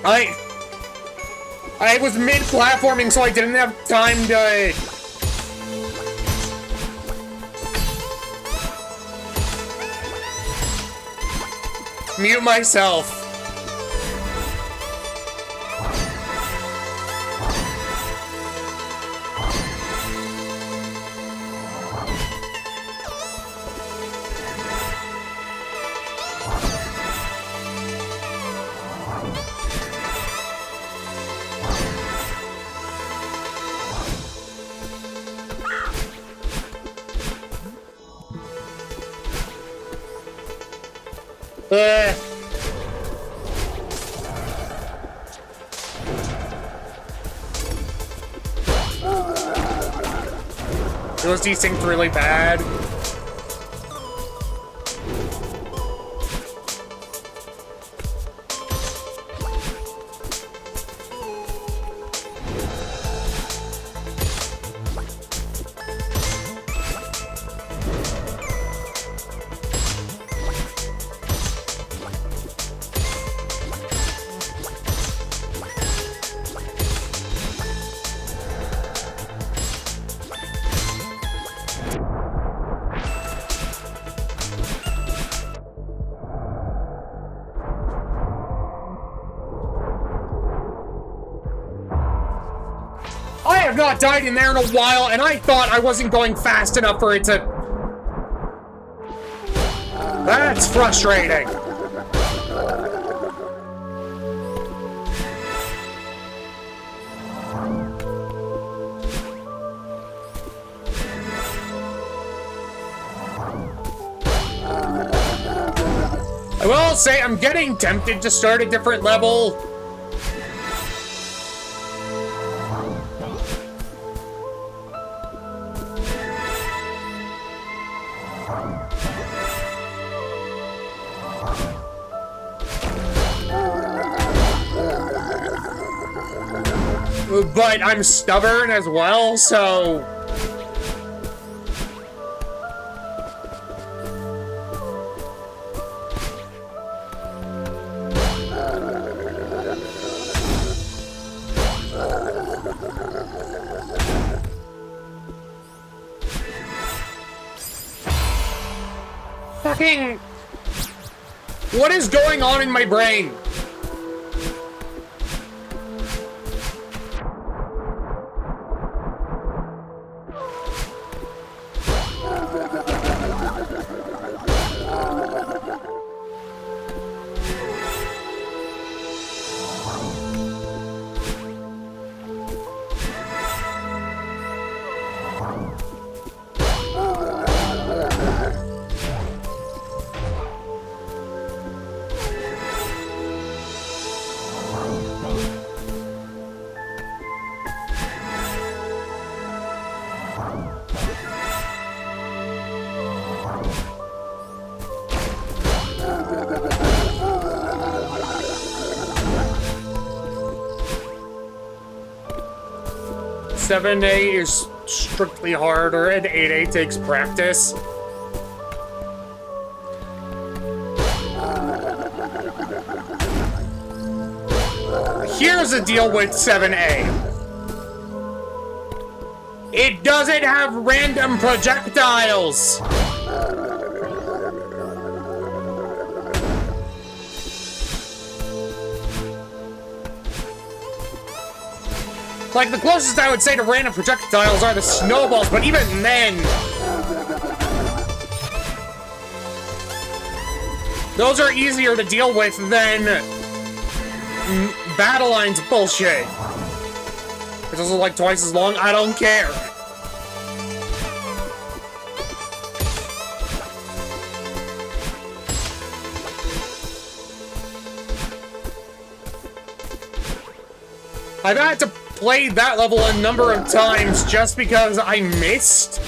I was mid-platforming, so I didn't have time to... Mute myself. It was desynced really bad. I have not died in there in a while, and I thought I wasn't going fast enough for it to... That's frustrating. I will say I'm getting tempted to start a different level. But I'm stubborn as well, so... Fucking... What is going on in my brain? Seven A is strictly harder, and 8A takes practice. Here's the deal with 7A. It doesn't have random projectiles. Like, the closest I would say to random projectiles are the snowballs, but even then... Those are easier to deal with than... Battle Line's bullshit. It's also like twice as long, I don't care. I've had to play that level a number of times just because I missed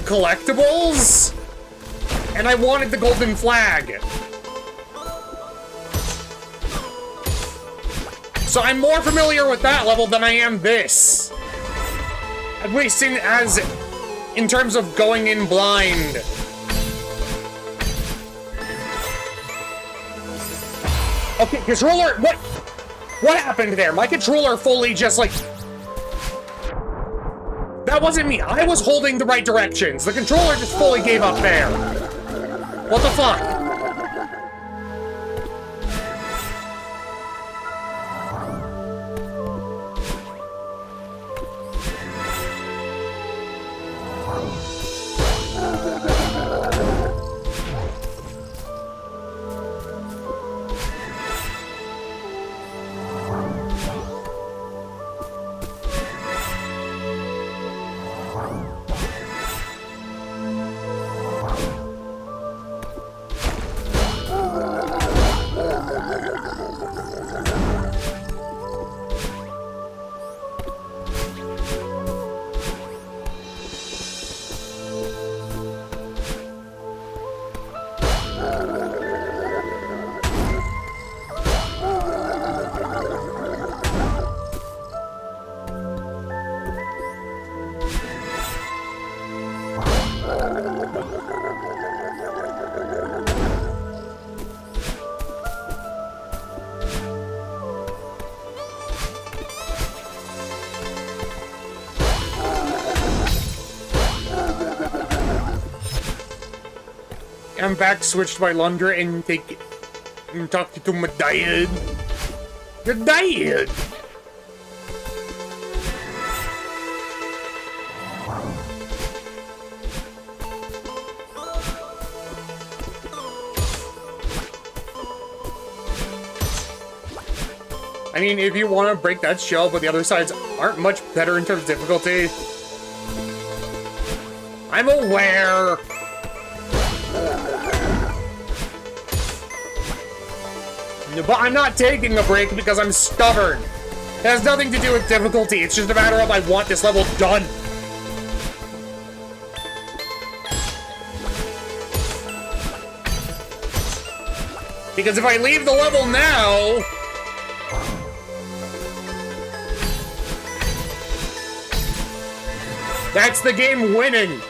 collectibles, and I wanted the golden flag. So I'm more familiar with that level than I am this. At least in terms of going in blind. Okay, controller, what happened there? My controller fully just, like... That wasn't me. I was holding the right directions. The controller just fully gave up there. What the fuck? I'm back, switched my launder and talk to my dad. Your dad! I mean, if you want to break that shell, but the other sides aren't much better in terms of difficulty. I'm aware! But I'm not taking a break because I'm stubborn. It has nothing to do with difficulty. It's just a matter of I want this level done. Because if I leave the level now... that's the game winning.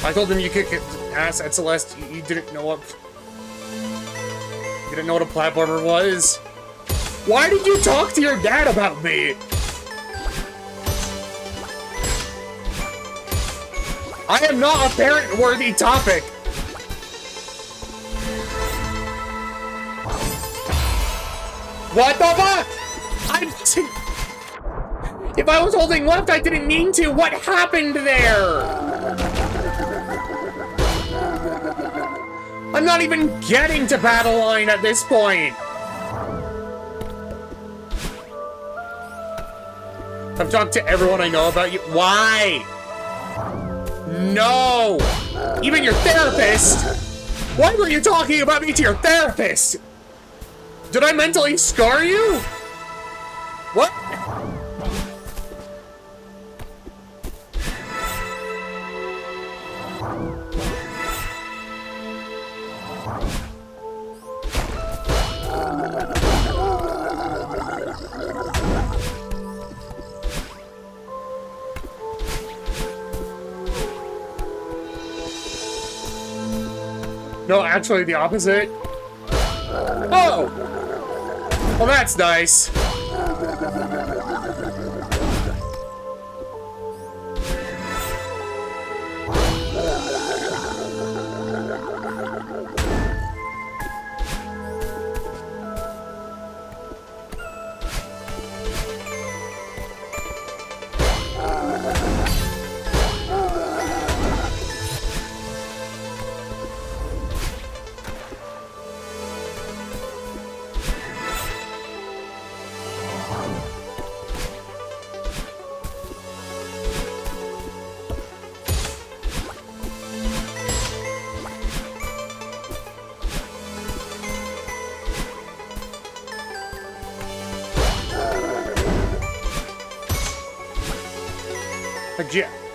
I told him you kick ass at Celeste. You didn't know what... you didn't know what a platformer was. Why did you talk to your dad about me? I am not a parent-worthy topic. What the fuck? If I was holding left, I didn't mean to. What happened there? I'm not even getting to battle line at this point. I've talked to everyone I know about you. Why? No. Even your therapist. Why were you talking about me to your therapist? Did I mentally scar you? What? No, actually the opposite. Oh! Well, that's nice.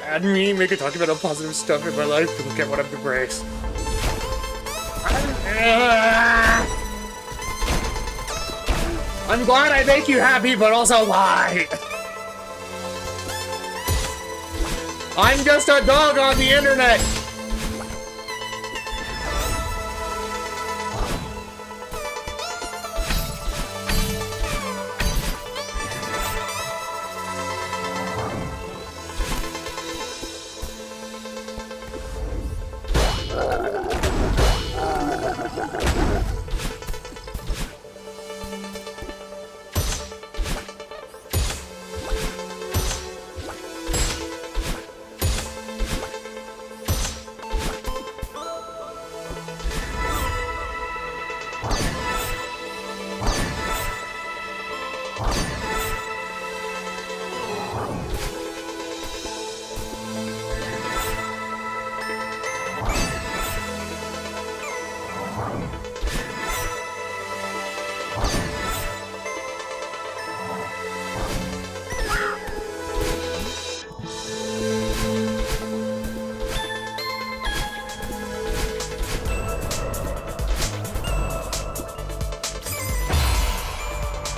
Add me, make a talk about all positive stuff in my life to look at what I've embraced. I'm glad I make you happy, but also why? I'm just a dog on the internet.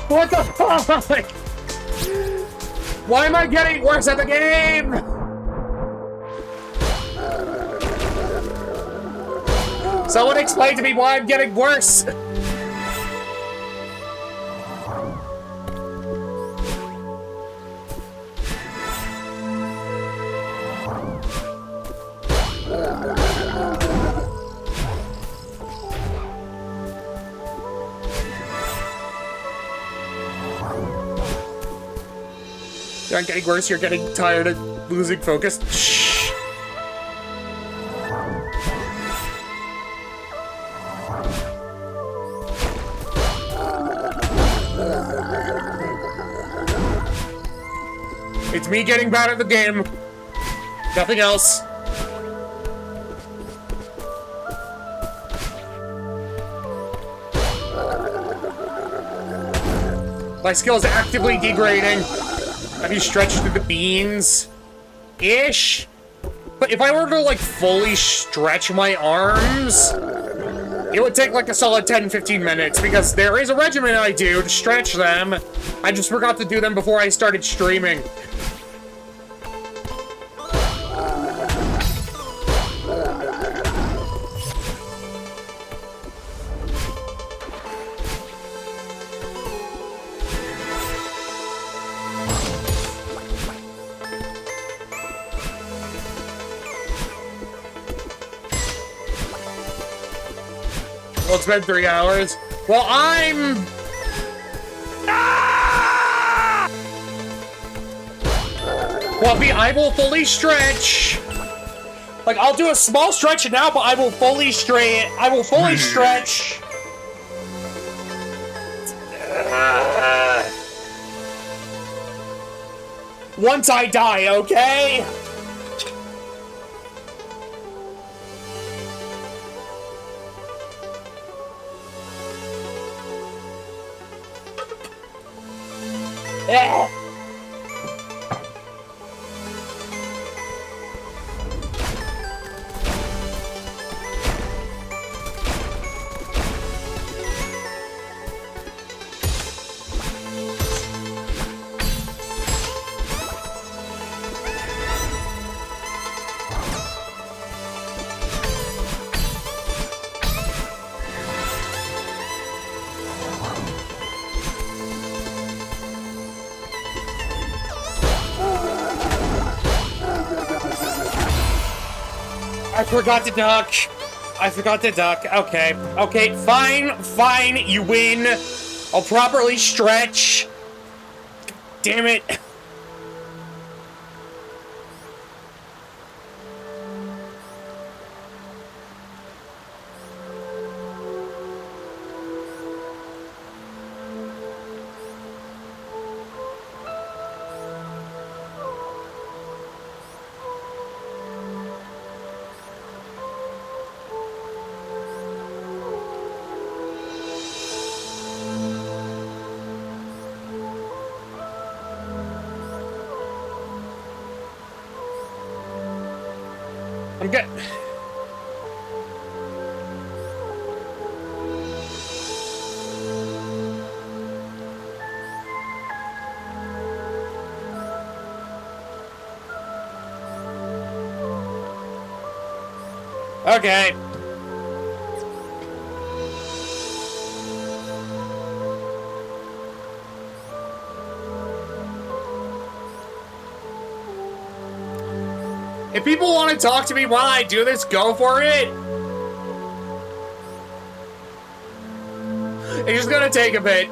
What the fuck? Why am I getting worse at the game? Someone explain to me why I'm getting worse. You're not getting worse, you're getting tired of losing focus. Shh. It's me getting bad at the game. Nothing else. My skill is actively degrading. Have you stretched through the beans? Ish? But if I were to, like, fully stretch my arms, it would take, like, a solid 10-15 minutes, because there is a regimen I do to stretch them. I just forgot to do them before I started streaming. Well, it's been 3 hours. Well, I'm... Ah! Well, I will fully stretch. Like, I'll do a small stretch now, but I will fully stretch. Once I die, okay? Yeah. I forgot to duck. I forgot to duck. Okay. Okay, fine. Fine. You win. I'll properly stretch. Damn it. I'm good. Okay. If people want to talk to me while I do this, go for it. It's just gonna take a bit.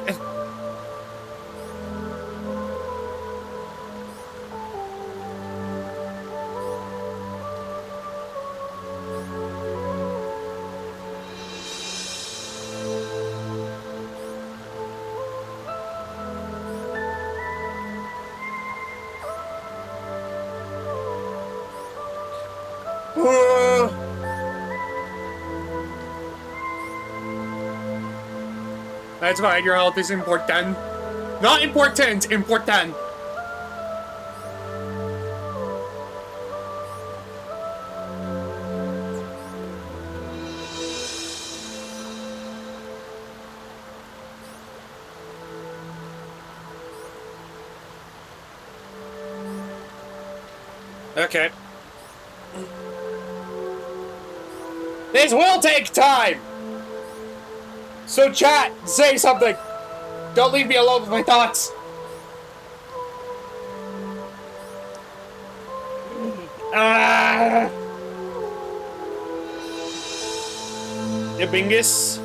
That's fine, your health is important. Not important, important. Okay. This will take time! So chat, say something! Don't leave me alone with my thoughts! Ibingus.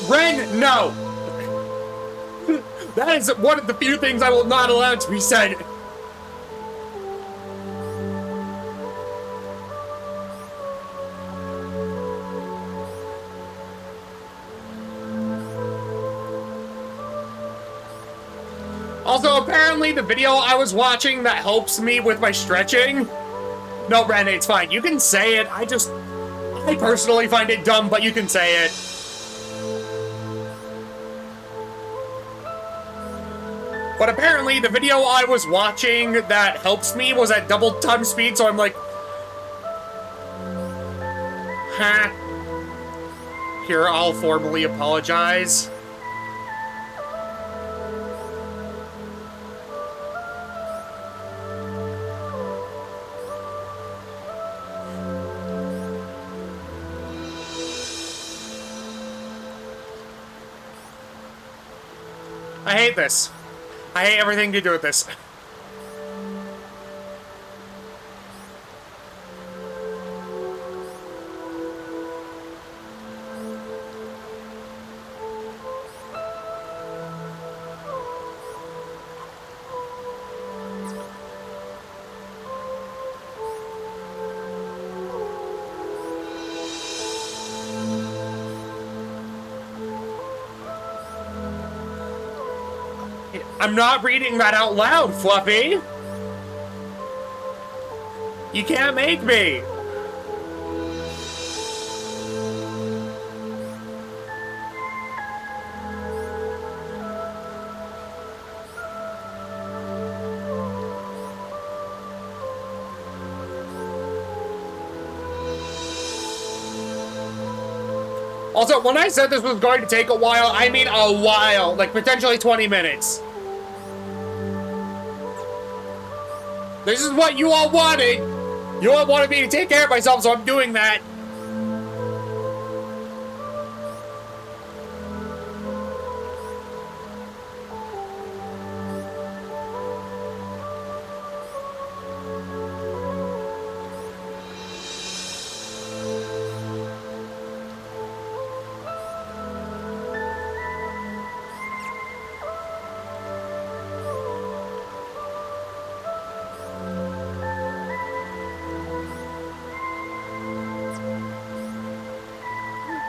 Ren, no! That is one of the few things I will not allow to be said. Also, apparently the video I was watching that helps me with my stretching. No, Ren, it's fine. You can say it. I personally find it dumb, but you can say it. But apparently, the video I was watching that helps me was at double time speed, so I'm like... Huh. Here, I'll formally apologize. I hate this. I hate everything to do with this. I'm not reading that out loud, Fluffy. You can't make me. Also, when I said this was going to take a while, I mean a while, like potentially 20 minutes. This is what you all wanted. You all wanted me to take care of myself, so I'm doing that.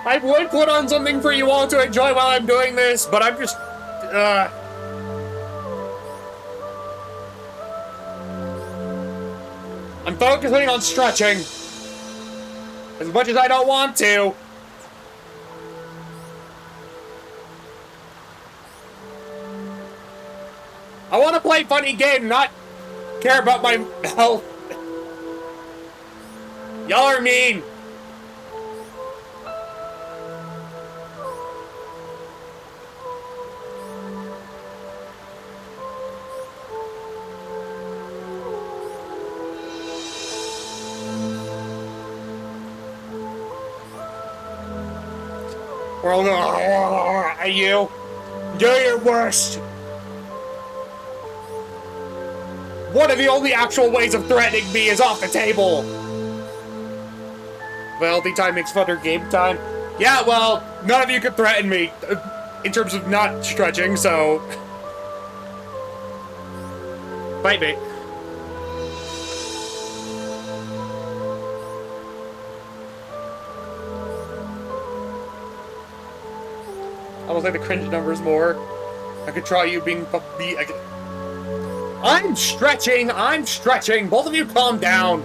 I would put on something for you all to enjoy while I'm doing this, but I'm just... I'm focusing on stretching. As much as I don't want to. I want to play funny game, not care about my health. Y'all are mean. Well, you do your worst. One of the only actual ways of threatening me is off the table. Well, the time makes funner game time. Yeah, well, none of you can threaten me in terms of not stretching, so... Bite me. I will say the cringe numbers more. I could try you being... I'm stretching! I'm stretching! Both of you calm down!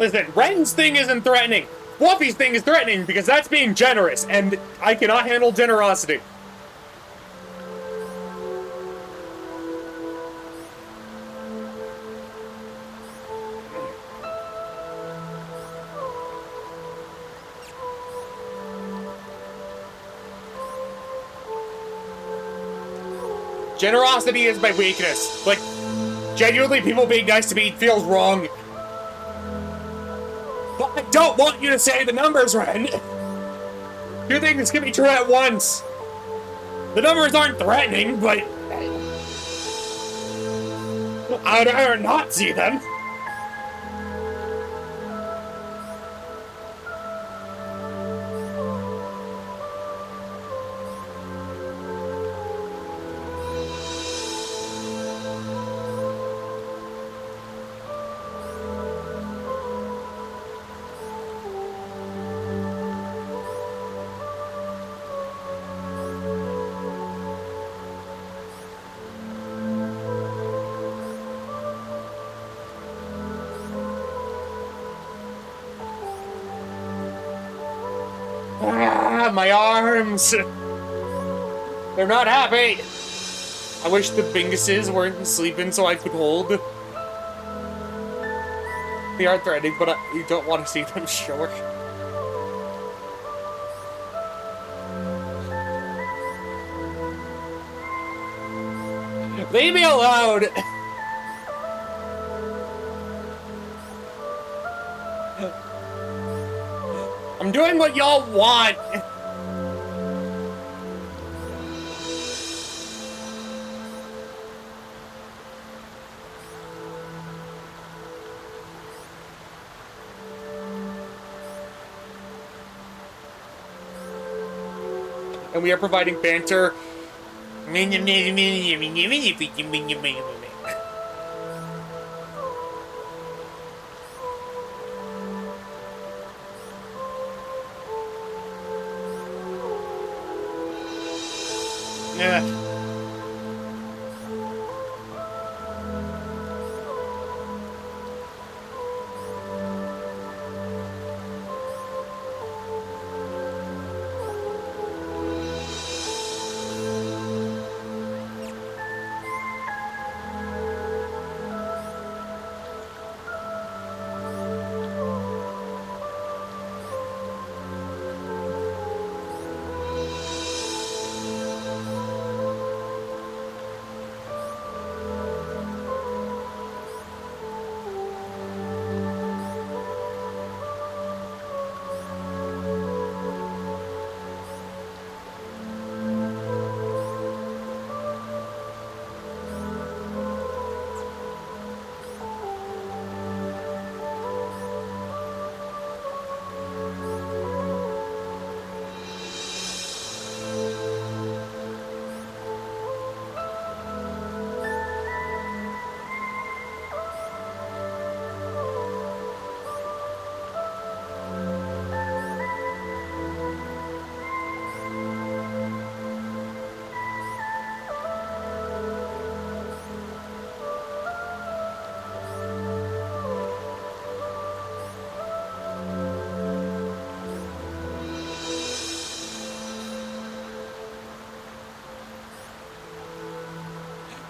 Listen, Ren's thing isn't threatening. Fluffy's thing is threatening because that's being generous, and I cannot handle generosity. Generosity is my weakness. Like, genuinely, people being nice to me feels wrong. But I don't want you to say the numbers, Ren. Two things can be true at once. The numbers aren't threatening, but I'd rather not see them. My arms! They're not happy! I wish the Binguses weren't sleeping so I could hold. They are threatening, but you don't want to see them, sure. Leave me alone! I'm doing what y'all want! And we are providing banter. Yeah.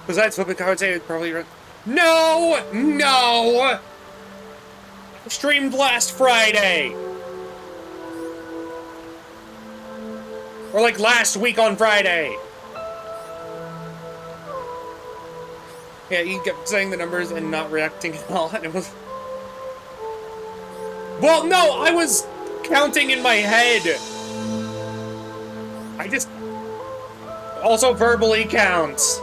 Besides flipping cards, I would probably run. No! No! Streamed last Friday! Or like last week on Friday! Yeah, you kept saying the numbers and not reacting at all, and it was... Well, no, I was counting in my head! I just... Also verbally counts.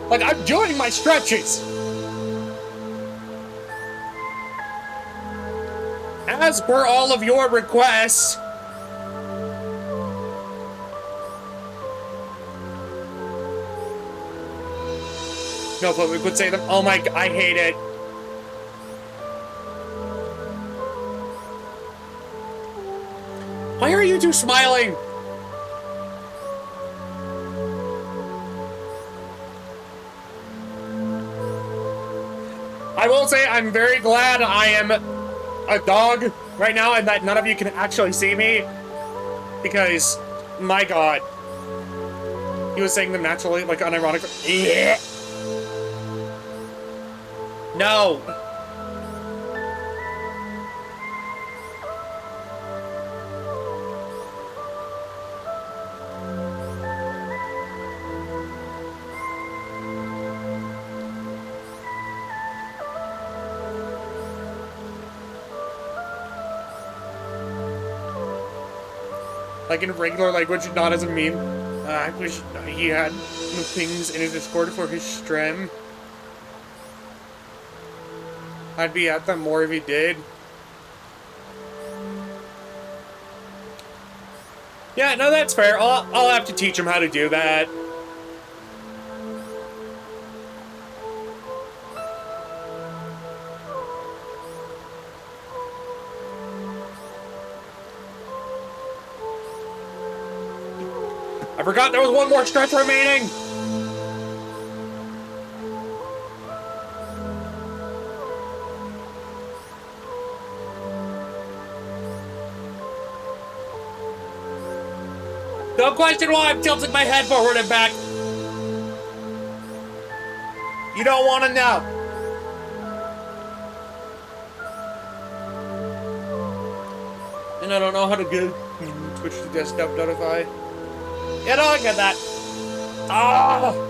Like, I'm doing my stretches! As per all of your requests. No, but we could say them. Oh my, I hate it. Why are you two smiling? I will say I'm very glad I am a dog right now and that none of you can actually see me. Because, my god. He was saying them naturally, like unironically. Yeah. No. Like in regular language, not as a meme. I wish he had no things in his Discord for his stream. I'd be at them more if he did. Yeah, no, that's fair. I'll have to teach him how to do that. I forgot there was one more stretch remaining! Don't question why I'm tilting my head forward and back. You don't want to know. And I don't know how to get Twitch to desktop notify. Yeah, no, I get that. Ah!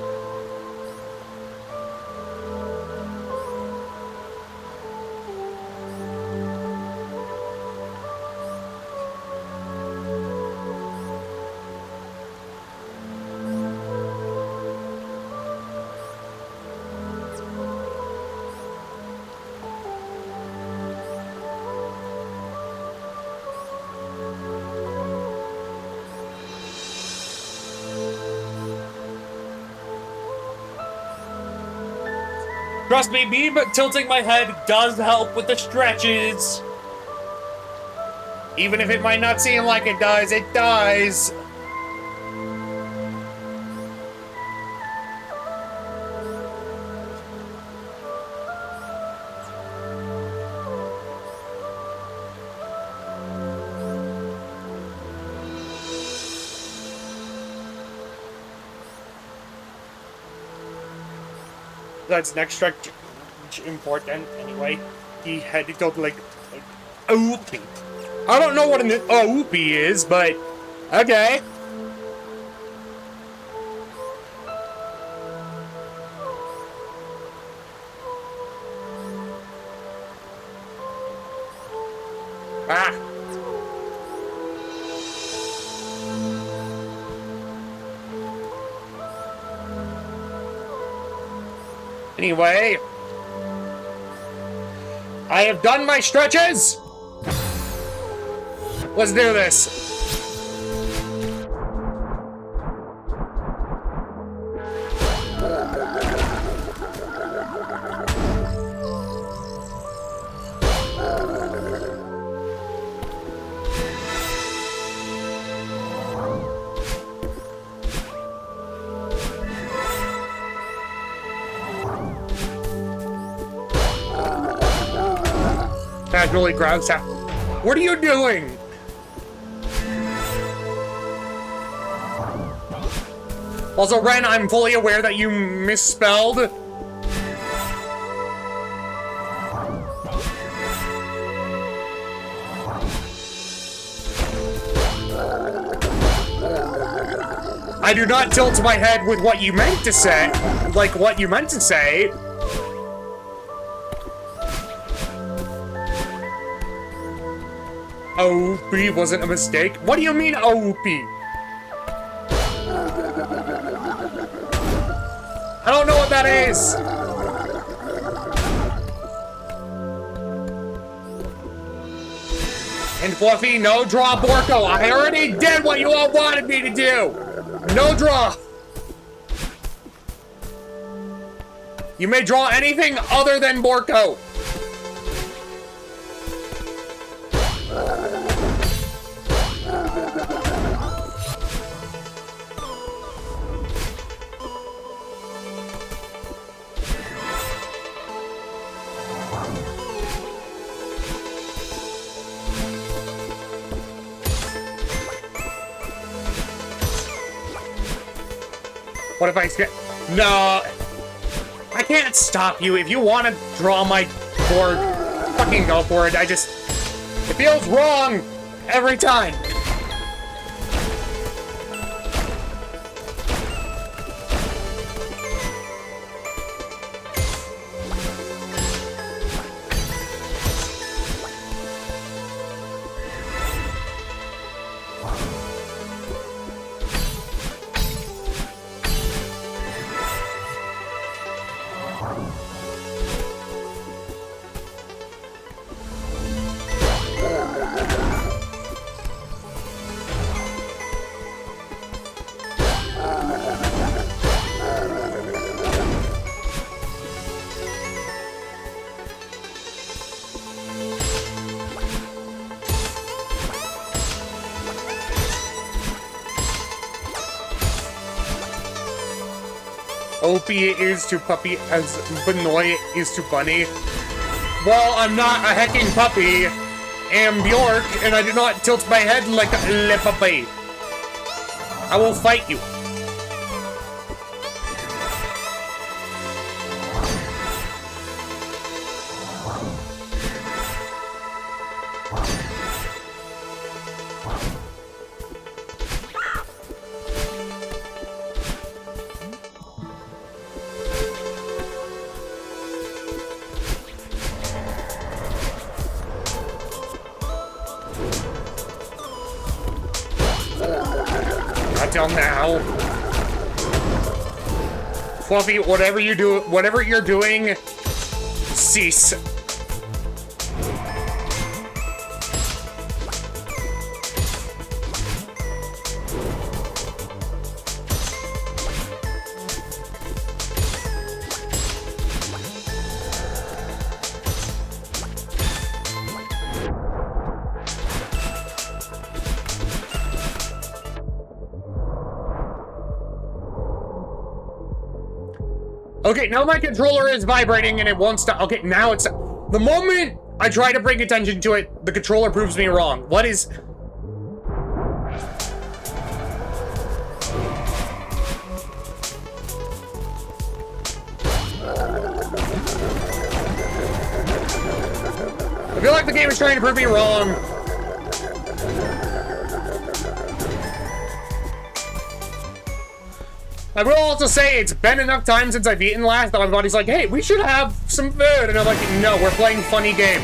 Trust me, but tilting my head does help with the stretches. Even if it might not seem like it does, it does. That's next stretch important anyway. He had to go like oopie. I don't know what an oopie is, but okay. Ah. Anyway, I have done my stretches. Let's do this. Casually grabs out. What are you doing? Also, Ren, I'm fully aware that you misspelled. I do not tilt my head with what you meant to say. Like, what you meant to say. OP wasn't a mistake? What do you mean OP? I don't know what that is. And Fluffy, no draw Borko. I already did what you all wanted me to do. No draw. You may draw anything other than Borko. What if I skip? No. I can't stop you. If you want to draw my board, fucking go for it. It feels wrong every time. Opie is to puppy as Benoit is to bunny. Well, I'm not a hecking puppy. Am Bjork, and I do not tilt my head like a puppy. I will fight you. Till now. Fluffy, whatever you're doing, cease. Okay, now my controller is vibrating and it won't stop. Okay, now it's... The moment I try to bring attention to it, the controller proves me wrong. What is... I feel like the game is trying to prove me wrong. I will also say it's been enough time since I've eaten last that my body's like, hey, we should have some food. And I'm like, no, we're playing funny game.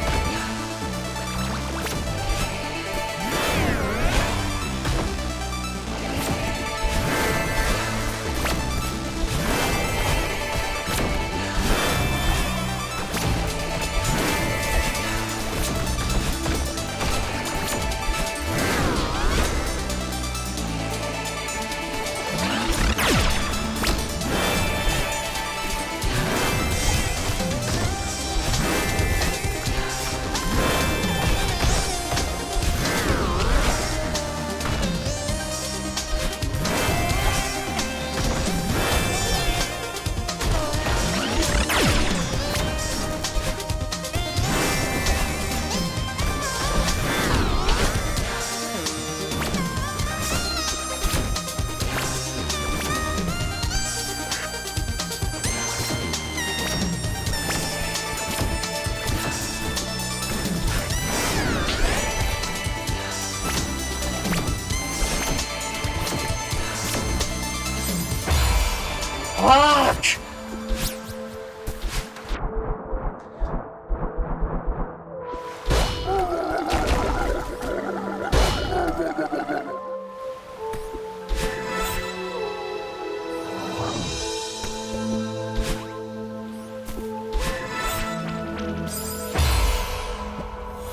Fuck!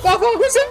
What was it?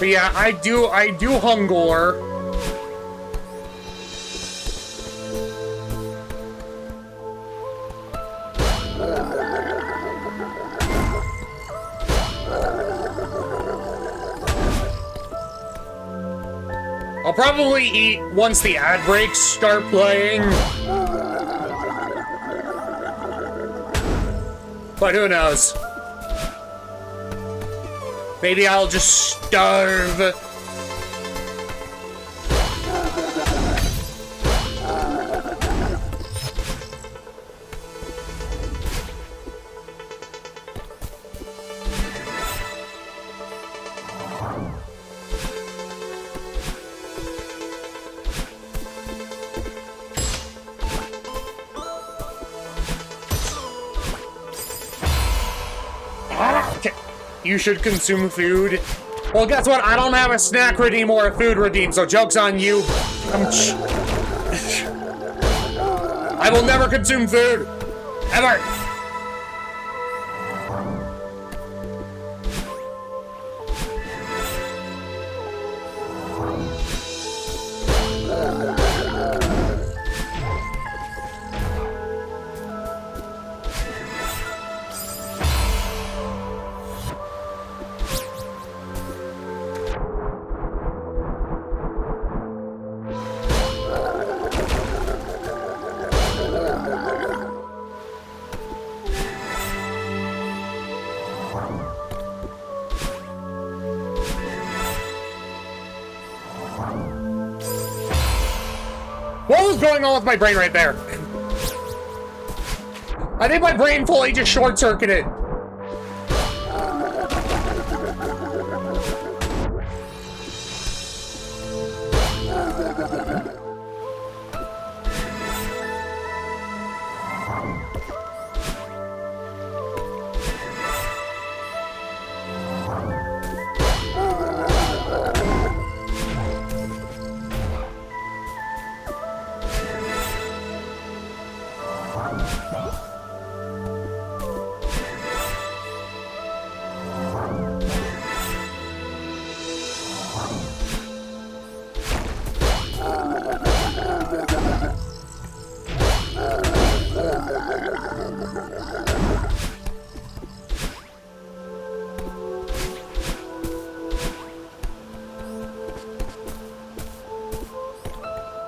But yeah, I do hunger. I'll probably eat once the ad breaks start playing. But who knows? Maybe I'll just starve. You should consume food. Well, guess what? I don't have a snack redeem or a food redeem, so joke's on you. I will never consume food. Ever. What was going on with my brain right there? I think my brain fully just short-circuited.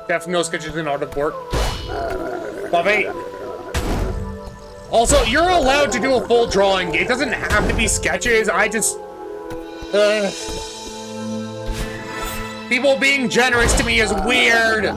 Def no sketches in art of work. Bobby. Also, you're allowed to do a full drawing. It doesn't have to be sketches. I just... people being generous to me is weird.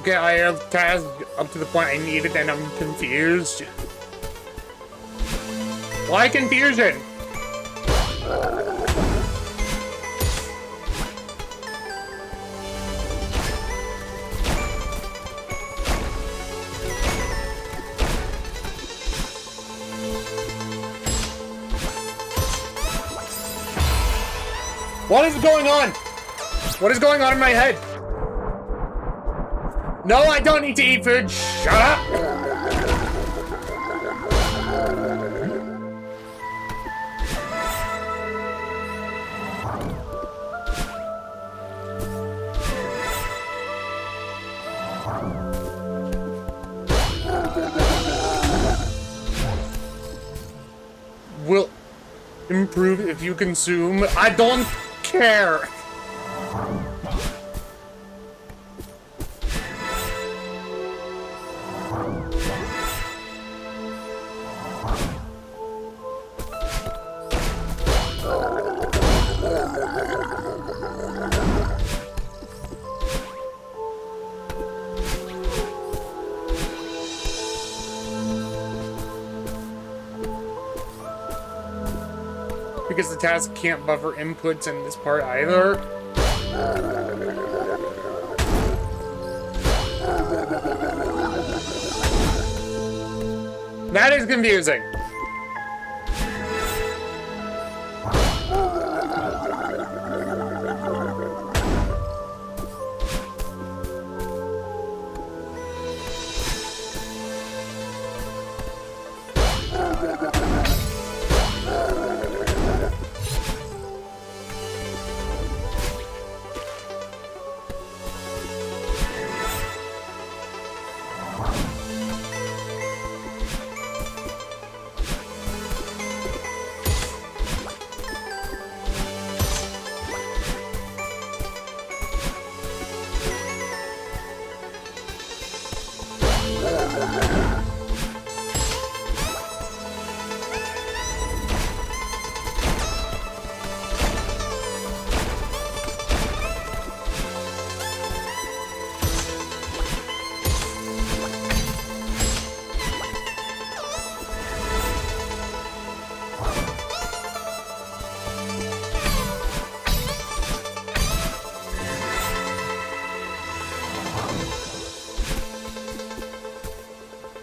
Okay, I have tasks up to the point I need it and I'm confused. Why confusion? What is going on? What is going on in my head? No, I don't need to eat food. Shut up. Will improve if you consume. I don't care. Because the task can't buffer inputs in this part either. That is confusing.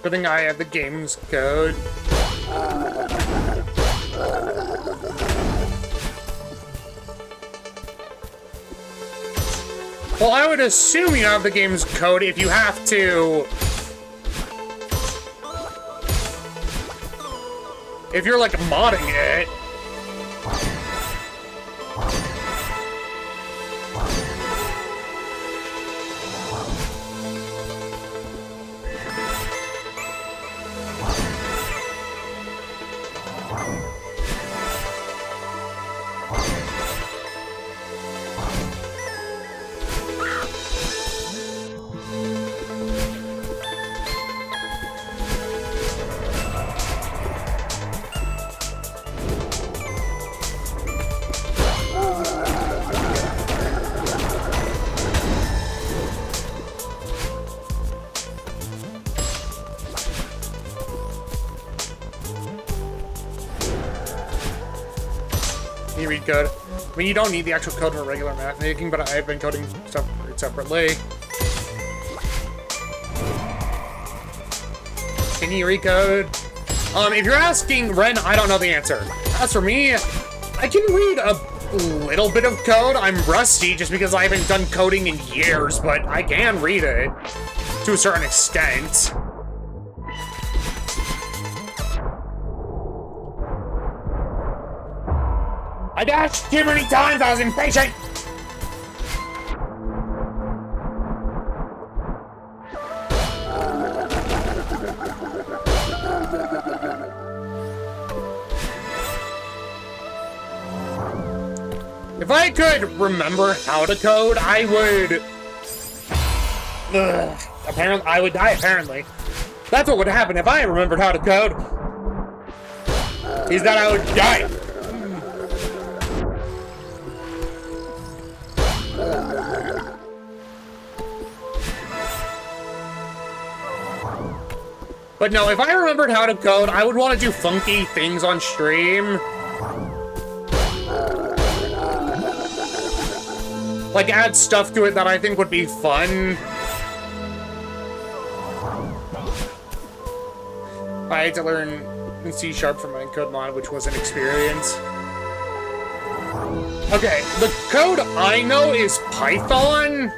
Good thing I have the game's code. Well, I would assume you have the game's code if you have to. If you're like modding it. You read code. I mean, you don't need the actual code for regular math making, but I've been coding stuff separately. Can you recode? If you're asking Ren, I don't know the answer. As for me, I can read a little bit of code. I'm rusty just because I haven't done coding in years, but I can read it to a certain extent. I dashed too many times, I was impatient! If I could remember how to code, I would... apparently, I would die, apparently. That's what would happen if I remembered how to code. Is that I would die. But no, if I remembered how to code, I would want to do funky things on stream. Like, add stuff to it that I think would be fun. I had to learn C# for my code mod, which was an experience. Okay, the code I know is Python.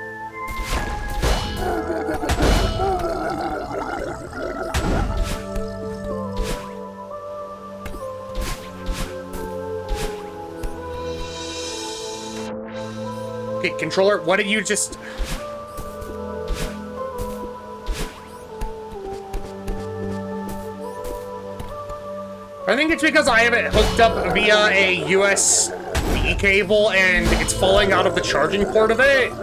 Okay, controller, what did you just... I think it's because I have it hooked up via a USB cable and it's falling out of the charging port of it.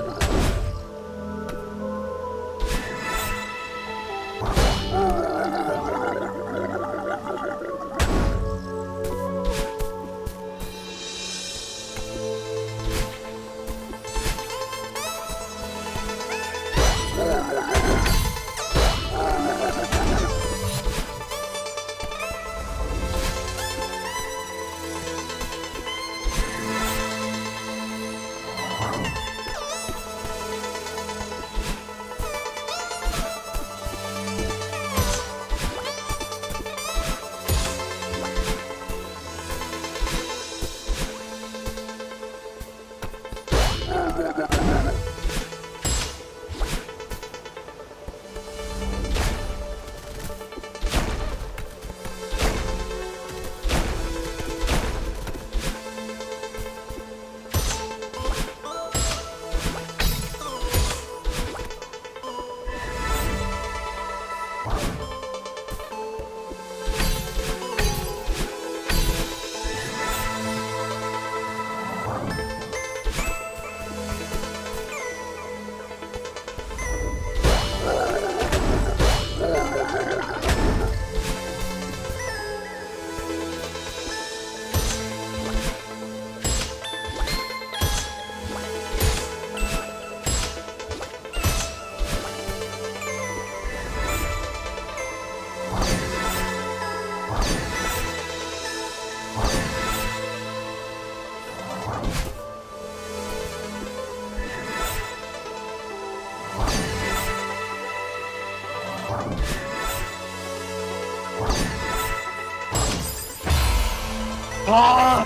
Ah!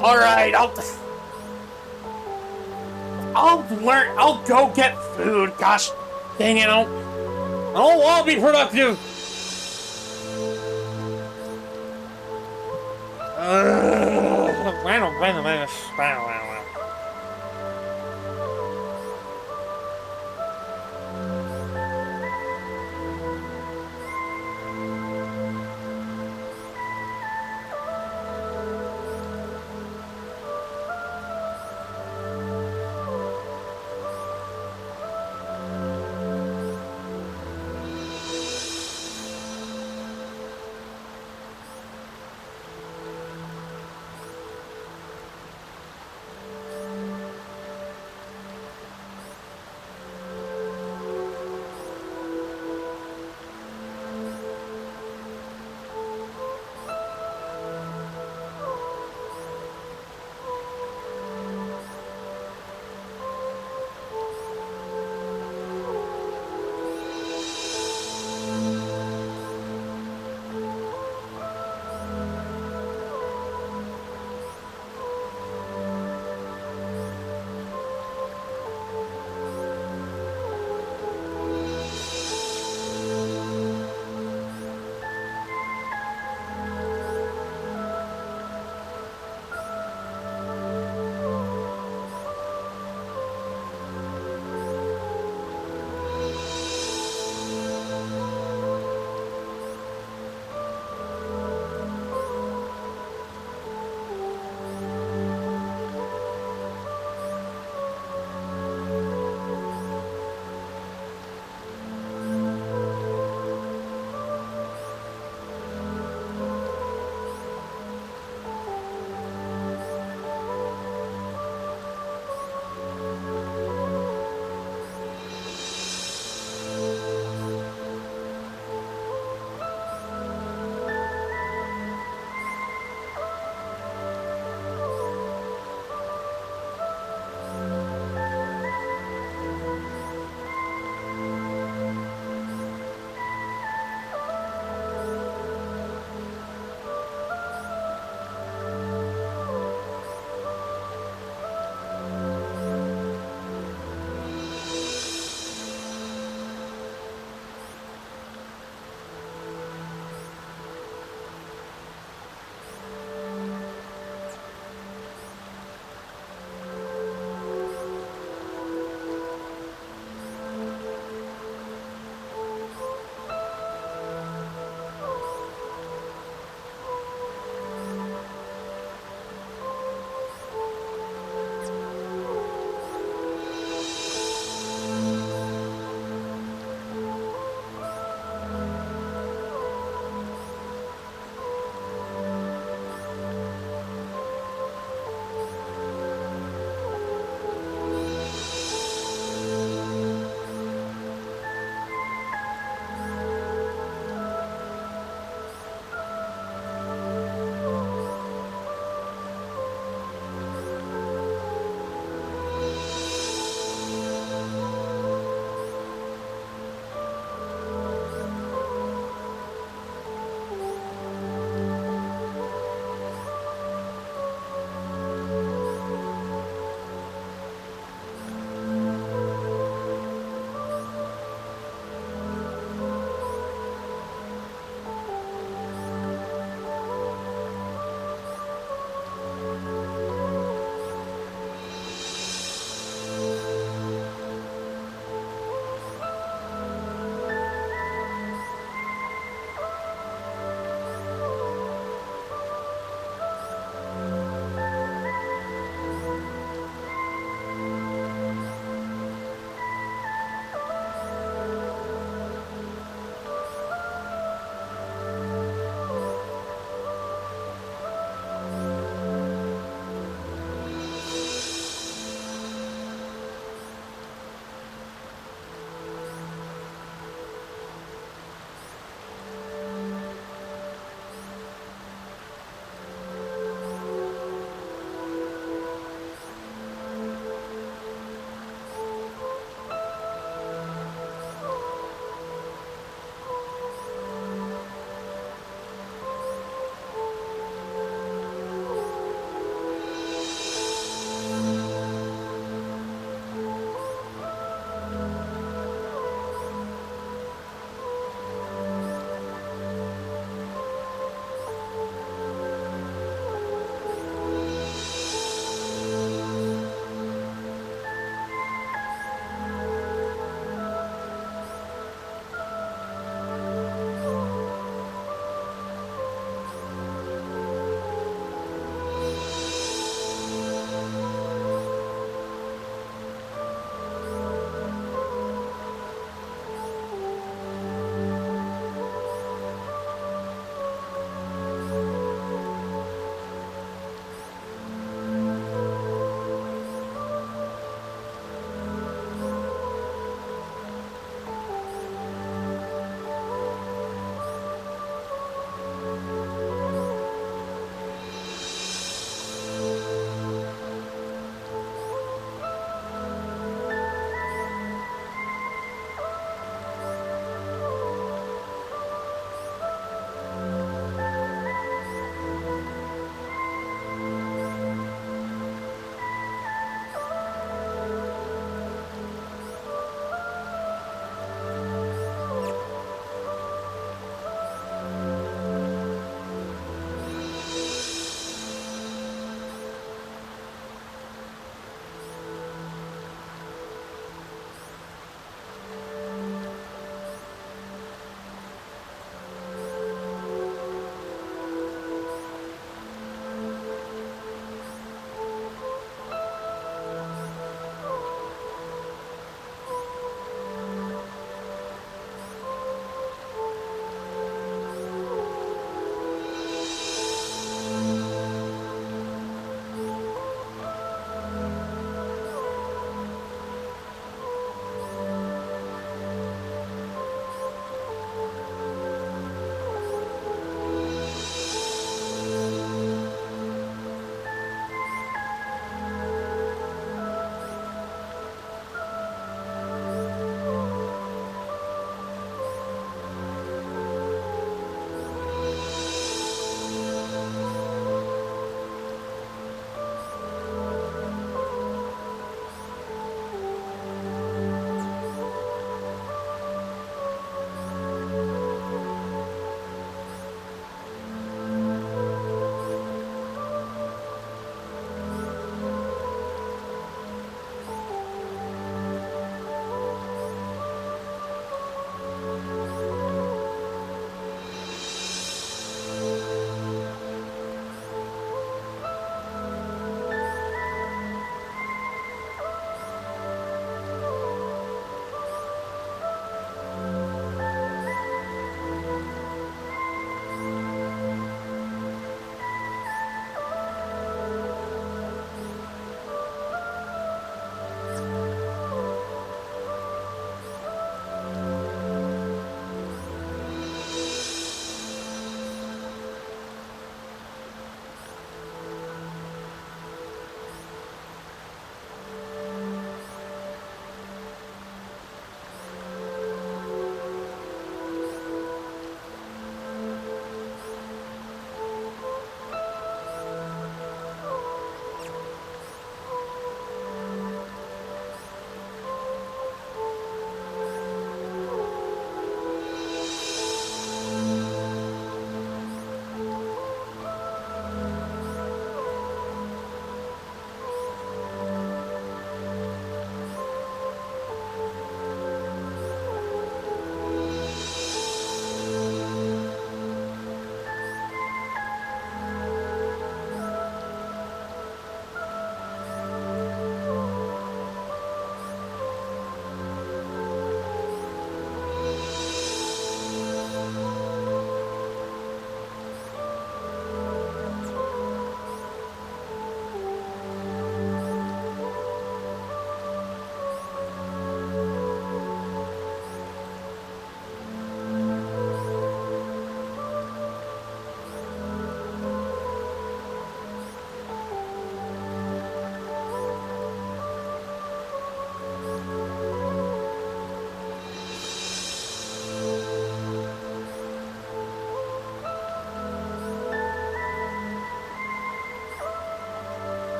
All right, I'll go get food. Gosh, dang it! I'll be productive.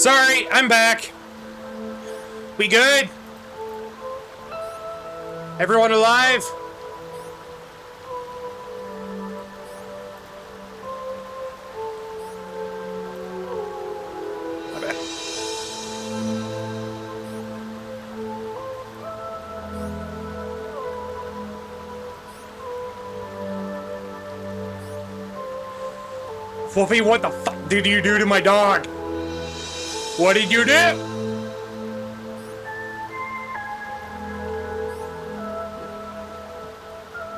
Sorry, I'm back. We good? Everyone alive? My bad. Fluffy, what the fuck did you do to my dog? What did you do?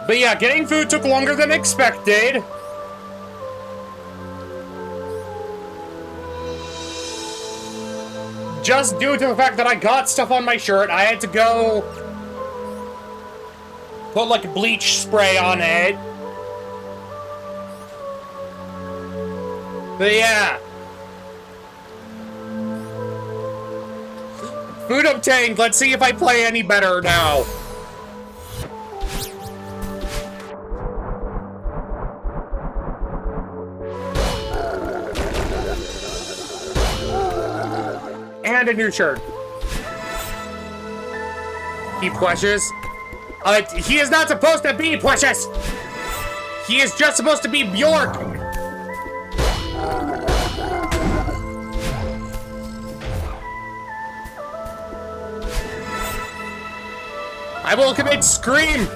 But yeah, getting food took longer than expected. Just due to the fact that I got stuff on my shirt, I had to go put like bleach spray on it. But yeah. Food obtained. Let's see if I play any better now. And a new shirt. He precious. He is not supposed to be precious. He is just supposed to be Bjork. I will commit scream.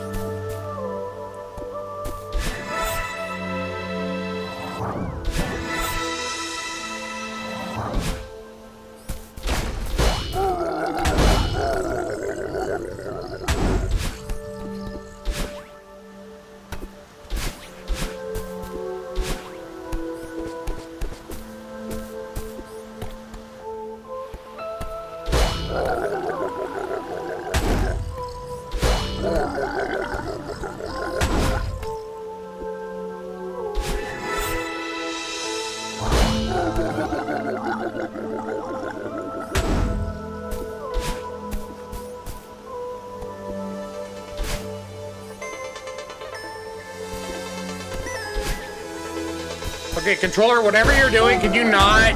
Okay, controller, whatever you're doing, can you not?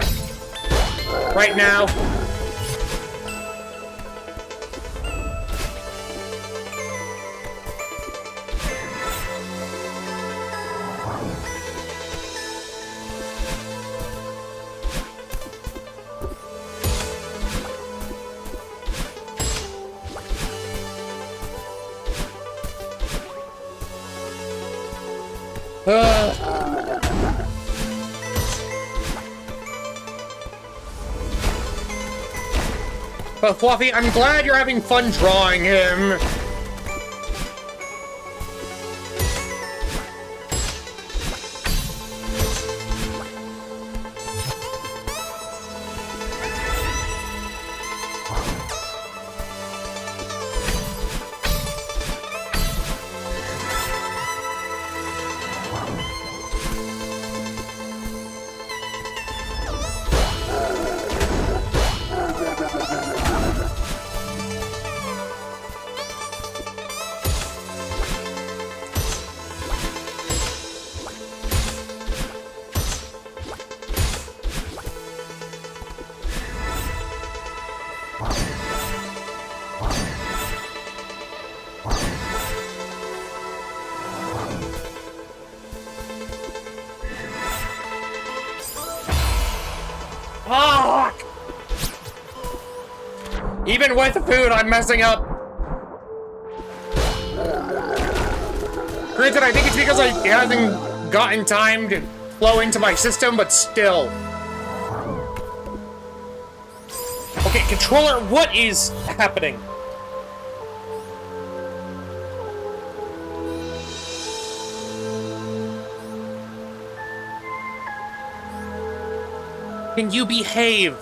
Right now. But Fluffy, I'm glad you're having fun drawing him. Even with the food, I'm messing up. Granted, I think it's because I haven't gotten time to flow into my system, but still. Okay, controller, what is happening? Can you behave?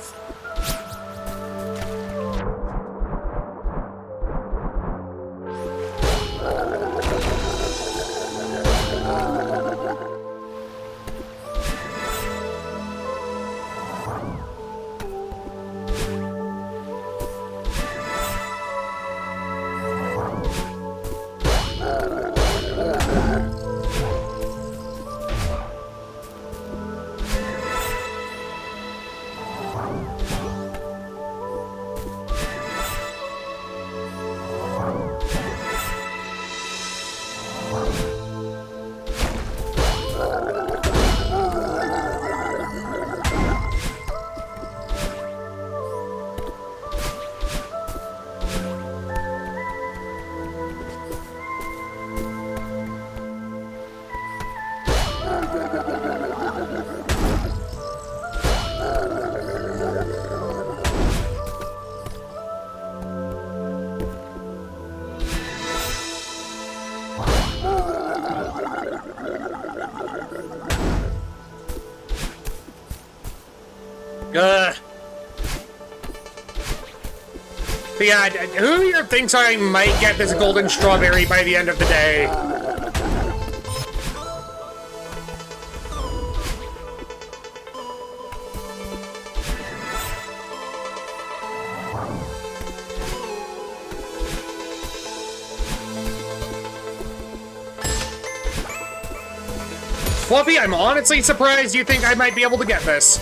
But yeah, who here thinks I might get this golden strawberry by the end of the day? Fluffy, I'm honestly surprised you think I might be able to get this.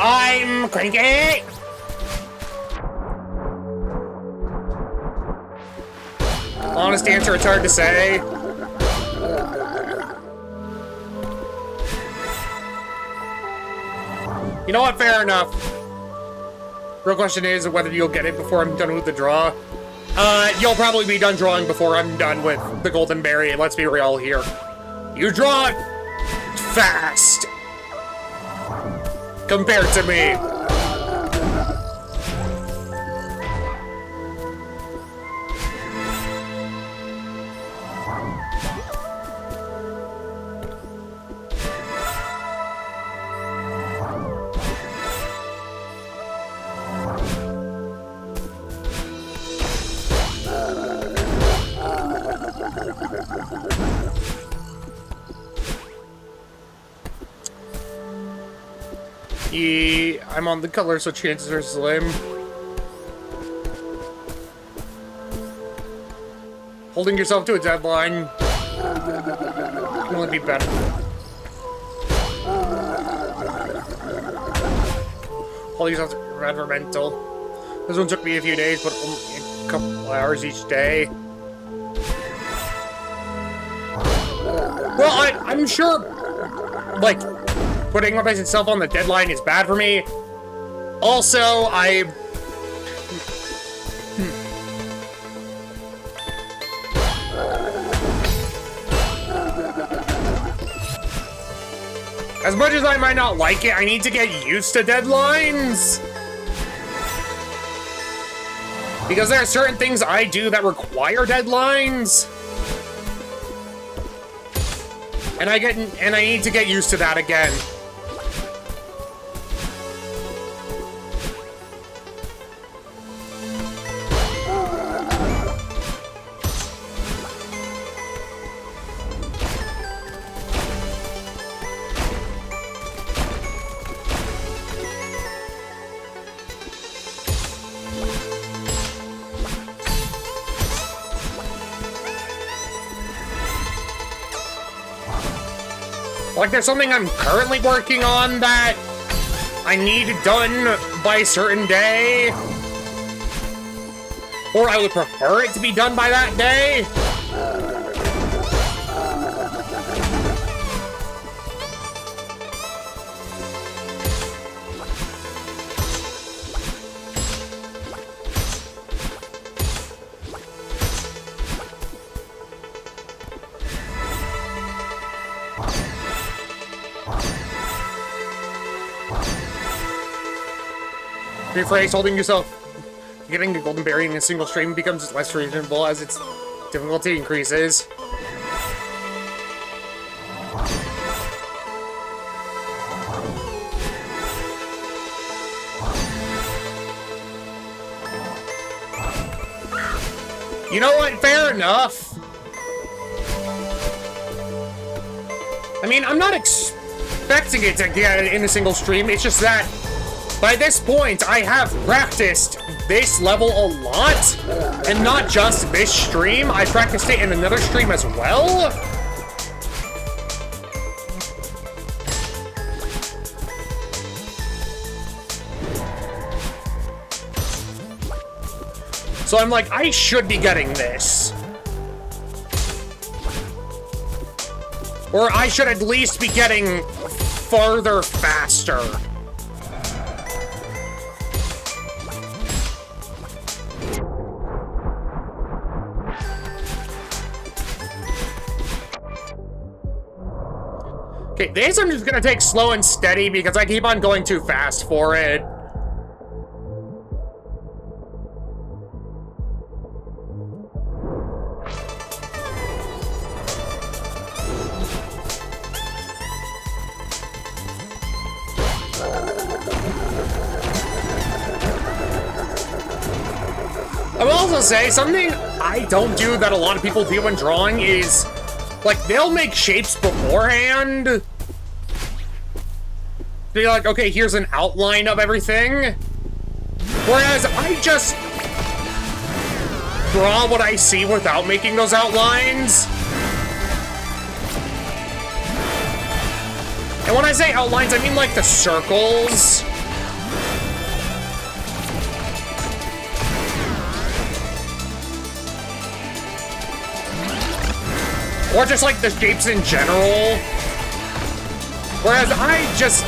I'm cranky! Honest answer, it's hard to say. You know what? Fair enough. Real question is whether you'll get it before I'm done with the draw. You'll probably be done drawing before I'm done with the golden berry. Let's be real here. You draw it fast compared to me. I'm on the color, so chances are slim. Holding yourself to a deadline can only be better. Holding yourself to rather mental. This one took me a few days, but only a couple hours each day. Well, I'm sure, like, putting myself on the deadline is bad for me. Also, as much as I might not like it, I need to get used to deadlines. Because there are certain things I do that require deadlines. And I need to get used to that again. Like, there's something I'm currently working on that I need done by a certain day. Or I would prefer it to be done by that day. Rephrase, holding yourself. Getting a golden berry in a single stream becomes less reasonable as its difficulty increases. You know what? Fair enough. I mean, I'm not expecting it to get in a single stream. It's just that by this point, I have practiced this level a lot, and not just this stream. I practiced it in another stream as well. So I'm like, I should be getting this. Or I should at least be getting farther faster. Okay, this I'm just gonna take slow and steady because I keep on going too fast for it. I will also say, something I don't do that a lot of people do when drawing is, like, they'll make shapes beforehand. Be like, okay, here's an outline of everything. Whereas I just draw what I see without making those outlines. And when I say outlines, I mean like the circles. Or just like the shapes in general. Whereas I just,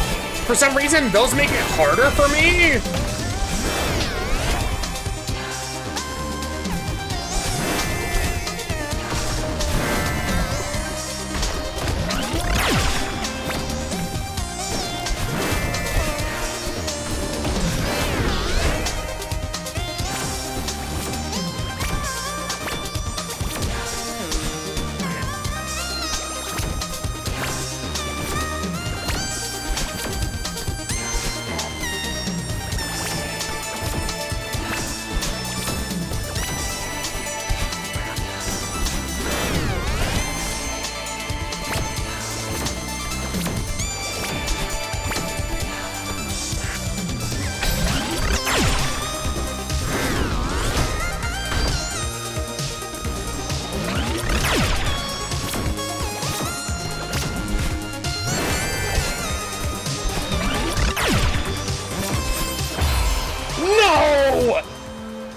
for some reason, those make it harder for me.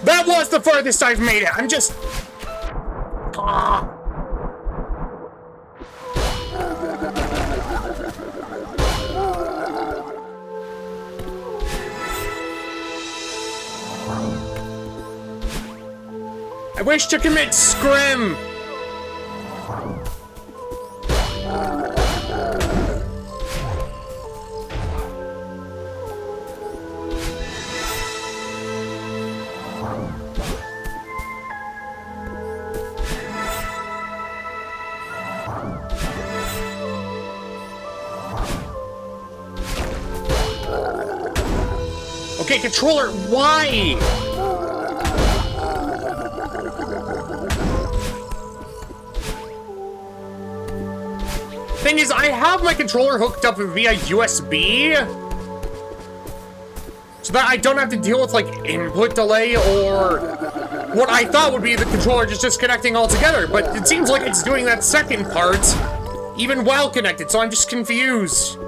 That was the furthest I've made it. I'm just... I wish to commit scrim. Okay, controller, why? Thing is, I have my controller hooked up via USB, so that I don't have to deal with, like, input delay or what I thought would be the controller just disconnecting altogether, but it seems like it's doing that second part even while connected, so I'm just confused.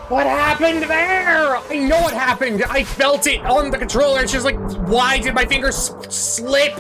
What happened there? I know what happened. I felt it on the controller. It's just like, why did my fingers slip?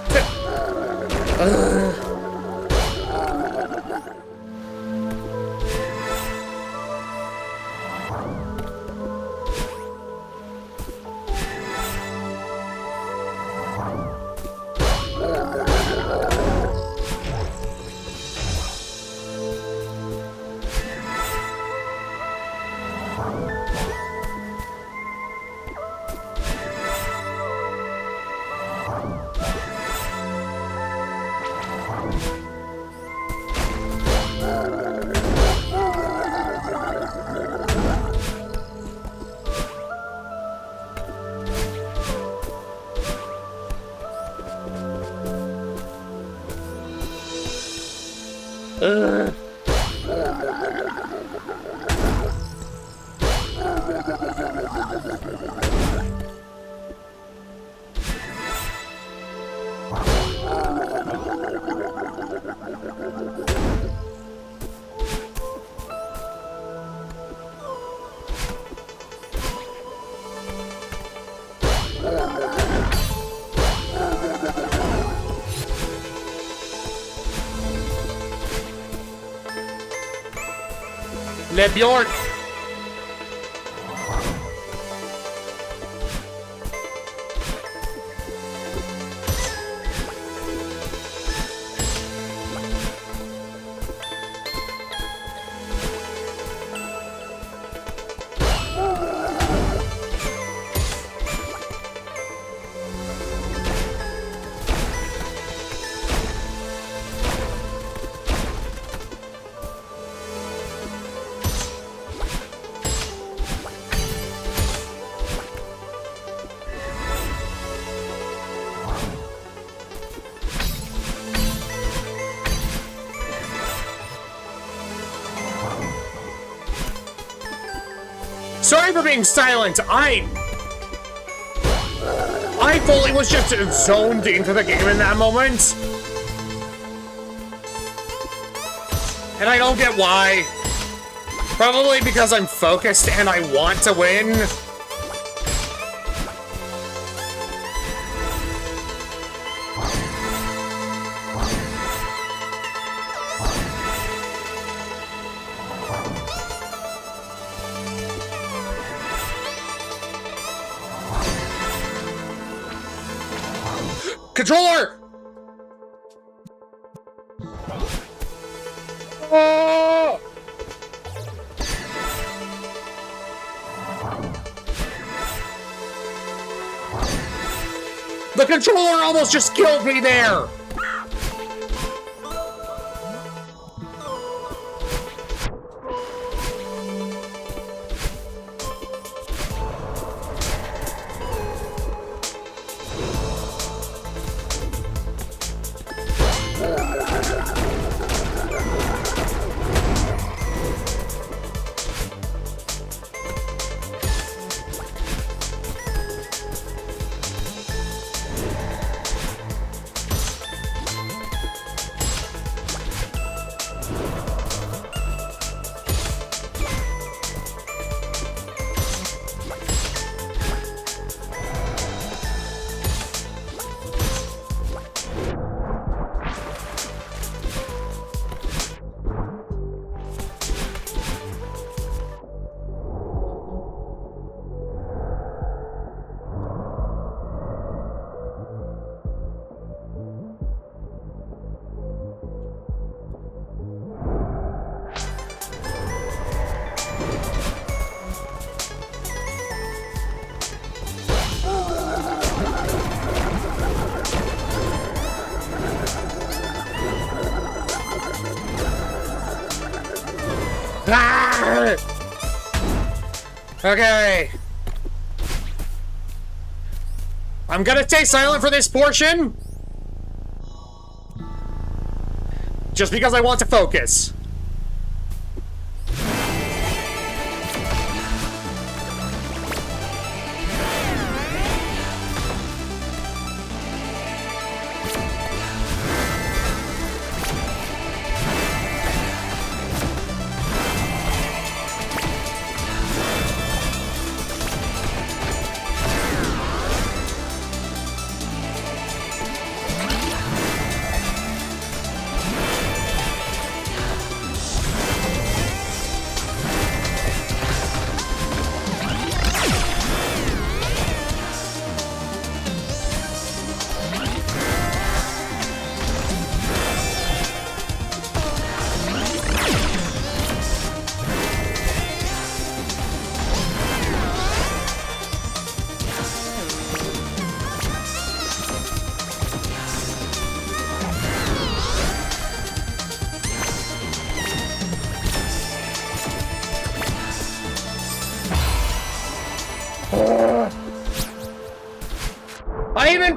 Le Bjork. Sorry for being silent. I fully was just zoned into the game in that moment. And I don't get why. Probably because I'm focused and I want to win. Controller! Oh! The controller almost just killed me there! Ah! Okay. I'm gonna stay silent for this portion. Just because I want to focus.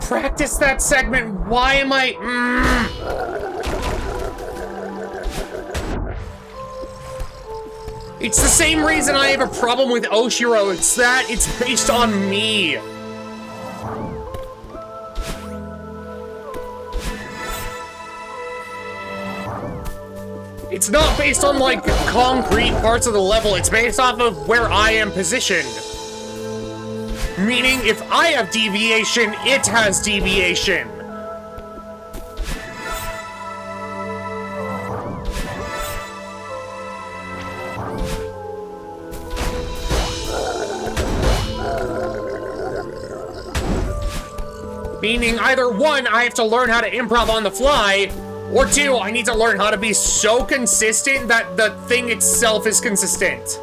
practice that segment. Why am I... It's the same reason I have a problem with Oshiro. It's that it's based on me. It's not based on, like, concrete parts of the level. It's based off of where I am positioned. Meaning, if I have deviation, it has deviation. Meaning, either one, I have to learn how to improv on the fly, or two, I need to learn how to be so consistent that the thing itself is consistent.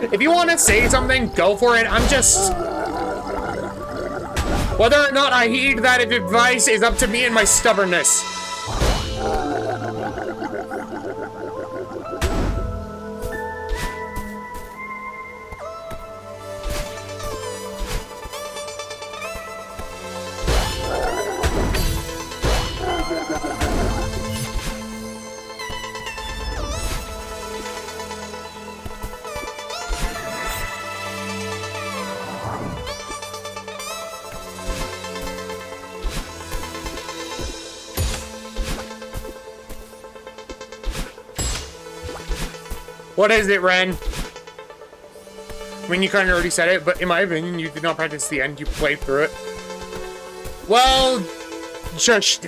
If you want to say something, go for it. I'm just... Whether or not I heed that advice is up to me and my stubbornness. What is it, Ren? I mean, you kind of already said it, but in my opinion, you did not practice the end. You played through it. Well, just...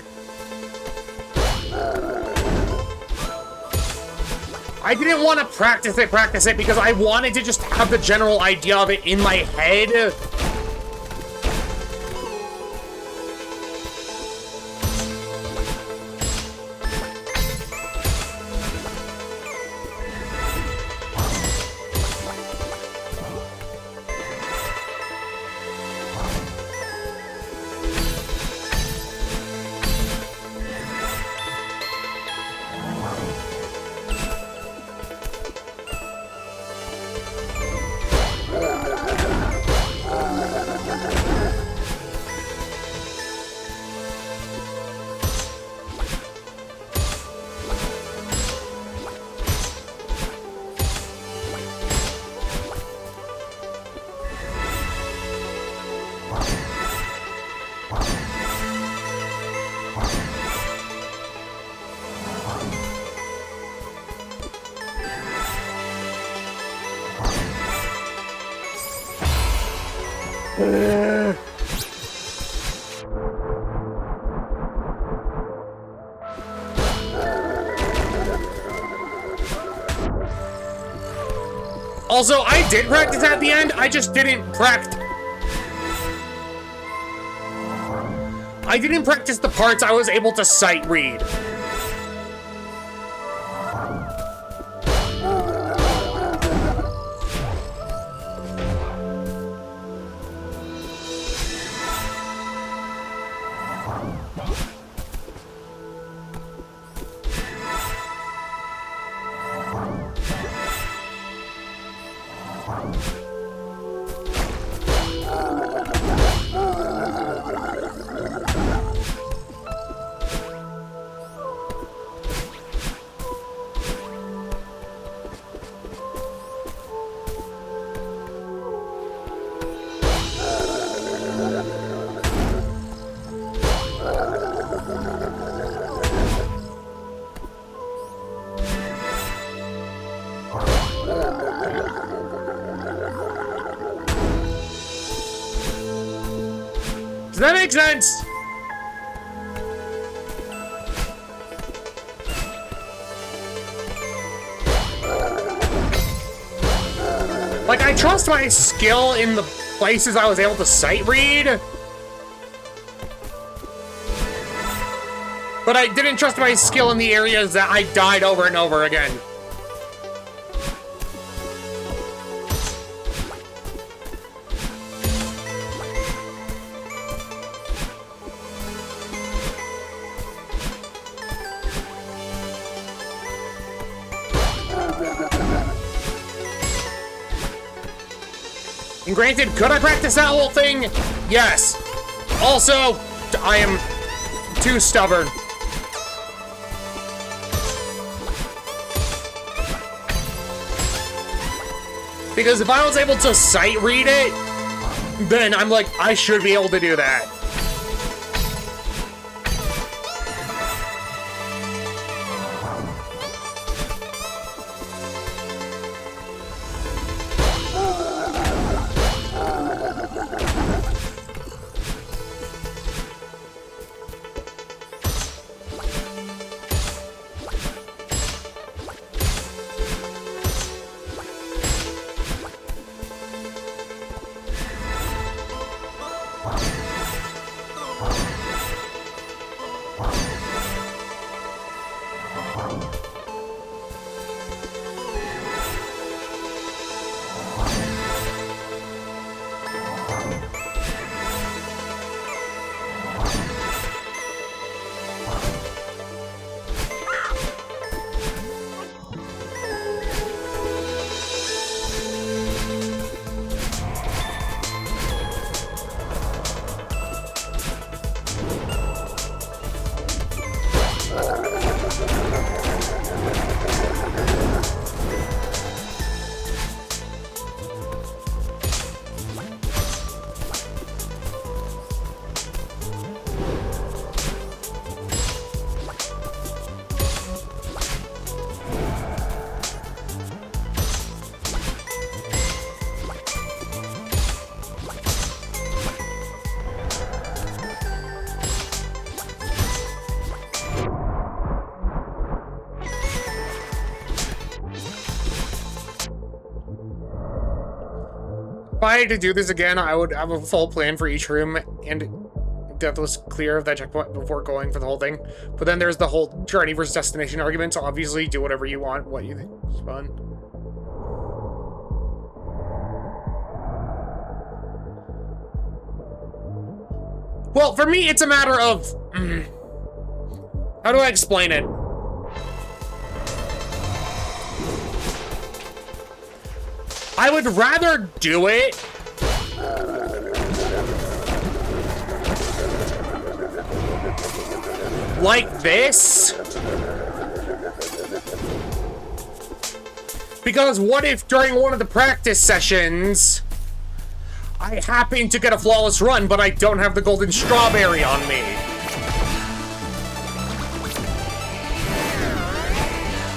I didn't want to practice it because I wanted to just have the general idea of it in my head. Also, I did practice at the end, I just didn't practice. I didn't practice the parts I was able to sight read. Does that make sense? Like, I trust my skill in the places I was able to sight read. But I didn't trust my skill in the areas that I died over and over again. And granted, could I practice that whole thing? Yes. Also, I am too stubborn. Because if I was able to sight read it, then I'm like, I should be able to do that. If I had to do this again, I would have a full plan for each room and deathless clear of that checkpoint before going for the whole thing. But then there's the whole journey versus destination argument, so obviously do whatever you want, what you think is fun. Well, for me, it's a matter of... how do I explain it? I would rather do it like this, because what if during one of the practice sessions I happen to get a flawless run, but I don't have the golden strawberry on me?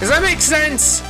Does that make sense?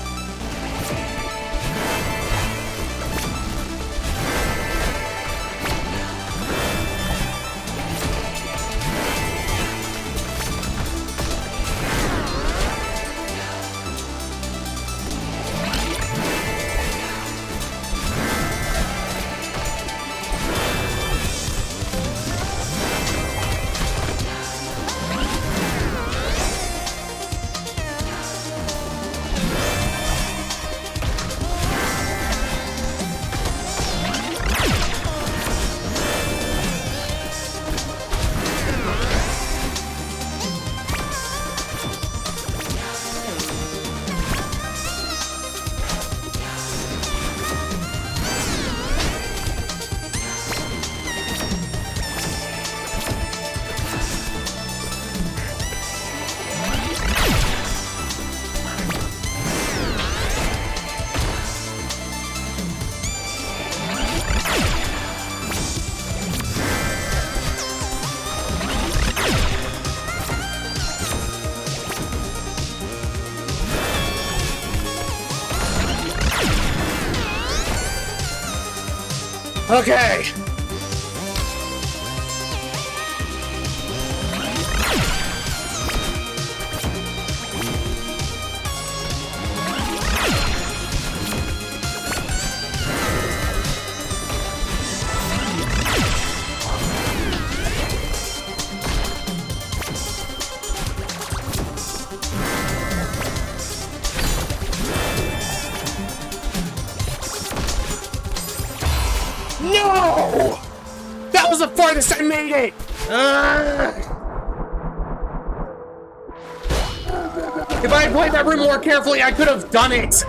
Okay. No! That was the farthest I made it! If I had played that room more carefully, I could have done it!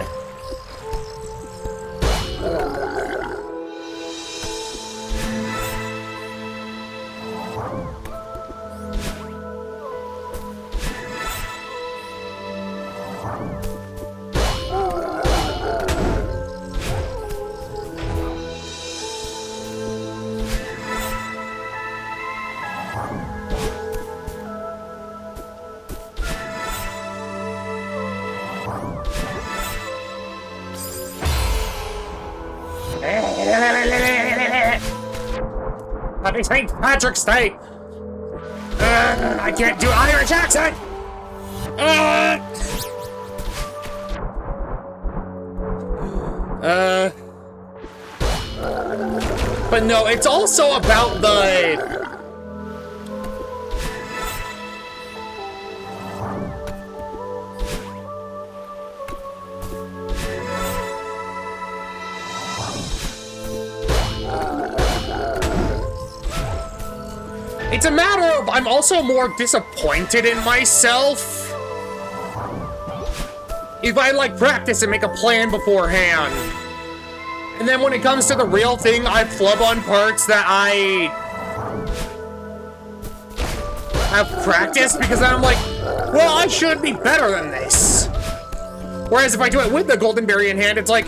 Happy St. Patrick's Day! I can't do Irish accent! But no, it's also about the... It's a matter of, I'm also more disappointed in myself if I, like, practice and make a plan beforehand. And then when it comes to the real thing, I flub on parts that I have practiced because I'm like, well, I should be better than this. Whereas if I do it with the golden berry in hand, it's like,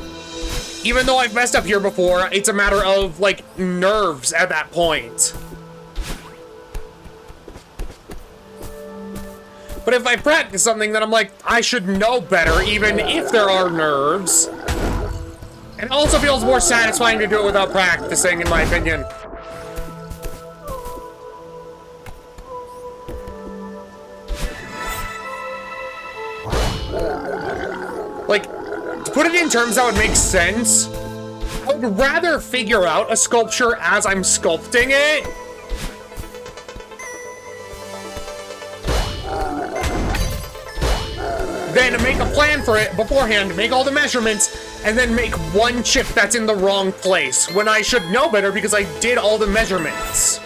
even though I've messed up here before, it's a matter of, like, nerves at that point. But if I practice something, then I'm like, I should know better, even if there are nerves. And it also feels more satisfying to do it without practicing, in my opinion. Like, to put it in terms that would make sense, I would rather figure out a sculpture as I'm sculpting it than to make a plan for it beforehand, make all the measurements, and then make one chip that's in the wrong place, when I should know better because I did all the measurements.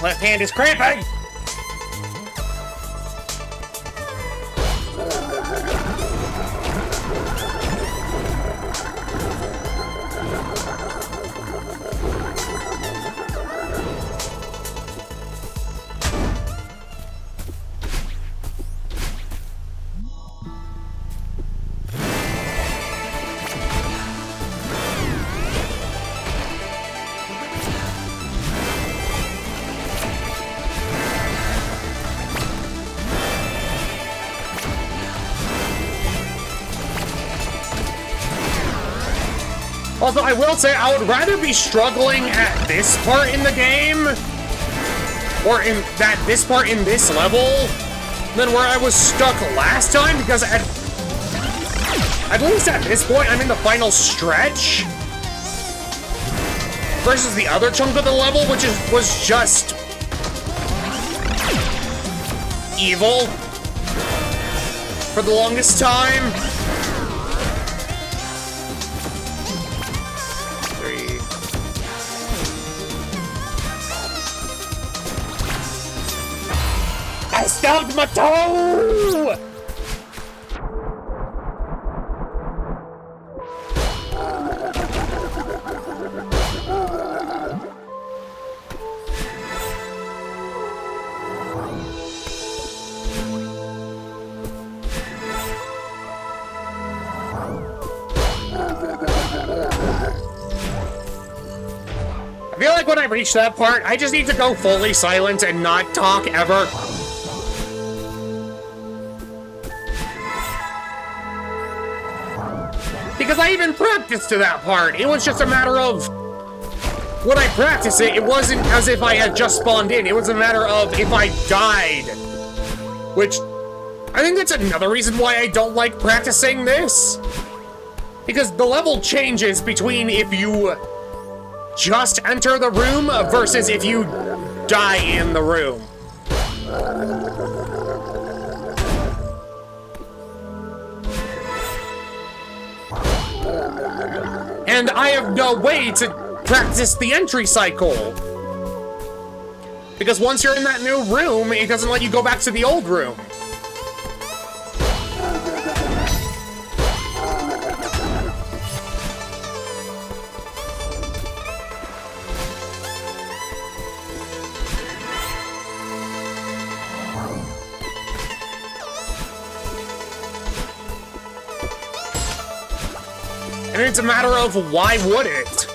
Left hand is cramping! Although I will say I would rather be struggling at this part in the game, or in this part in this level, than where I was stuck last time, because at least at this point I'm in the final stretch, versus the other chunk of the level, which was just evil for the longest time. 3. I stubbed my toe! I feel like when I reach that part, I just need to go fully silent and not talk ever. Because I even practiced to that part. It was just a matter of, when I practiced it, it wasn't as if I had just spawned in. It was a matter of if I died. Which, I think that's another reason why I don't like practicing this. Because the level changes between if you just enter the room versus if you die in the room. And I have no way to practice the entry cycle. Because once you're in that new room, it doesn't let you go back to the old room. And it's a matter of why would it?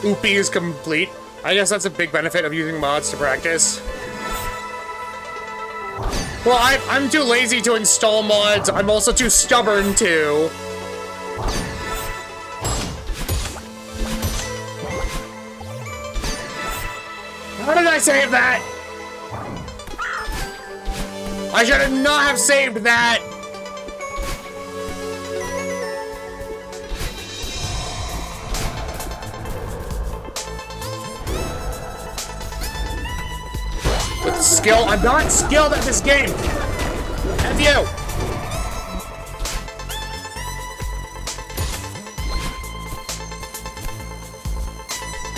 Oopie is complete. I guess that's a big benefit of using mods to practice. Well, I'm too lazy to install mods. I'm also too stubborn to. How did I save that? I should not have saved that. With skill, I'm not skilled at this game. Have you?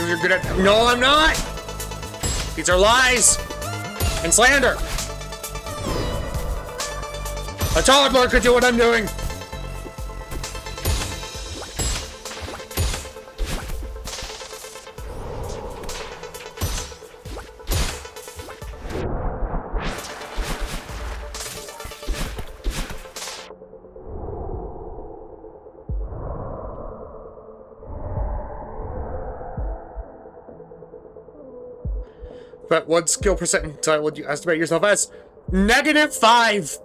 You're good at. No, I'm not. These are lies and slander. A toddler could do what I'm doing. But what skill percentile would you estimate yourself as? -5.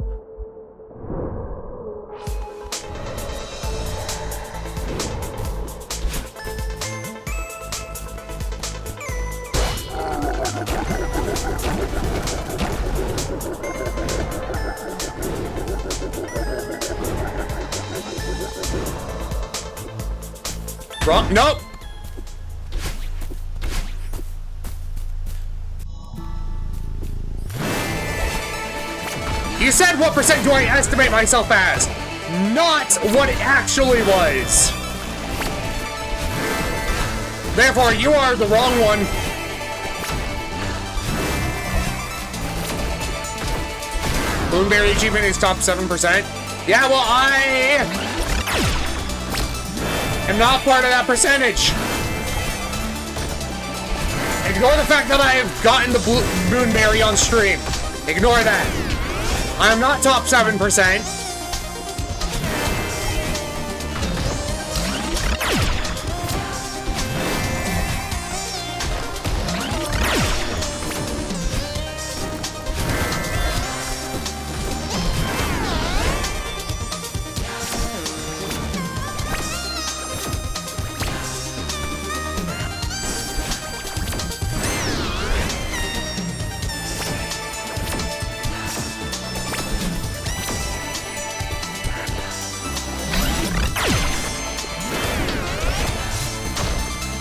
Wrong. Nope. You said what percent do I estimate myself as? Not what it actually was. Therefore, you are the wrong one. Moonberry achievement is top 7%. Yeah, well, I am not part of that percentage. Ignore the fact that I have gotten the Moonberry on stream. Ignore that. I am not top 7%.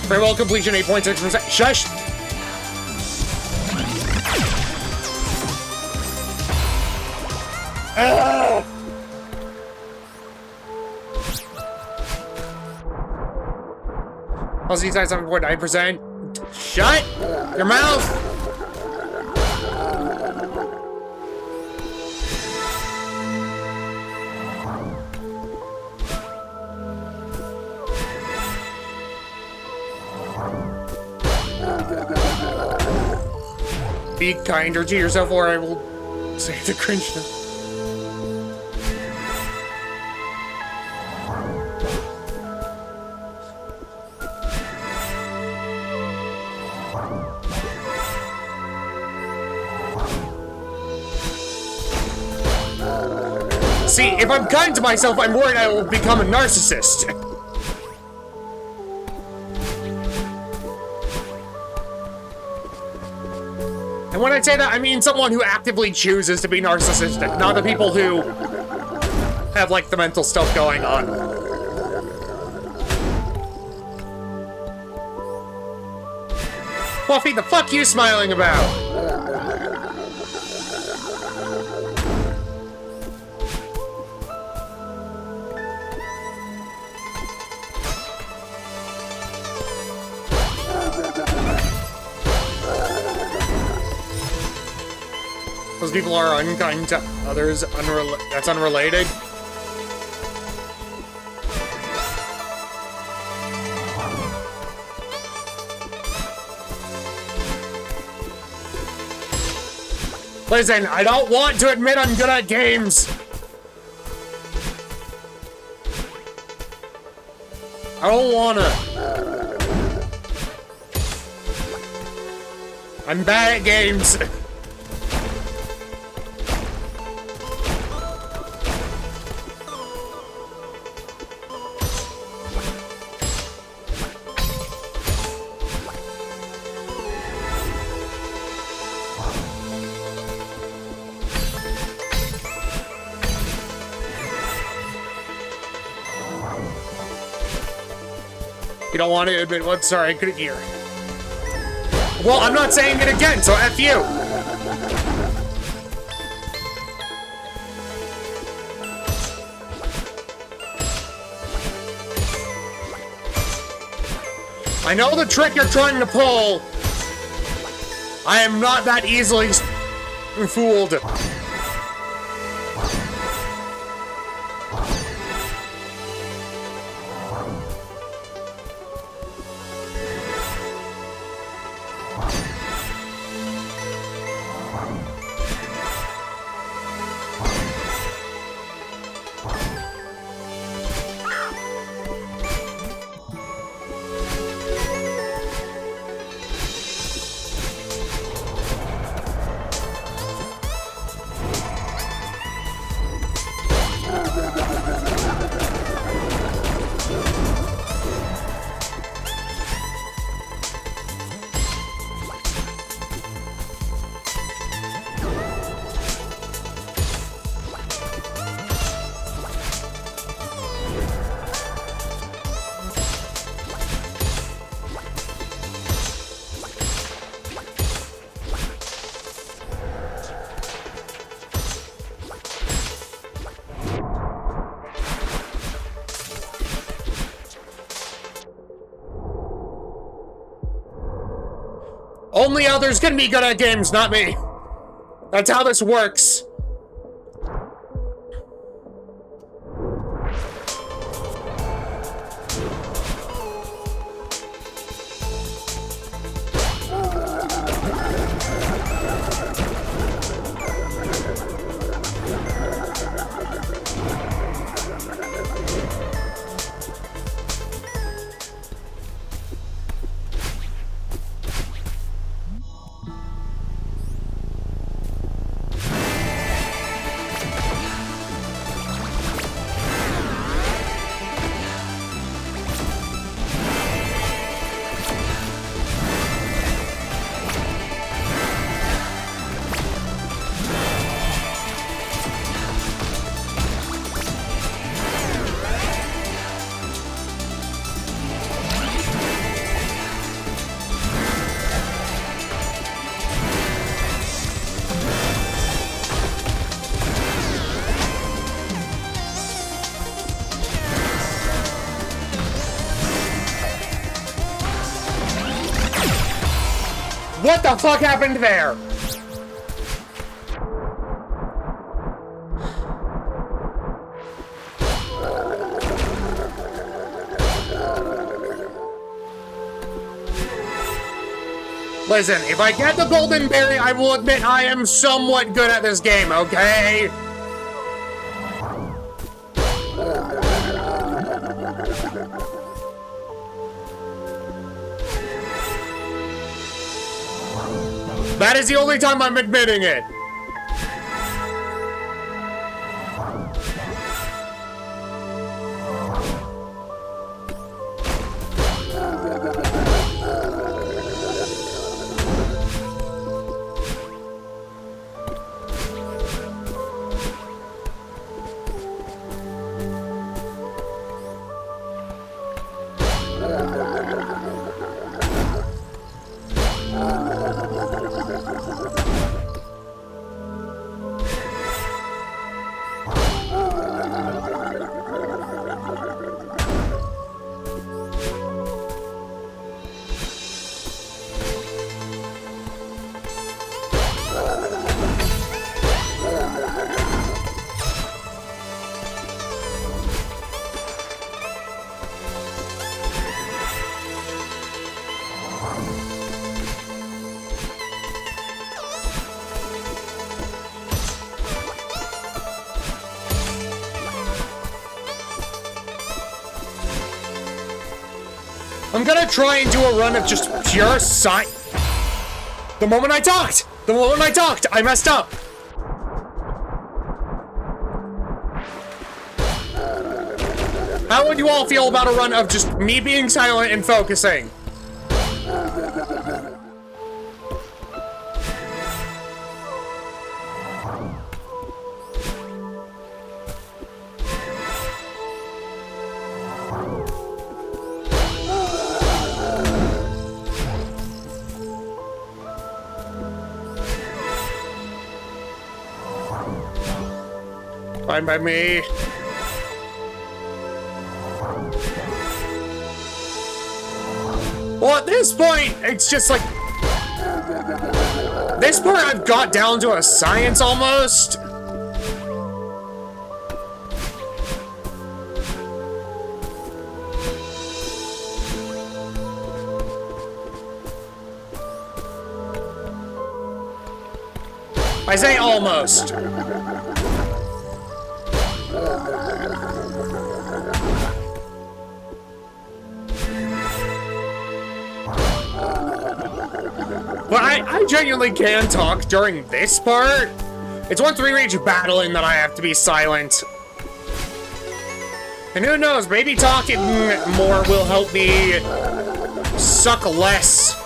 Farewell completion 8.6%. Shush! Aussie size 7.9%. Shut your mouth! Be kinder to yourself, or I will say the cringe. See, if I'm kind to myself, I'm worried I will become a narcissist. And when I say that, I mean someone who actively chooses to be narcissistic, not the people who have, like, the mental stuff going on. Fluffy, the fuck you smiling about? Those people are unkind to others, that's unrelated. Listen, I don't want to admit I'm good at games. I don't wanna. I'm bad at games. You don't want to admit what? Sorry, I couldn't hear. Well, I'm not saying it again, so F you. I know the trick you're trying to pull. I am not that easily fooled. Only others can be good at games, not me. That's how this works. What the fuck happened there? Listen, if I get the golden berry, I will admit I am somewhat good at this game, okay? That is the only time I'm admitting it. I'm gonna try and do a run of just pure The moment I talked, I messed up. How would you all feel about a run of just me being silent and focusing? Fine by me. Well, at this point, it's just like... This part I've got down to a science almost. I say almost. But I genuinely can talk during this part. It's once we reach battling that I have to be silent. And who knows, maybe talking more will help me suck less.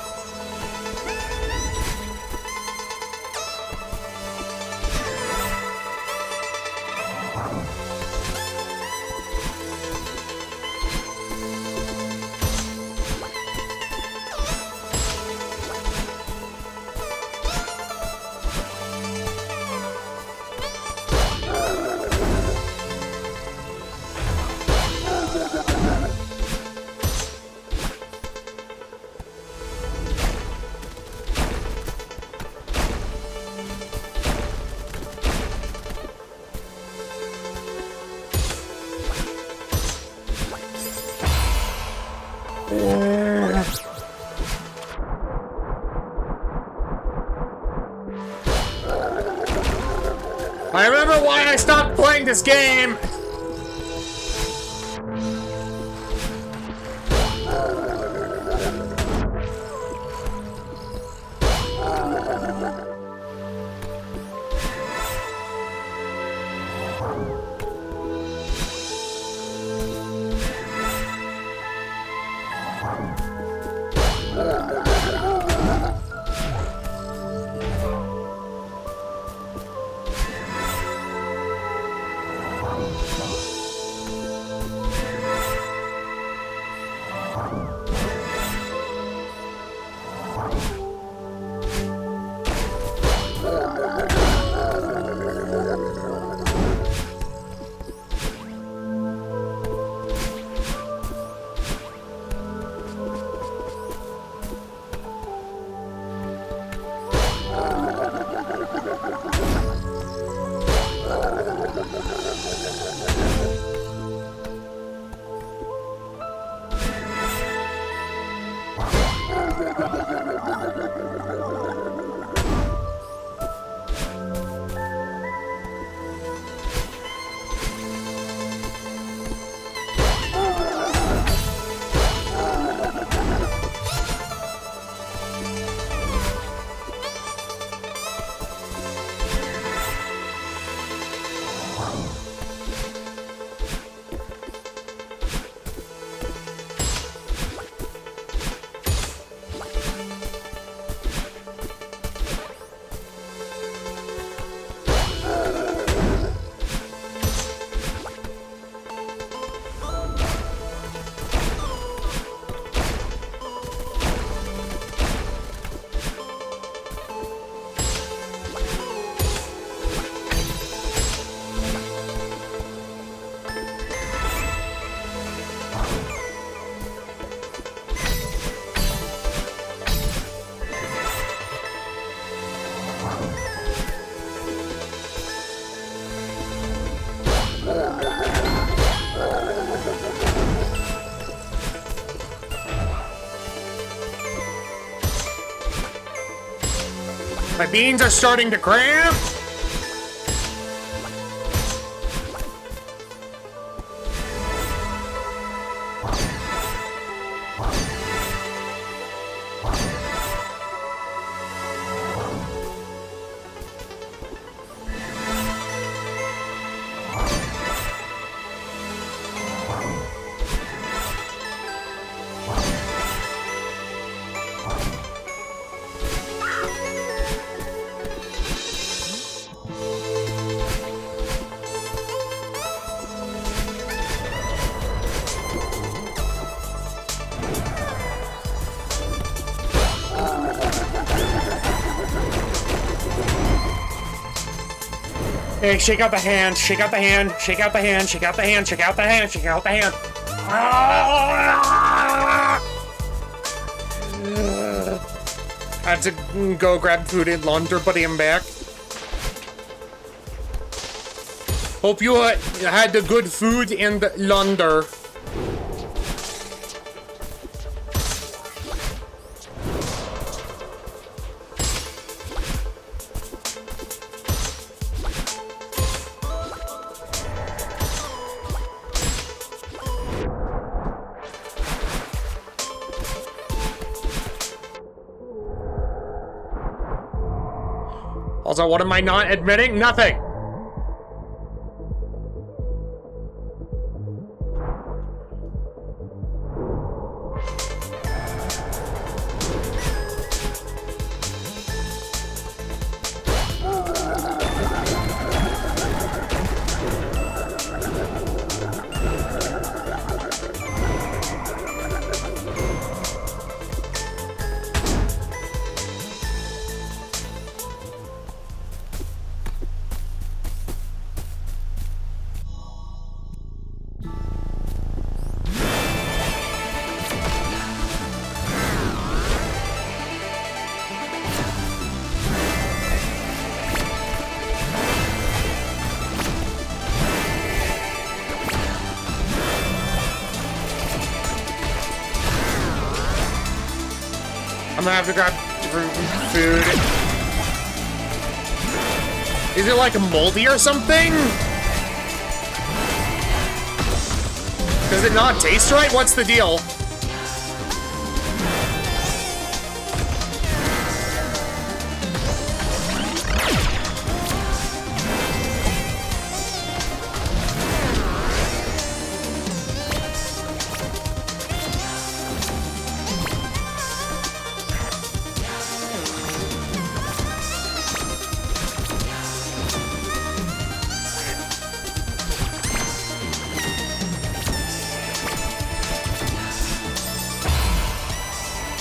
I stopped playing this game. My beans are starting to cramp. Hey, shake out the hand, shake out the hand, shake out the hand, shake out the hand, shake out the hand, shake out the hand. I have to go grab food and launder, buddy. I'm back. Hope you had the good food and launder. Also, what am I not admitting? Nothing. I'm gonna have to grab food. Is it like moldy or something? Does it not taste right? What's the deal?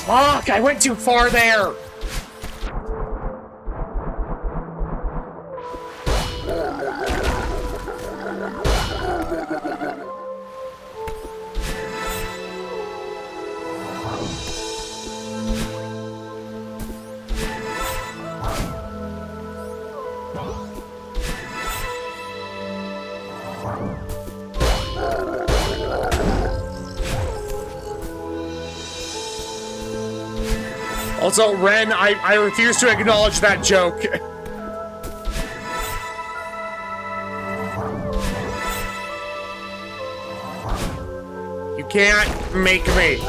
Fuck, I went too far there. Also, Ren, I refuse to acknowledge that joke. You can't make me.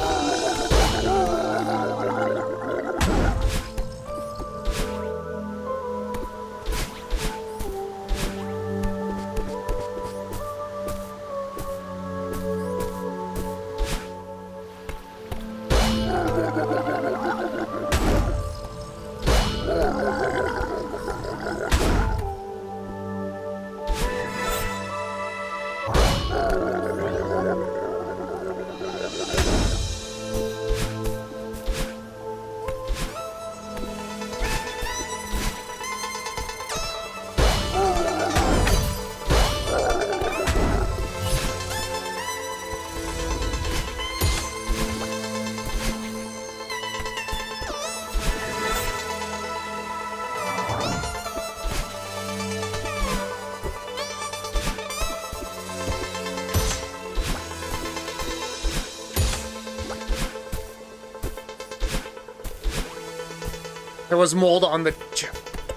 There was mold on the...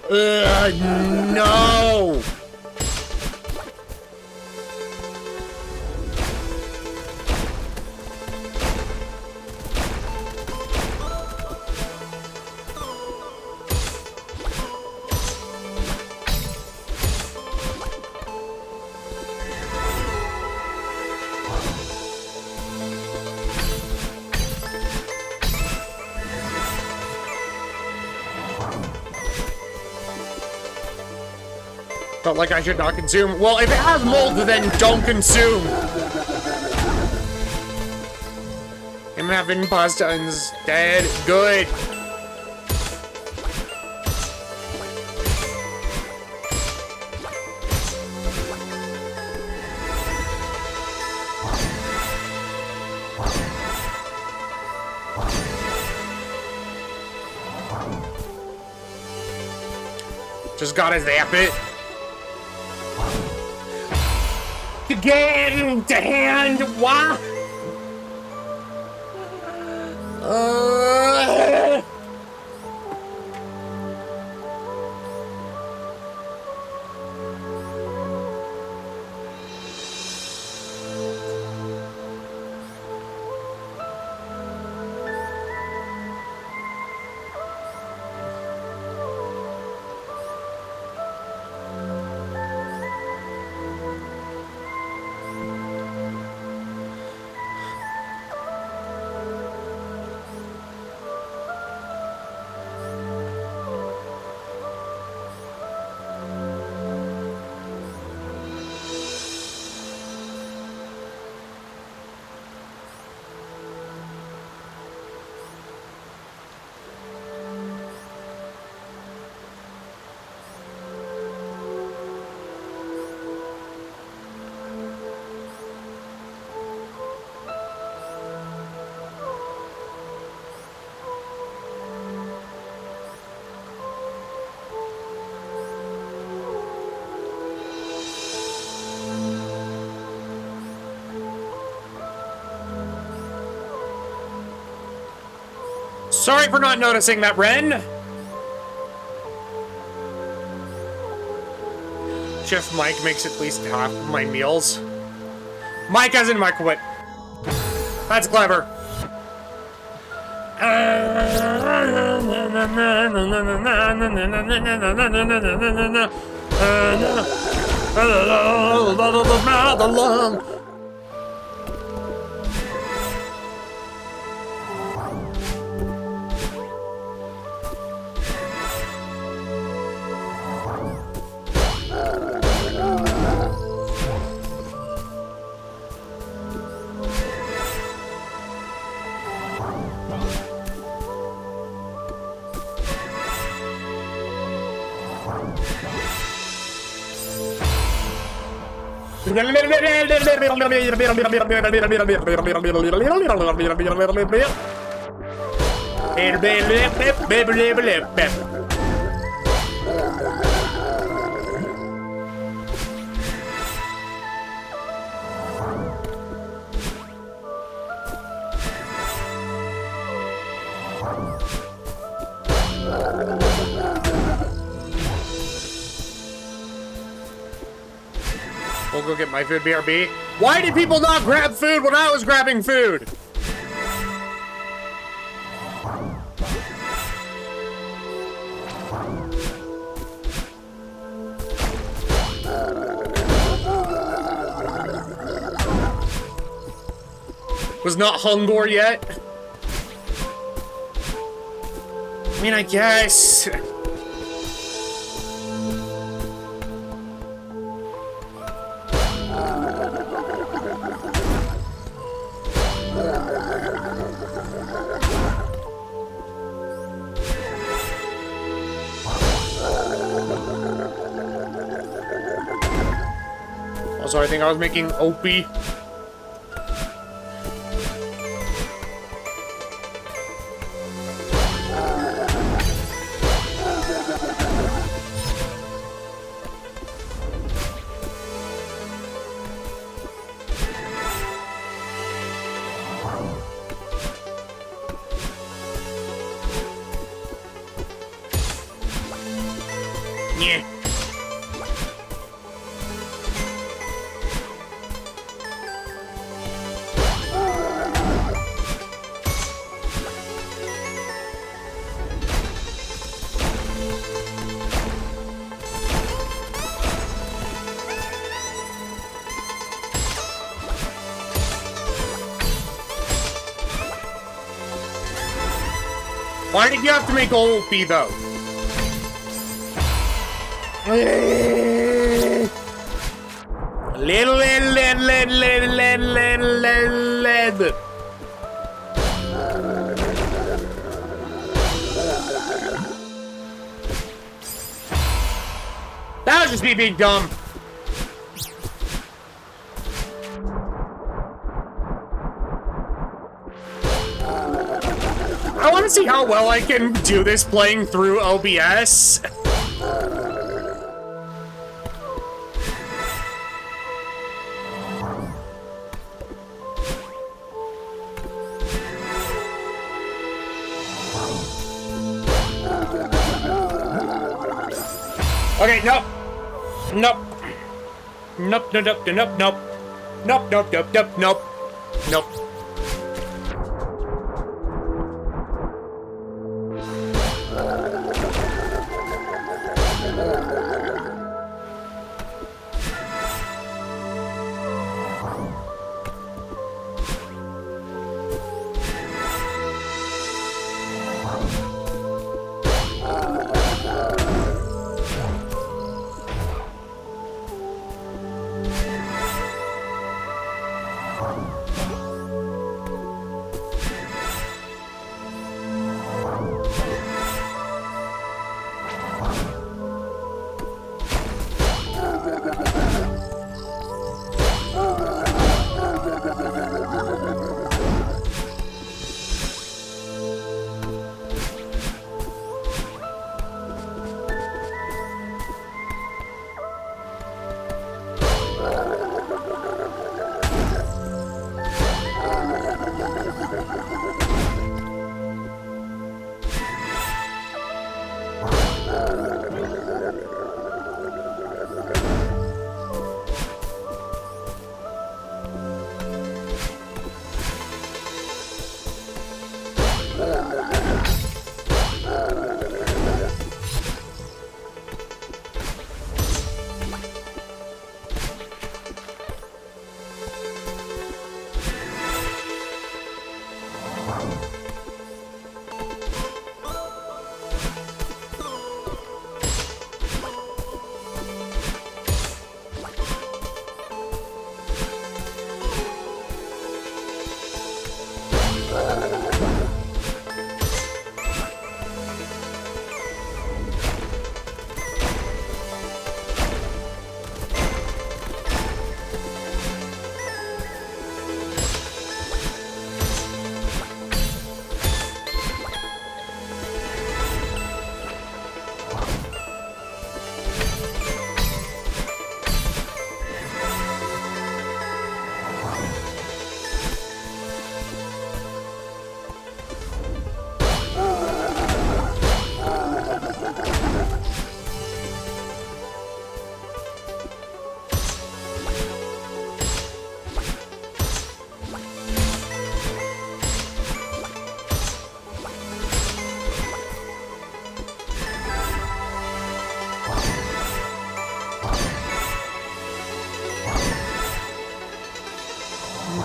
no! Felt like I should not consume. Well, if it has mold, then don't consume. I'm having pasta instead. Good. Just gotta zap it. Get into hand, why? Sorry for not noticing that, Ren. much if Mike makes at least half of my meals. Mike as in microwave. That's clever. We'll go get my food, BRB. Why did people not grab food when I was grabbing food? Was not Hungor yet? I mean, I guess. Also, I think I was making Opie. Yeah. Why did you have to make Opie though? That was just me being dumb. I want to see how well I can do this playing through OBS. Okay, nope. Nope. Nope, nope, nope, nope, nope. Nope, nope, nope, nope, nope. Nope.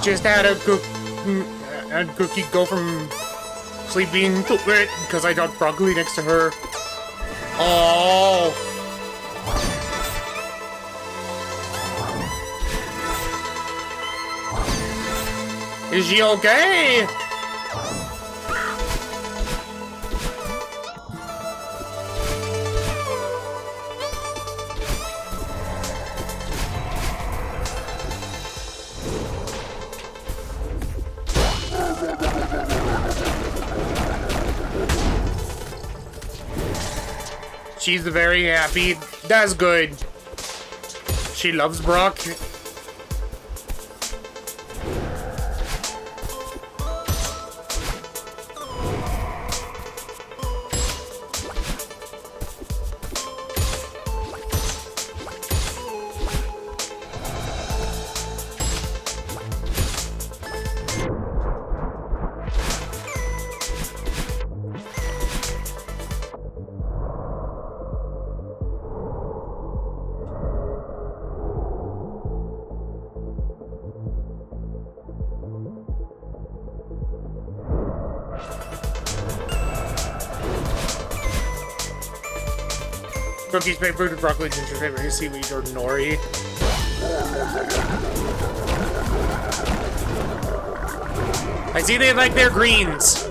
just had a Cookie go from sleeping to it because I got broccoli next to her. Oh. Is she okay? She's very happy. That's good. She loves Brock. Cookie's favorite food, broccoli, ginger favorite seaweed, or nori. I see they like their greens.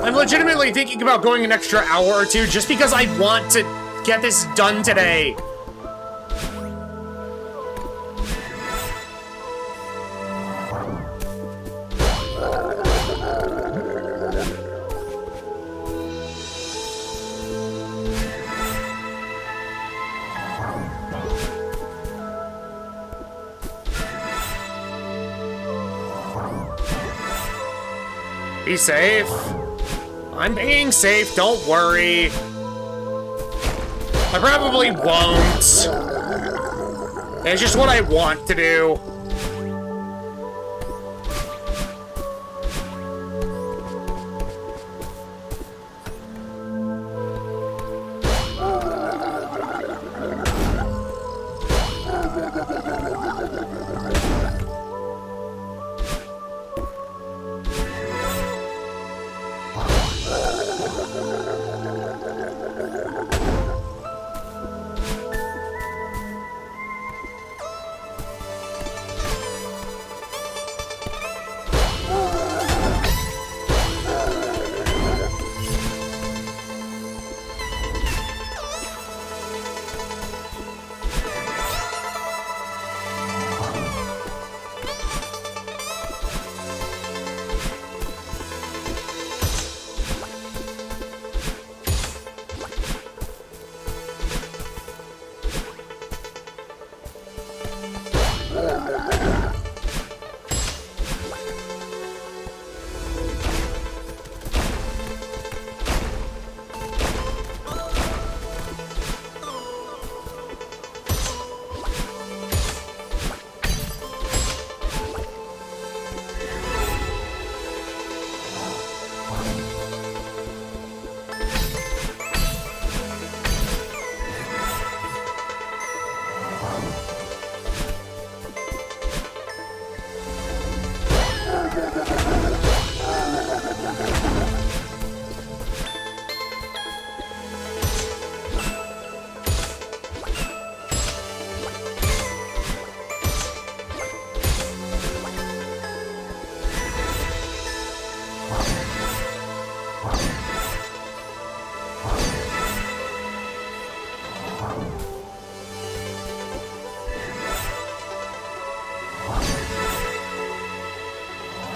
I'm legitimately thinking about going an extra hour or two just because I want to get this done today. Be safe. I'm being safe, don't worry. I probably won't. It's just what I want to do.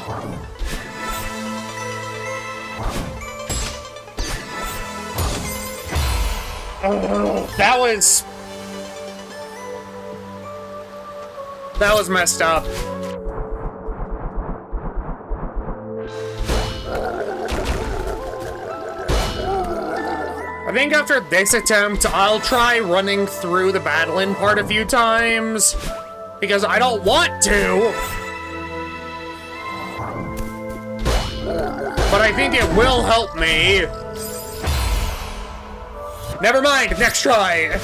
Oh, that was messed up. I think after this attempt, I'll try running through the battling part a few times, because I don't want to. But I think it will help me. Never mind, next try.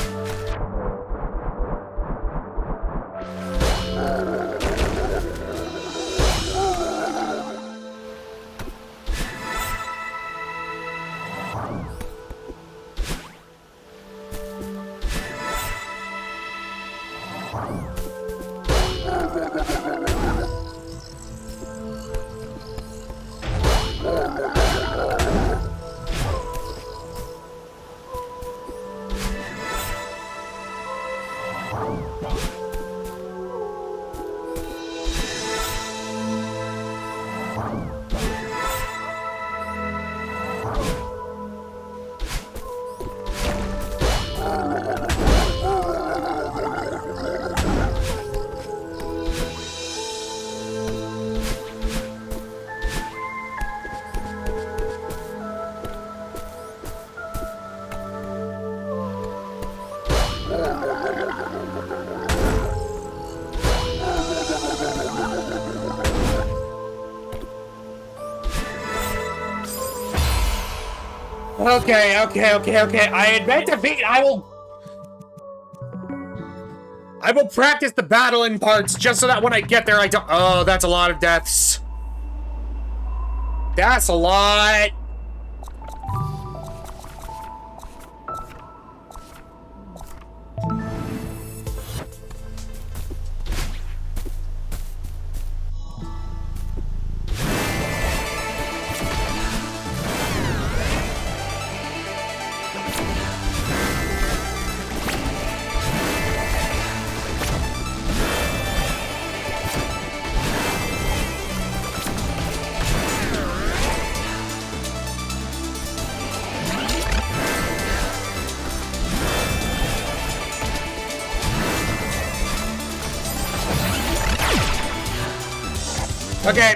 Okay. I admit defeat. I will practice the battling parts just so that when I get there, I don't. Oh, that's a lot of deaths. That's a lot. Okay.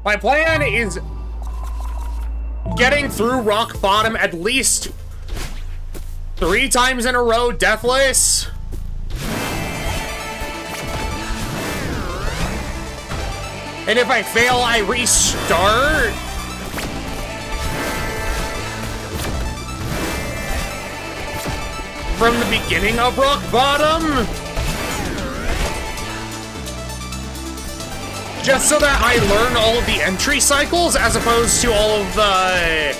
My plan is getting through rock bottom at least 3 times in a row, deathless. And if I fail, I restart. From the beginning of rock bottom. Just so that I learn all of the entry cycles as opposed to all of the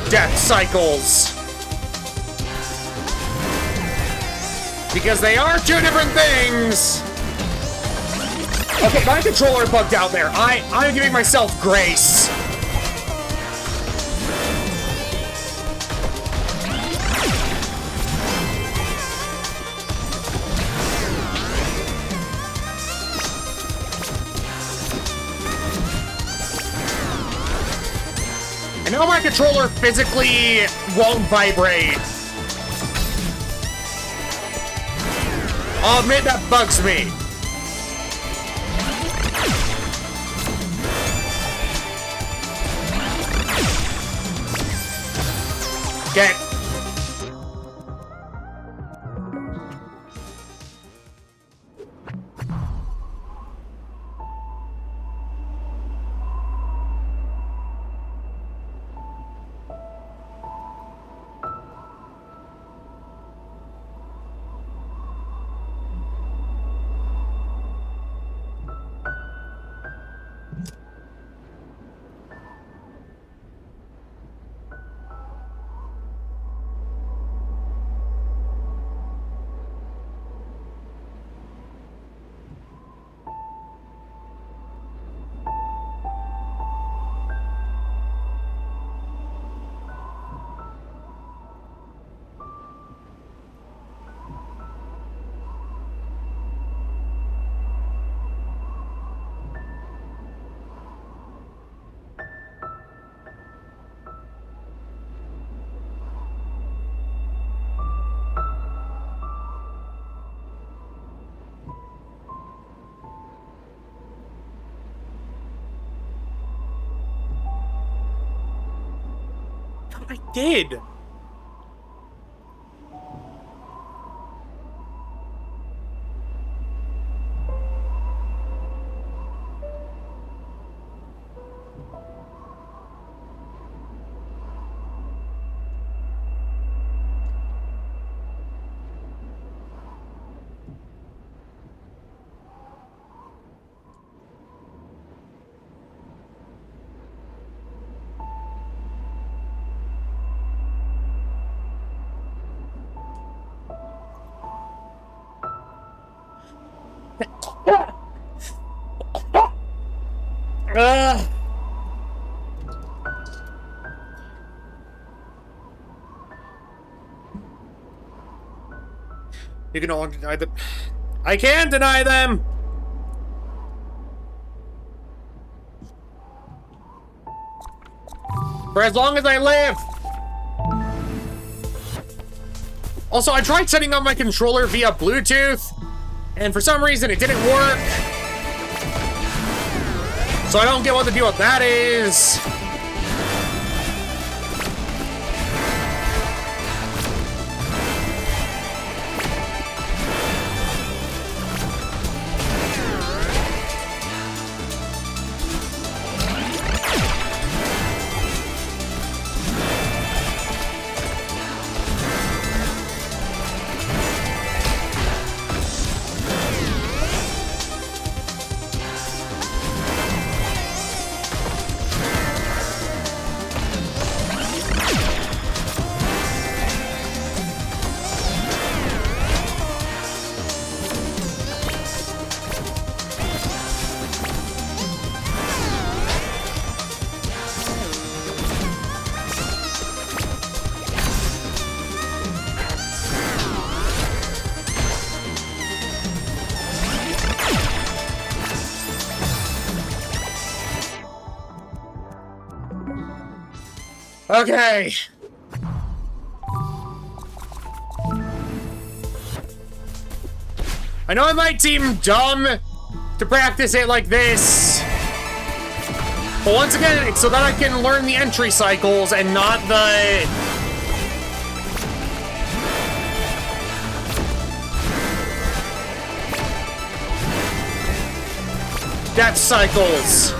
death cycles. Because they are 2 different things. Okay, my controller bugged out there. I'm giving myself grace. I know my controller physically won't vibrate. I'll admit that bugs me. Okay. I did. You can only deny them. I can't deny them! For as long as I live! Also, I tried setting up my controller via Bluetooth, and for some reason it didn't work. So I don't get what the deal with that is. Okay. I know it might seem dumb to practice it like this, but once again, it's so that I can learn the entry cycles and not the death cycles.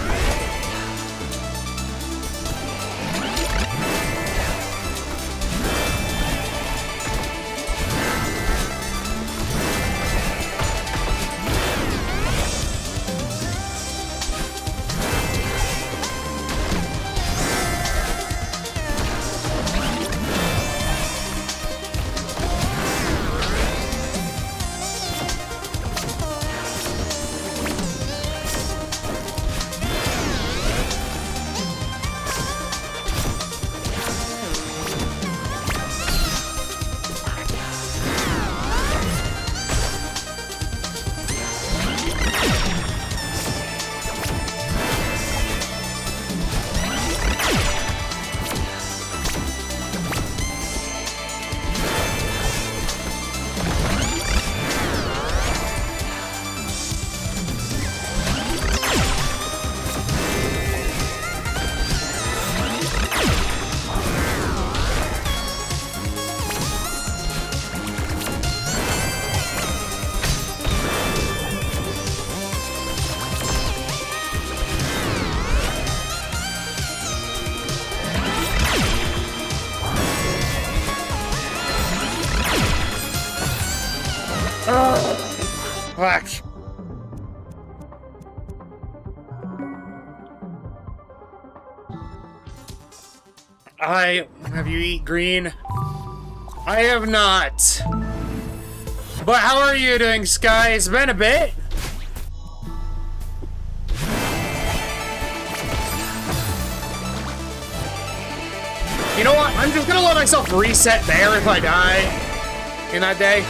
Fuck. Have you eaten green? I have not. But how are you doing, Sky? It's been a bit. You know what? I'm just gonna let myself reset there if I die in that day.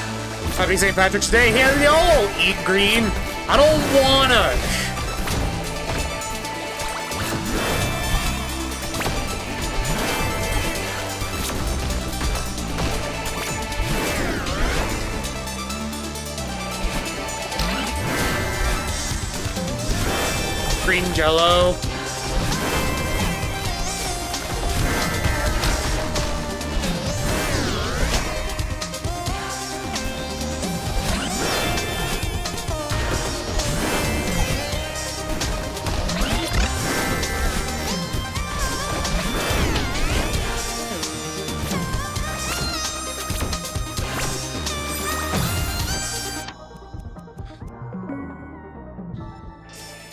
Happy St. Patrick's Day. Hey, y'all eat green. I don't wanna. Green Jello.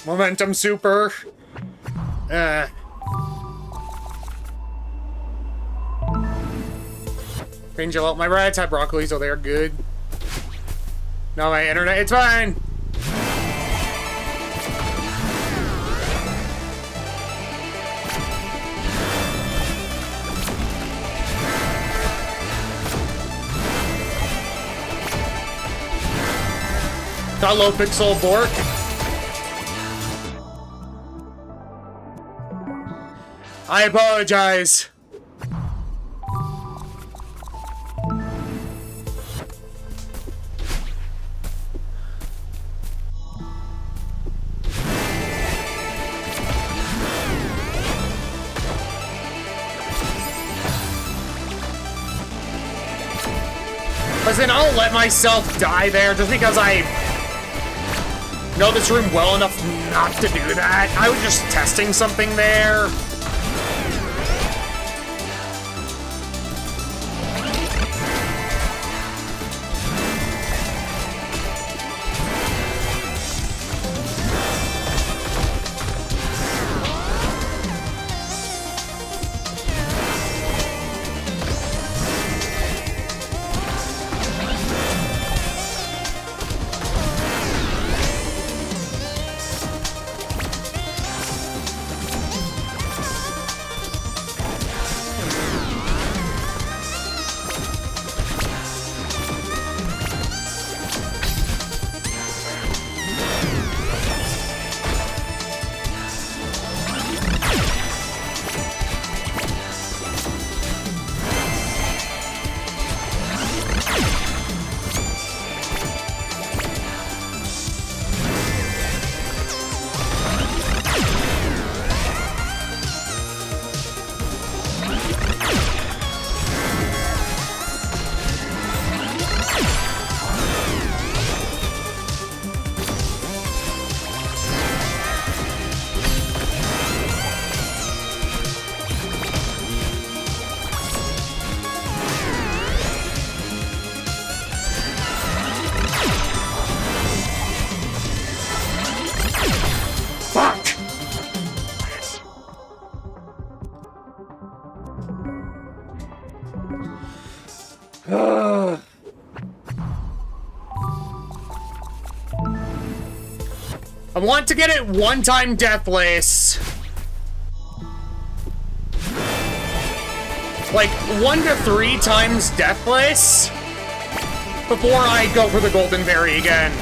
Momentum super. Angel out. My rats have broccoli, so they're good. No, my internet, it's fine. Got low pixel Bork. I apologize. Listen, I'll let myself die there just because I know this room well enough not to do that. I was just testing something there. I want to get it one-time deathless. Like, 1 to 3 times deathless before I go for the golden berry again.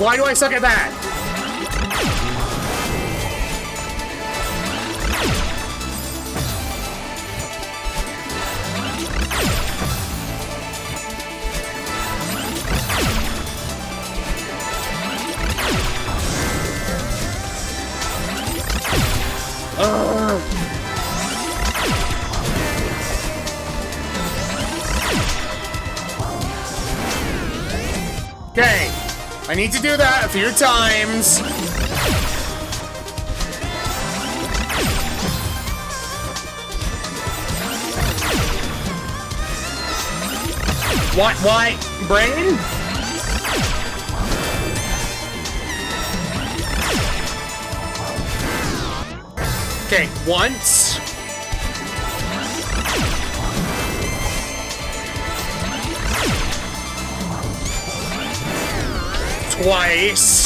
Why do I suck at that? Okay, I need to do that a few times. What? Brain? Okay, once. Twice.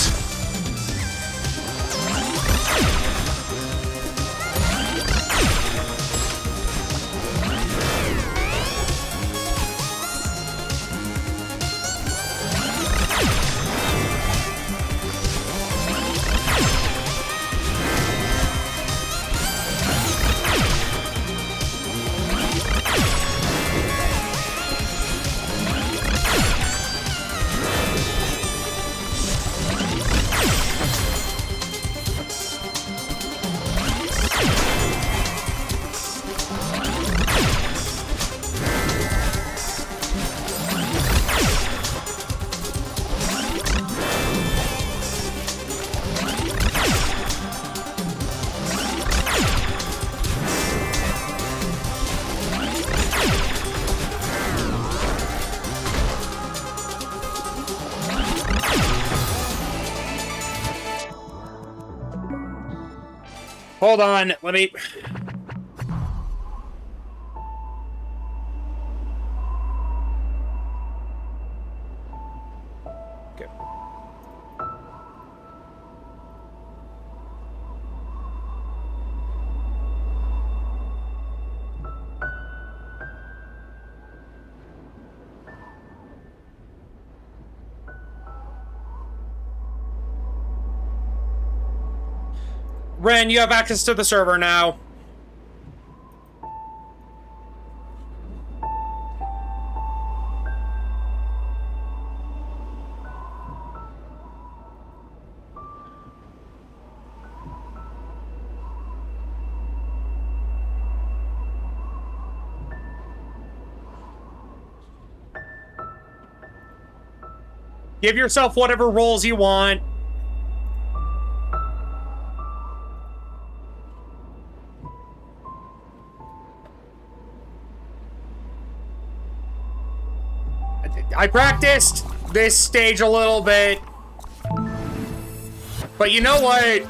Hold on, let me... Okay. Ren, you have access to the server now. Give yourself whatever roles you want. I practiced this stage a little bit, but you know what?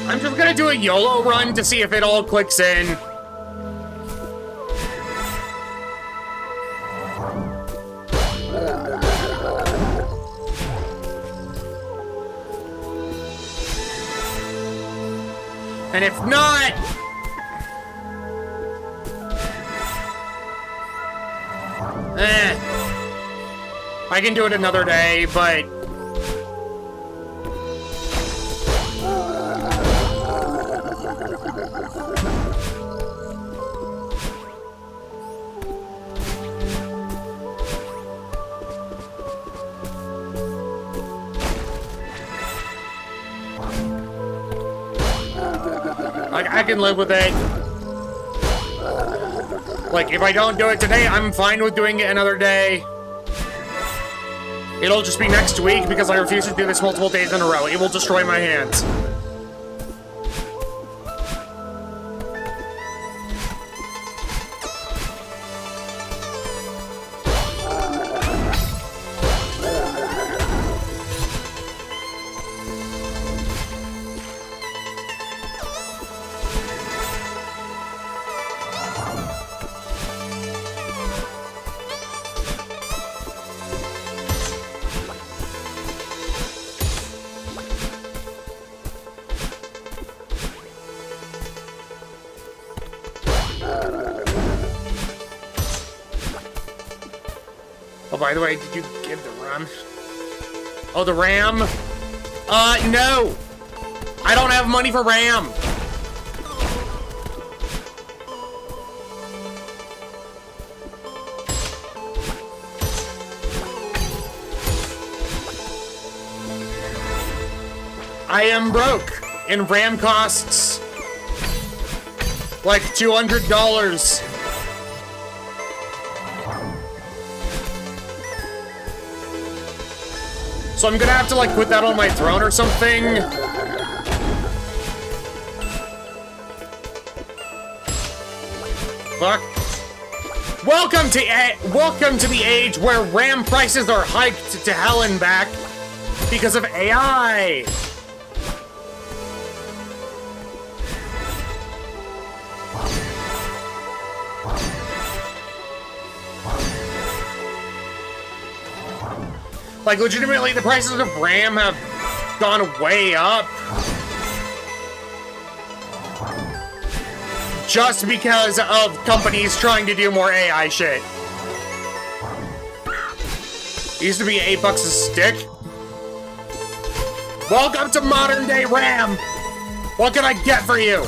I'm just gonna do a YOLO run to see if it all clicks in. And if not... I can do it another day, but... I can live with it. Like, if I don't do it today, I'm fine with doing it another day. It'll just be next week because I refuse to do this multiple days in a row. It will destroy my hands. Oh, by the way, did you give the RAM? Oh, the RAM? No! I don't have money for RAM! I am broke, and RAM costs like $200. So I'm gonna have to like put that on my throne or something. Fuck. Welcome to the age where RAM prices are hiked to hell and back because of AI. Like, legitimately, the prices of RAM have gone way up. Just because of companies trying to do more AI shit. It used to be $8 a stick. Welcome to modern day RAM. What can I get for you?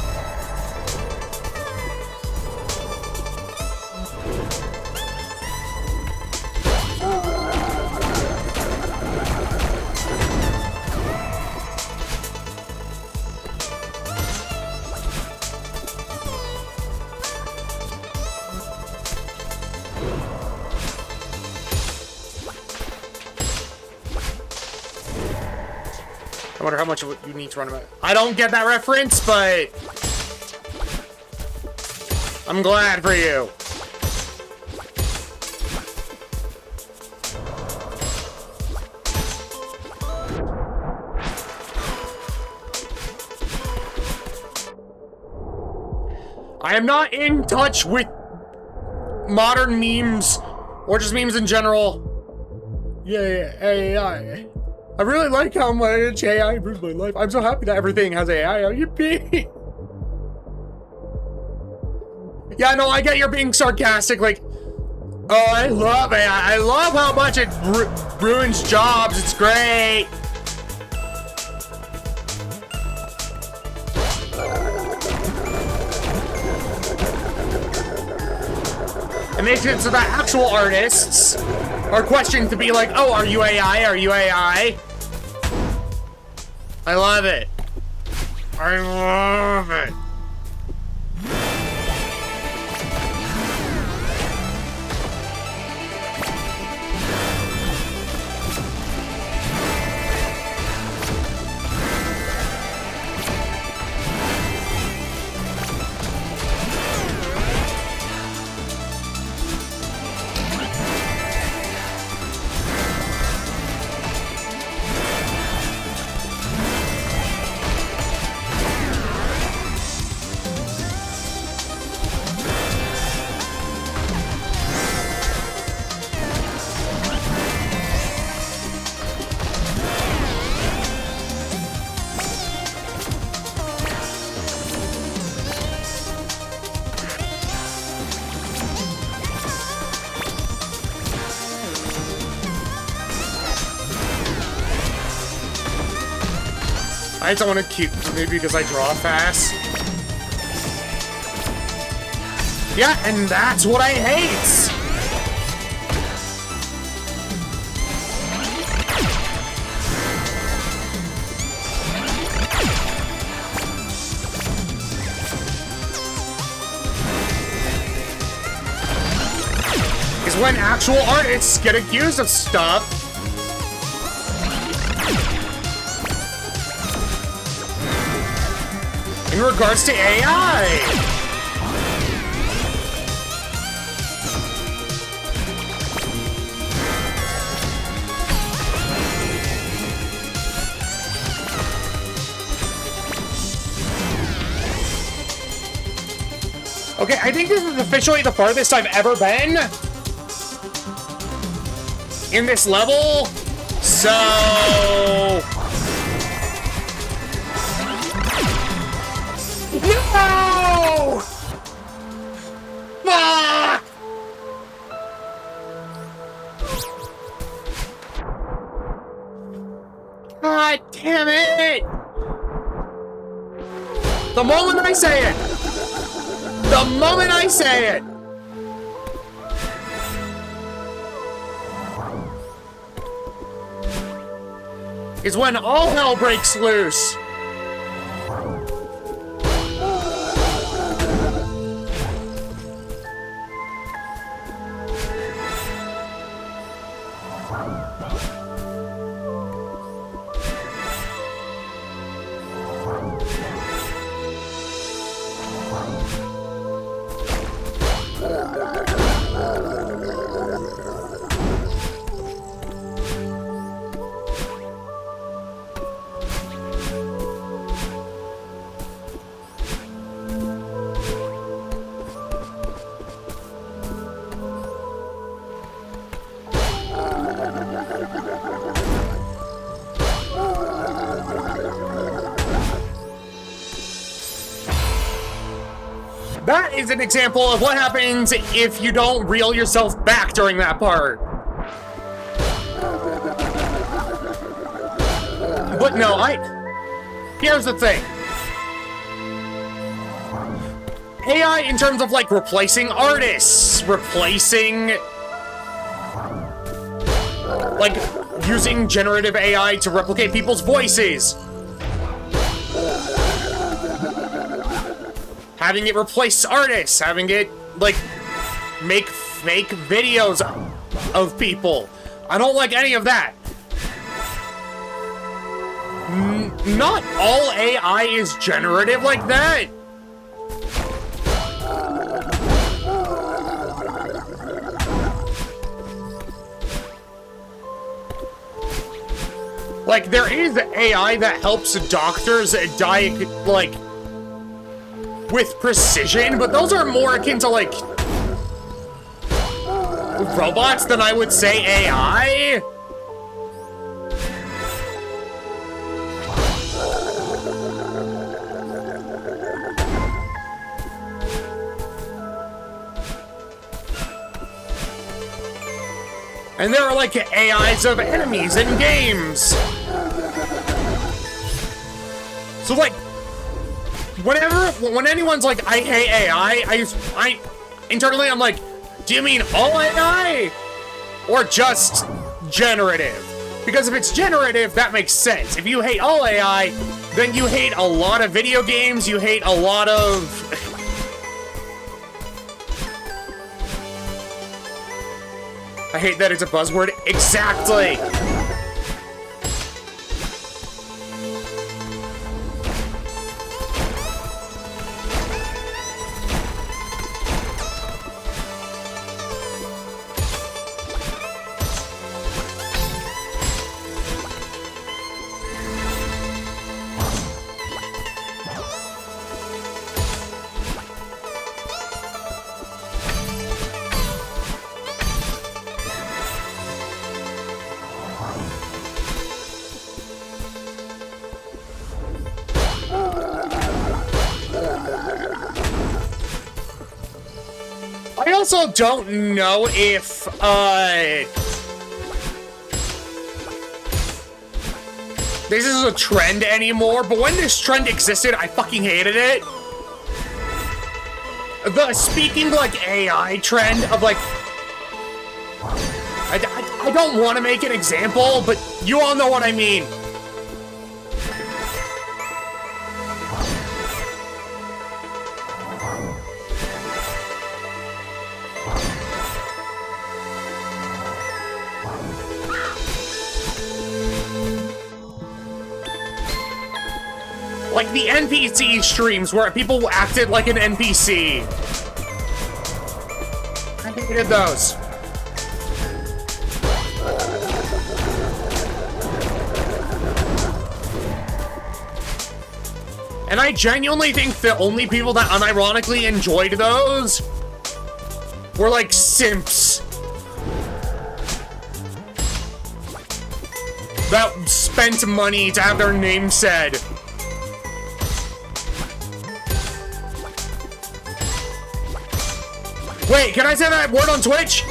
I wonder how much you need to run about. I don't get that reference, but I'm glad for you. I am not in touch with modern memes or just memes in general. Yeah, AI. I really like how much AI improves my life. I'm so happy that everything has AI. Yippee! Yeah, no, I get you're being sarcastic. Like, oh, I love AI. I love how much it ruins jobs. It's great. It makes it so that actual artists are questioned to be like, oh, are you AI? Are you AI? I love it. I love it. I don't want to keep, maybe because I draw fast. Yeah, and that's what I hate! Is when actual artists get accused of stuff. In regards to AI. Okay, I think this is officially the farthest I've ever been in this level, so... No! Fuck! God damn it! The moment I say it! The moment I say it! is when all hell breaks loose. That is an example of what happens if you don't reel yourself back during that part. But no, here's the thing. AI in terms of, like, replacing artists, like, using generative AI to replicate people's voices. Having it replace artists, having it, like, make fake videos of people. I don't like any of that. Not all AI is generative like that. Like, there is AI that helps doctors like, with precision, but those are more akin to, like, robots than I would say AI. And there are, like, AIs of enemies in games. So, like, when anyone's like, I hate AI, I internally I'm like, do you mean all AI? Or just generative? Because if it's generative, that makes sense. If you hate all AI, then you hate a lot of video games, you hate a lot of... I hate that it's a buzzword. Exactly! I also don't know if, this is a trend anymore, but when this trend existed, I fucking hated it. The speaking like AI trend of like, I don't want to make an example, but you all know what I mean. Like the NPC streams where people acted like an NPC. I hated those. And I genuinely think the only people that unironically enjoyed those were like simps. That spent money to have their name said. Wait, can I say that word on Twitch?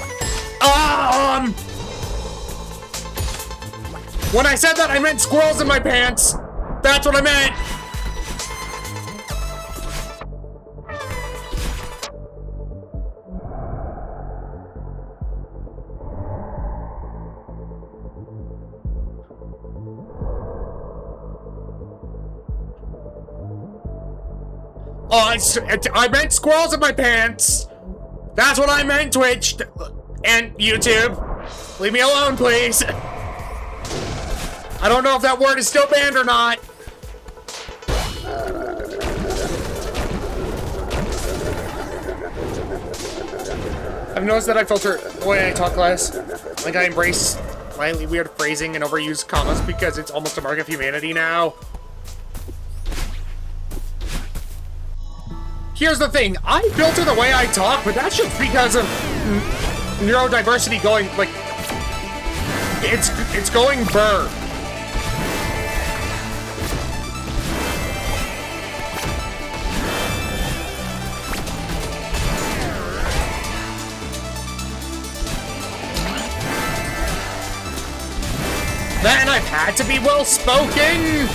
When I said that, I meant squirrels in my pants. That's what I meant. Oh, I meant squirrels in my pants. That's what I meant, Twitch. And YouTube. Leave me alone, please. I don't know if that word is still banned or not. I've noticed that I filter the way I talk less. Like I embrace slightly weird phrasing and overuse commas because it's almost a mark of humanity now. Here's the thing, I filter the way I talk, but that's just because of neurodiversity going, like, it's going burr. Then I've had to be well-spoken.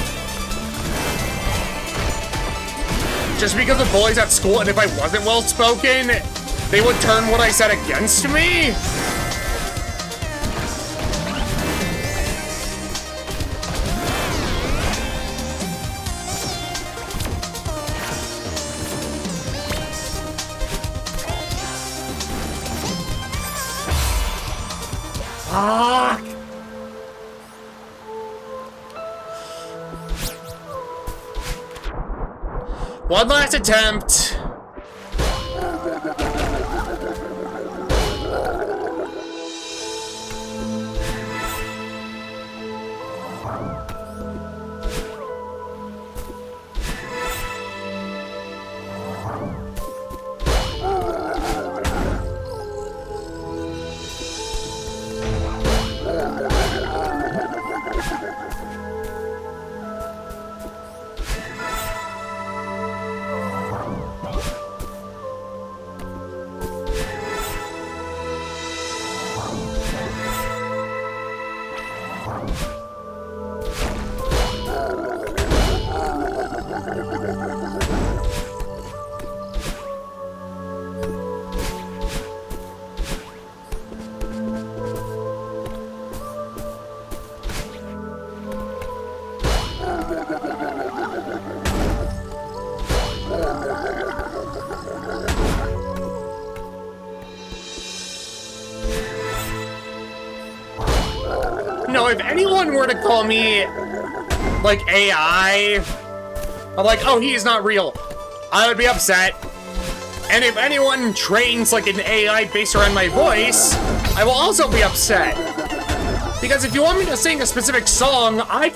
Just because of bullies at school, and if I wasn't well-spoken, they would turn what I said against me? Fuck! One last attempt. No, if anyone were to call me, like, AI, I'm like, oh, he is not real, I would be upset. And if anyone trains, like, an AI based around my voice, I will also be upset. Because if you want me to sing a specific song, I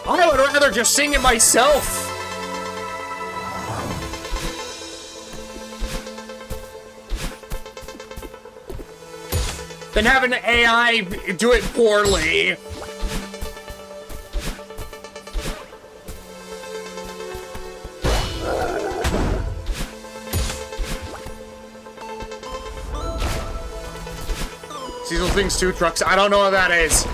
would rather just sing it myself. Than have an AI do it poorly. Cecil thinks 2 trucks. I don't know what that is.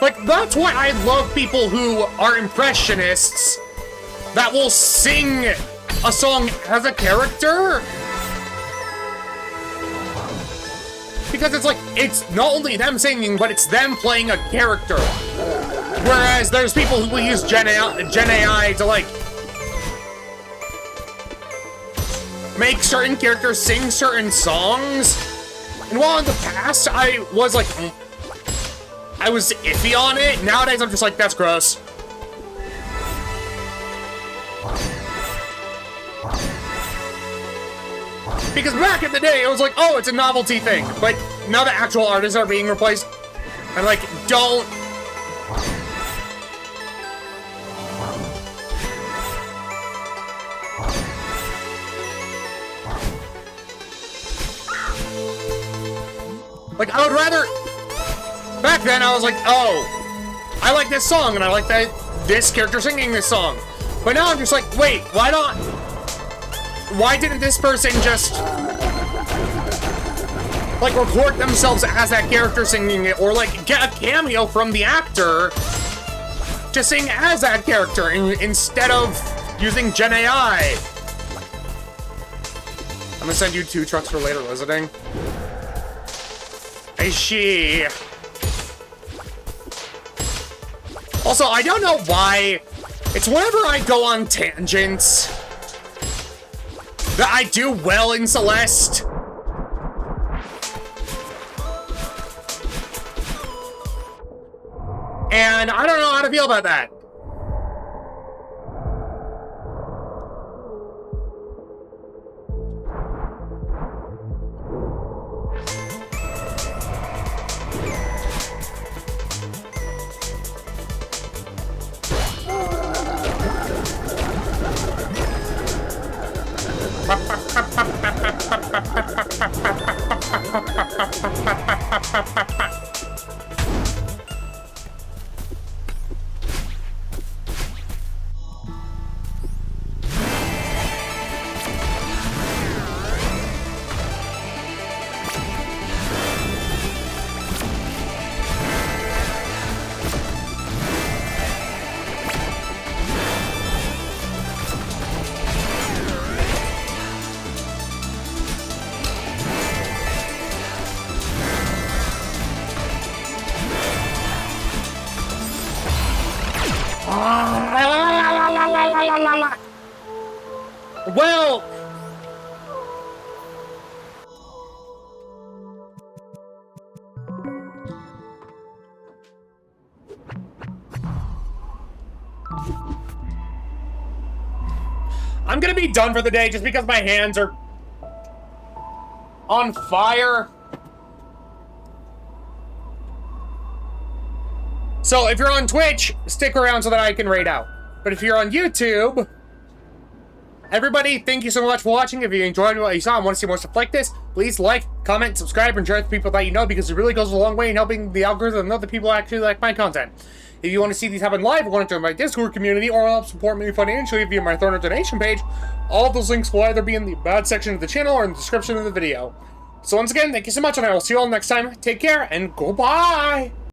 Like, that's why I love people who are impressionists that will sing a song as a character. Because it's like, it's not only them singing, but it's them playing a character. Whereas there's people who will use Gen AI to, like, make certain characters sing certain songs. And while in the past, I was like, I was iffy on it. Nowadays, I'm just like, that's gross. Because back in the day, it was like, oh, it's a novelty thing. But now the actual artists are being replaced. I'm like, don't. Like, I would rather. Back then, I was like, oh, I like this song, and I like this character singing this song. But now I'm just like, wait, why didn't this person just, like, record themselves as that character singing it, or, like, get a cameo from the actor to sing as that character instead of using Gen AI? gonna send you 2 trucks for later visiting. Hey, she. Also, I don't know why. It's whenever I go on tangents that I do well in Celeste. And I don't know how to feel about that. Well, I'm gonna be done for the day just because my hands are on fire. So if you're on Twitch, stick around so that I can raid out. But if you're on YouTube, everybody, thank you so much for watching. If you enjoyed what you saw and want to see more stuff like this, please like, comment, subscribe, and share with people that you know, because it really goes a long way in helping the algorithm know that people actually like my content. If you want to see these happen live, or want to join my Discord community, or help support me financially via my Thorner donation page, all of those links will either be in the about section of the channel or in the description of the video. So once again, thank you so much, and I will see you all next time. Take care, and goodbye!